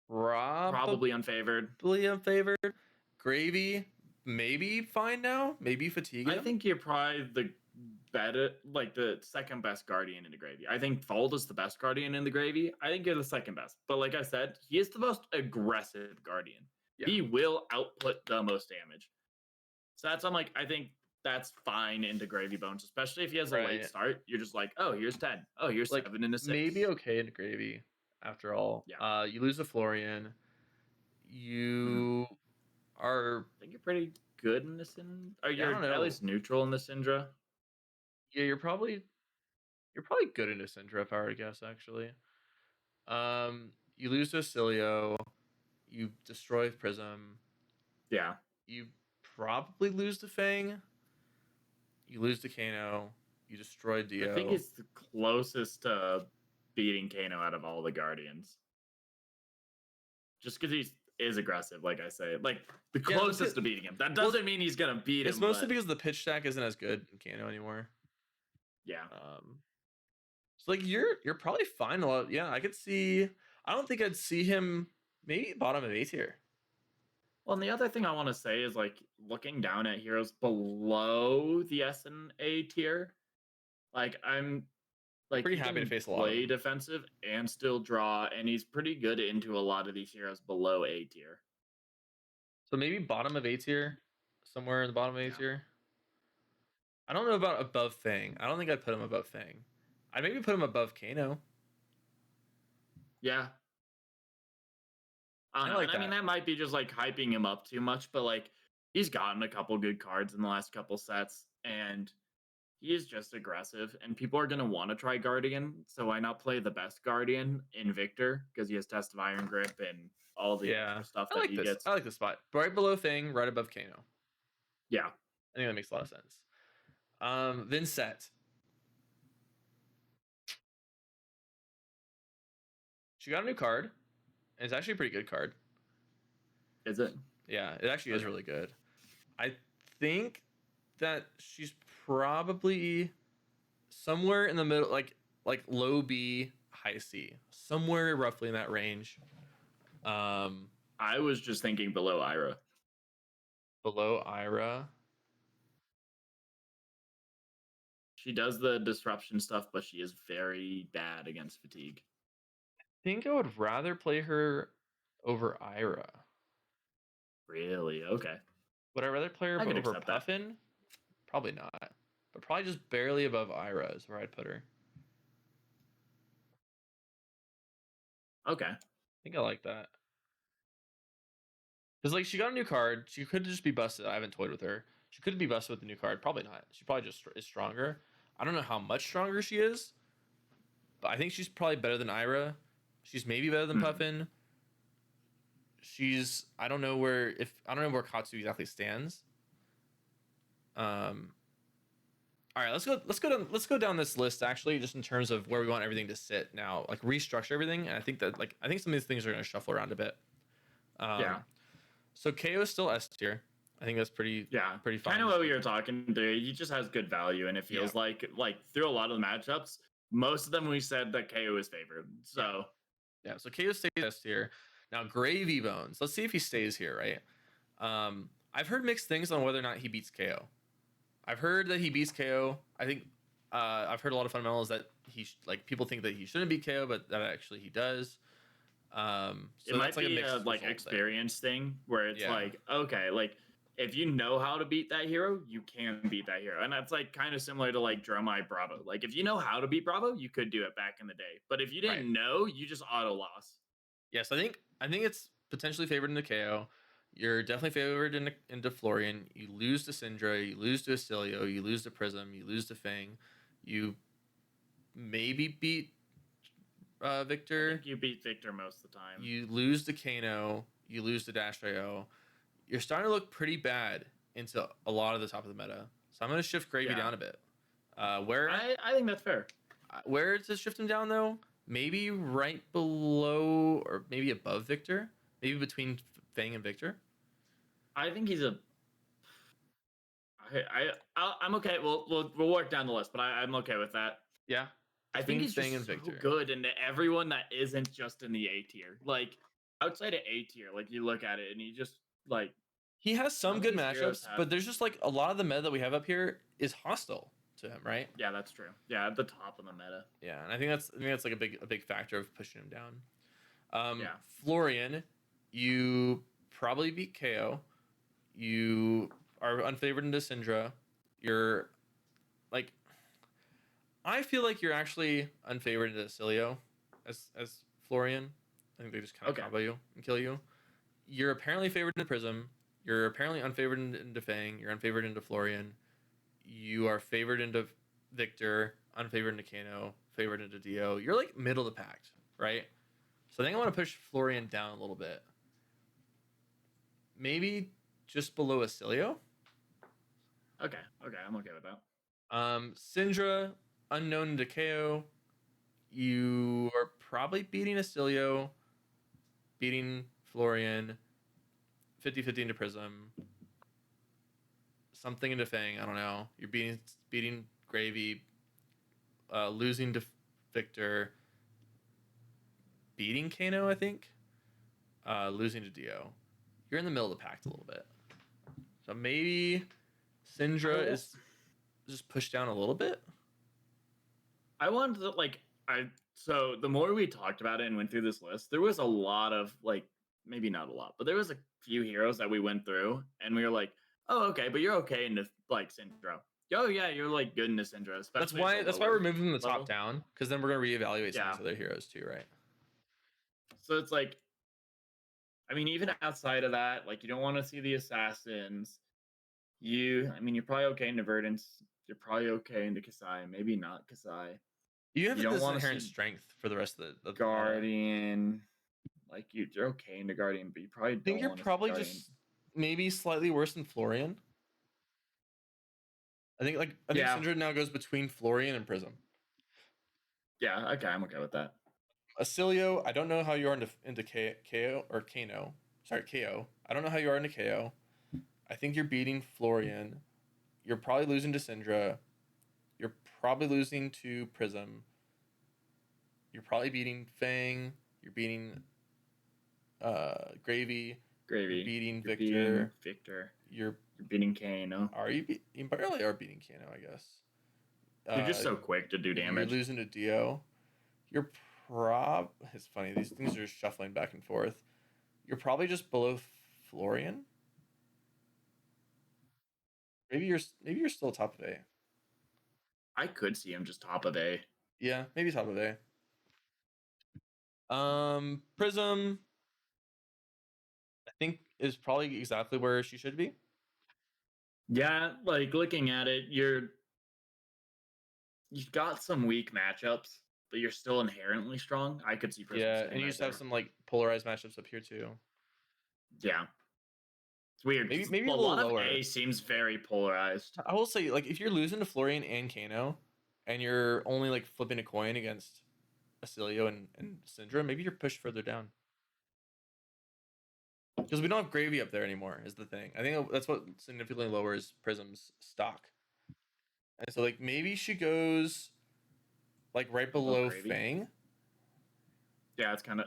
probably Probably unfavored. unfavored. Gravy, maybe fine now. Maybe fatigue I him. think you're probably the better, like the second best guardian in the gravy. I think Fold is the best guardian in the gravy. I think you're the second best. But like I said, he is the most aggressive guardian. Yeah. He will output the most damage. So that's I'm like, I think that's fine into gravy bones, especially if he has a late Right. start. You're just like, oh, here's 10. Oh, here's Like 7 and a 6. maybe okay in Gravy. After all, Yeah. you lose a Florian. Mhm. You are I think you're pretty good in this. Or yeah, I you're don't at know. least neutral in the Syndra. Yeah, you're probably good into Syndra if I were to guess actually. You lose to Cilio, you destroy Prism, Yeah. you probably lose to Fang, you lose to Kano, you destroy I think Dio. he's the closest to beating Kano out of all the Guardians. Just because he is aggressive, like I say. Like, the Yeah, closest to beating him. That doesn't mean he's going to beat it's him, mostly but because the pitch stack isn't as good in Kano anymore. yeah. So like you're probably fine a lot. Yeah, I could see. I don't think I'd see him maybe bottom of A tier. Well, and the other thing I want to say is, like, looking down at heroes below the S and A tier, like, like, Pretty he happy to can face a lot of play them. defensive and still draw, and he's pretty good into a lot of these heroes below A tier. So maybe bottom of A tier, somewhere in the bottom of A Yeah. tier. I don't know about above Fang. I don't think I'd put him above Fang. I'd maybe put him above Kano. Yeah. I don't I know. like And I mean, that. that might be just like hyping him up too much, but like he's gotten a couple good cards in the last couple sets, and he is just aggressive. And people are going to want to try Guardian. So why not play the best Guardian in Victor? Because he has Test of Iron Grip and all the Yeah, extra stuff I that like he this. gets. I like this spot. Right below Fang, right above Kano. Yeah. I think that makes a lot of sense. Vincent. She got a new card. And it's actually a pretty good card. Is it? Yeah, it actually is Okay. really good. I think that she's probably somewhere in the middle, like low B, high C, somewhere roughly in that range. Um, I was just thinking below Ira. below Ira. She does the disruption stuff, but she is very bad against fatigue. I think I would rather play her over Ira. Really? Okay. Would I rather play her I could over accept that. Puffin? Probably not. But probably just barely above Ira is where I'd put her. Okay. I think I like that. Because like she got a new card. She could just be busted. I haven't toyed with her. She could be busted with the new card. Probably not. She probably just is stronger. I don't know how much stronger she is, but I think she's probably better than Ira. She's maybe better than Mhm. Puffin. She's I don't know where Katsu exactly stands. Um. All right, let's go down this list actually, just in terms of where we want everything to sit now, like restructure everything. And I think some of these things are going to shuffle around a bit. Yeah. So KO is still S tier. I think that's pretty Yeah, fine. kind of what we were talking to. He just has good value, and it feels Yeah. like through a lot of the matchups, most of them we said that KO is favored. So Yeah, so KO stays S tier. Now Gravy Bones. Let's see if he stays here, right? I've heard mixed things on whether or not he beats KO. I've heard that he beats KO. I think I've heard a lot of fundamentals that like people think that he shouldn't beat KO, but that actually he does. So It that's might like a be a mixed like result there. experience thing where it's Yeah, like, okay, like if you know how to beat that hero, you can beat that hero. And that's like kind of similar to like Dromai Bravo. Like if you know how to beat Bravo, you could do it back in the day. But if you right. didn't know, you just auto loss. Yes, I think it's potentially favored into KO. You're definitely favored into Florian. You lose to Syndra, you lose to Acilio, you lose to Prism, you lose to Fang. You maybe beat I Victor. think you beat Victor most of the time. You lose to Kano. You lose to Dash.io. You're starting to look pretty bad into a lot of the top of the meta. So I'm going to shift Gravy Yeah. down a bit. Where I think that's fair. where to shift him down though? Maybe right below or maybe above Victor. Maybe between Fang and Victor. I think he's a. I'm okay. We'll work down the list, but I'm okay with that. Yeah, I think between he's Fang and just so Victor. good into everyone that isn't just in the A tier. Like outside of A tier, like you look at it and he just like He has some none of good these heroes matchups, have. but there's just like a lot of the meta that we have up here is hostile to him, right? Yeah, that's true. Yeah, at the top of the meta. Yeah, and I think that's like a big factor of pushing him down. Yeah. Florian, you probably beat KO. You are unfavored into Syndra. You're like, I feel like you're actually unfavored into Acilio as Florian. I think they just kind of Okay. combo you and kill you. You're apparently favored into Prism. You're apparently unfavored into Fang. You're unfavored into Florian. You are favored into Victor, unfavored into Kano, favored into Dio. You're like middle of the pack, right? So I think I want to push Florian down a little bit. Maybe just below Acilio. Okay. Okay. I'm okay with that. Syndra, unknown to KO. You are probably beating Acilio, beating Florian, 50-50 into Prism, something into Fang. I don't know. You're beating Gravy, losing to Victor, beating Kano, I think, losing to Dio. You're in the middle of the pack a little bit. So maybe Syndra is just pushed down a little bit. I wanted to like I so the more we talked about it and went through this list, there was a lot of like maybe not a lot, but there was a few heroes that we went through and we were like, oh okay, but you're okay into like Syndra. Oh yeah, you're like good into Syndra, especially That's why we're moving from the top down, because then we're gonna reevaluate some of Yeah. these other heroes too, right? So it's like, I mean, even outside of that, like you don't want to see the assassins. I mean, you're probably okay into Verdance. You're probably okay into Kasai. Maybe not Kasai. You have You don't this want to inherent see strength for the rest of the meta. Guardian. Like you're okay into Guardian, but you probably I think don't you're want to see probably Guardian. just maybe slightly worse than Florian. I think Yeah. Syndra now goes between Florian and Prism. Yeah, okay, I'm okay with that. Acilio, I don't know how you are into KO or Kano. Sorry, KO. I don't know how you are into KO. I think you're beating Florian. You're probably losing to Syndra. You're probably losing to Prism. You're probably beating Fang. You're beating Gravy. Gravy. You're beating You're Victor. beating Victor. You're beating Kano. Are you? You barely are beating Kano, I guess. You're just so quick to do damage. You're losing to Dio. It's funny. These things are just shuffling back and forth. You're probably just below Florian. Maybe you're still top of A. I could see him just top of A. Yeah, maybe top of A. Prism, I think is probably exactly where she should be. Yeah, like looking at it, you've got some weak matchups, but you're still inherently strong. I could see Prism. Yeah, and you just have some like polarized matchups up here too. Yeah, it's weird. Maybe a little lot lower. of A seems very polarized. I will say, like, if you're losing to Florian and Kano, and you're only like flipping a coin against Acilio and Syndra, maybe you're pushed further down. Because we don't have Gravy up there anymore, is the thing. I think that's what significantly lowers Prism's stock. And so, like, maybe she goes, like, right below Fang. Yeah, it's kind of...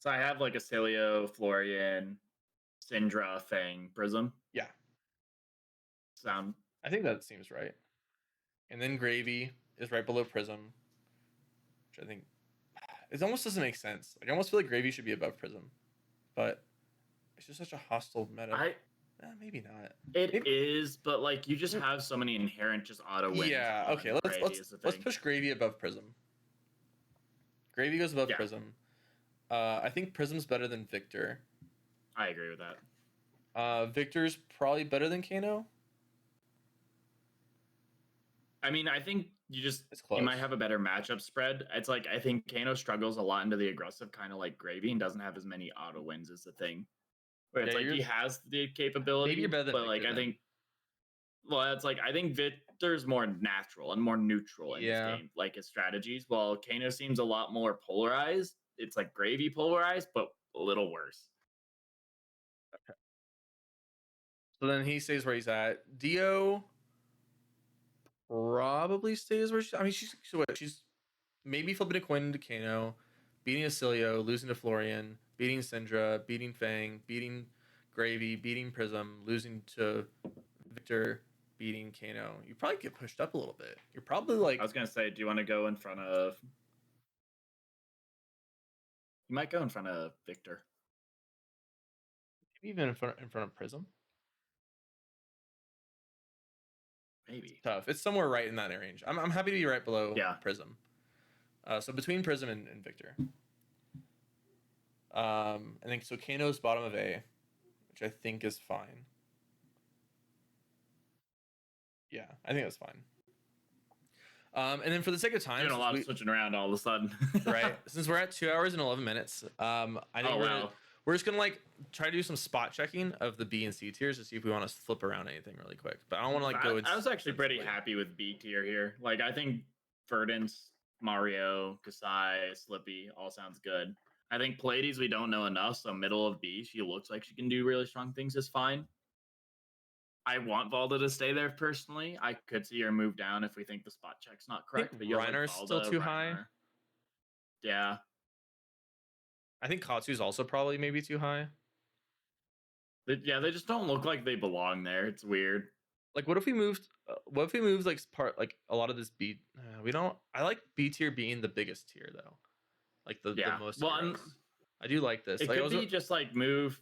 So I have, like, Acilio, Florian, Syndra, Fang, Prism. Yeah. Sound... I think that seems right. And then Gravy is right below Prism. Which I think... It almost doesn't make sense. Like I almost feel like Gravy should be above Prism, but it's just such a hostile meta. I Maybe not. It Maybe. is, but like you just have so many inherent just auto wins Yeah. on Okay. Let's Gravy let's is the let's thing. push Gravy above Prism. Gravy goes above Yeah. Prism. I think Prism's better than Victor. I agree with that. Victor's probably better than Kano. I mean, I think It's you might close. have a better matchup spread. It's like I think Kano struggles a lot into the aggressive, kind of like Gravy, and doesn't have as many auto wins as the thing. Where it's Yeah, like you're he has the maybe capability, you're better than but like Victor I then. think, well, it's like I think Victor's more natural and more neutral in his Yeah. game, like his strategies. While Kano seems a lot more polarized. It's like Gravy polarized, but a little worse. So then he stays where he's at. Dio probably stays where I mean, she's maybe flipping a coin into Kano, beating Acilio, losing to Florian, beating Syndra, beating Fang, beating Gravy, beating Prism, losing to Victor, beating Kano. You probably get pushed up a little bit. You're probably like I was gonna say, do you want to go in front of? You might go in front of Victor. maybe even in front of Prism. Maybe. Tough. It's somewhere right in that range. I'm happy to be right below Yeah. Prism. So between Prism and Victor. I think so. Kano's bottom of A, which I think is fine. Yeah, I think that's fine. And then for the sake of time, Doing a lot of switching around all of a sudden. right, since we're at 2 hours and 11 minutes, I think we're just gonna like try to do some spot checking of the B and C tiers to see if we want to flip around anything really quick. But I don't want to like go. I was actually pretty happy with B tier here. Like I think Verdance, Mario, Kasai, Slippy all sounds good. I think Pleiades we don't know enough, so middle of B. She looks like she can do really strong things. Is fine. I want Valda to stay there personally. I could see her move down if we think the spot check's not correct. I But think Reinar's like still too high. Yeah. I think Katsu's also probably maybe too high. They just don't look like they belong there. It's weird. Like, what if we moved? What if we moved like a lot of this B? We don't. I like B tier being the biggest tier though, like the most. Well, I do like this. It like, could be just like move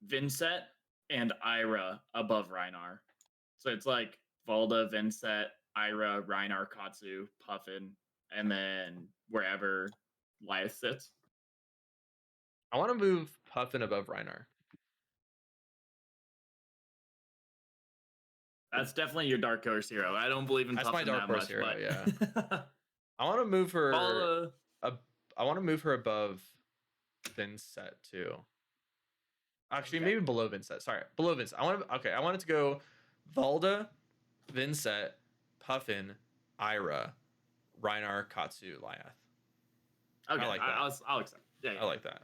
Vincent and Ira above Reinar. So it's like Valda, Vincent, Ira, Reinar, Katsu, Puffin, and then wherever Lyeth sits. I want to move Puffin above Reinar. That's definitely your dark horse hero. I don't believe in That's Puffin my dark that horse much, hero. but Yeah. I want to move her. I want to move her above Vincent too. Actually, maybe below Vincent. Sorry, below Vincent. I want it to go Valda, Vincent, Puffin, Ira, Reinar, Katsu, Lyeth. Okay, I like that. I'll accept. Yeah, I like that.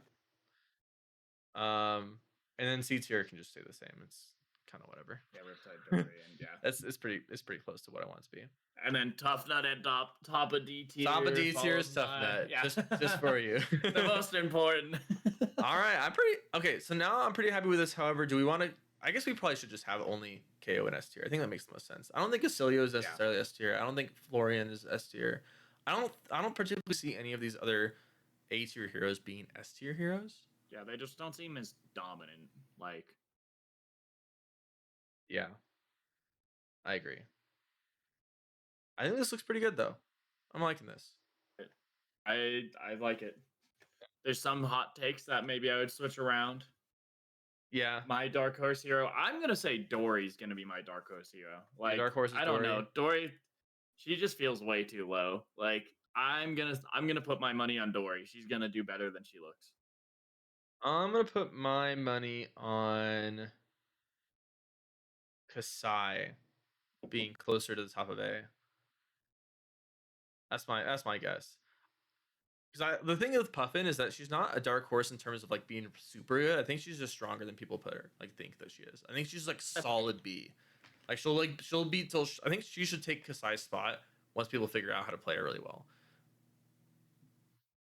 And then C tier can just stay the same. It's kind of whatever. Yeah, Riptide, Dory, and yeah, it's pretty close to what I want it to be. And then Tough Nut at top of D tier. Top of D tier is Tough Nut. Yeah. just for you. The most important. All right, okay. So now I'm pretty happy with this. However, do we want to? I guess we probably should just have only KO and S tier. I think that makes the most sense. I don't think Acilio is necessarily S tier. I don't think Florian is S tier. I don't particularly see any of these other A tier heroes being S tier heroes. Yeah, they just don't seem as dominant. Like, yeah, I agree. I think this looks pretty good though. I'm liking this. I like it. There's some hot takes that maybe I would switch around. Yeah. My dark horse hero. I'm gonna say Dory's gonna be my dark horse hero. Like, dark horse is I don't know. Dory, she just feels way too low. Like, I'm gonna put my money on Dory. She's gonna do better than she looks. I'm gonna put my money on Kasai being closer to the top of A. That's my guess. Because the thing with Puffin is that she's not a dark horse in terms of like being super good. I think she's just stronger than people think that she is. I think she's like solid B. Like she'll be till I think she should take Kasai's spot once people figure out how to play her really well.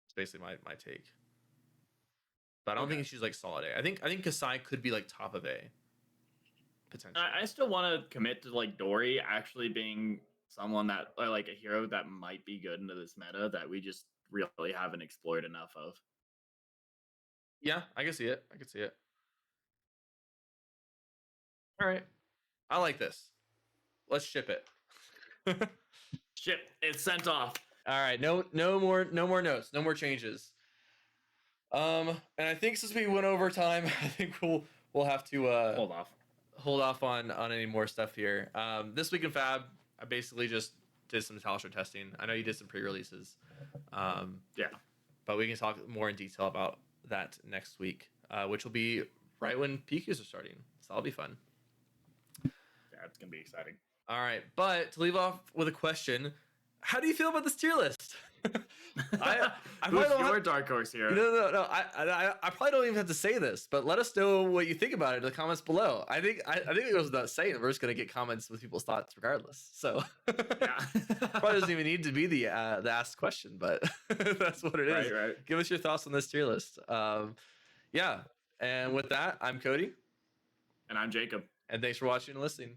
It's basically my take. But I don't think she's like solid A. I think Kasai could be like top of A. Potentially. I still want to commit to like Dory actually being someone that like a hero that might be good into this meta that we just really haven't explored enough of. Yeah, I can see it. I can see it. All right. I like this. Let's ship it. Shit, it's sent off. All right. No more notes. No more changes. And I think since we went over time, I think we'll have to hold off on any more stuff here. This week in Fab, I basically just did some Talisher testing. I know you did some pre-releases. Yeah. But we can talk more in detail about that next week, which will be right when PQs are starting. So that'll be fun. Yeah, it's gonna be exciting. All right, but to leave off with a question, how do you feel about this tier list? Who's your dark horse here? No. I probably don't even have to say this, but let us know what you think about it in the comments below. I think it goes without saying we're just gonna get comments with people's thoughts regardless. So yeah, probably doesn't even need to be the asked question, but that's what it is. Right. Give us your thoughts on this tier list. Yeah, and with that, I'm Cody, and I'm Jacob, and thanks for watching and listening.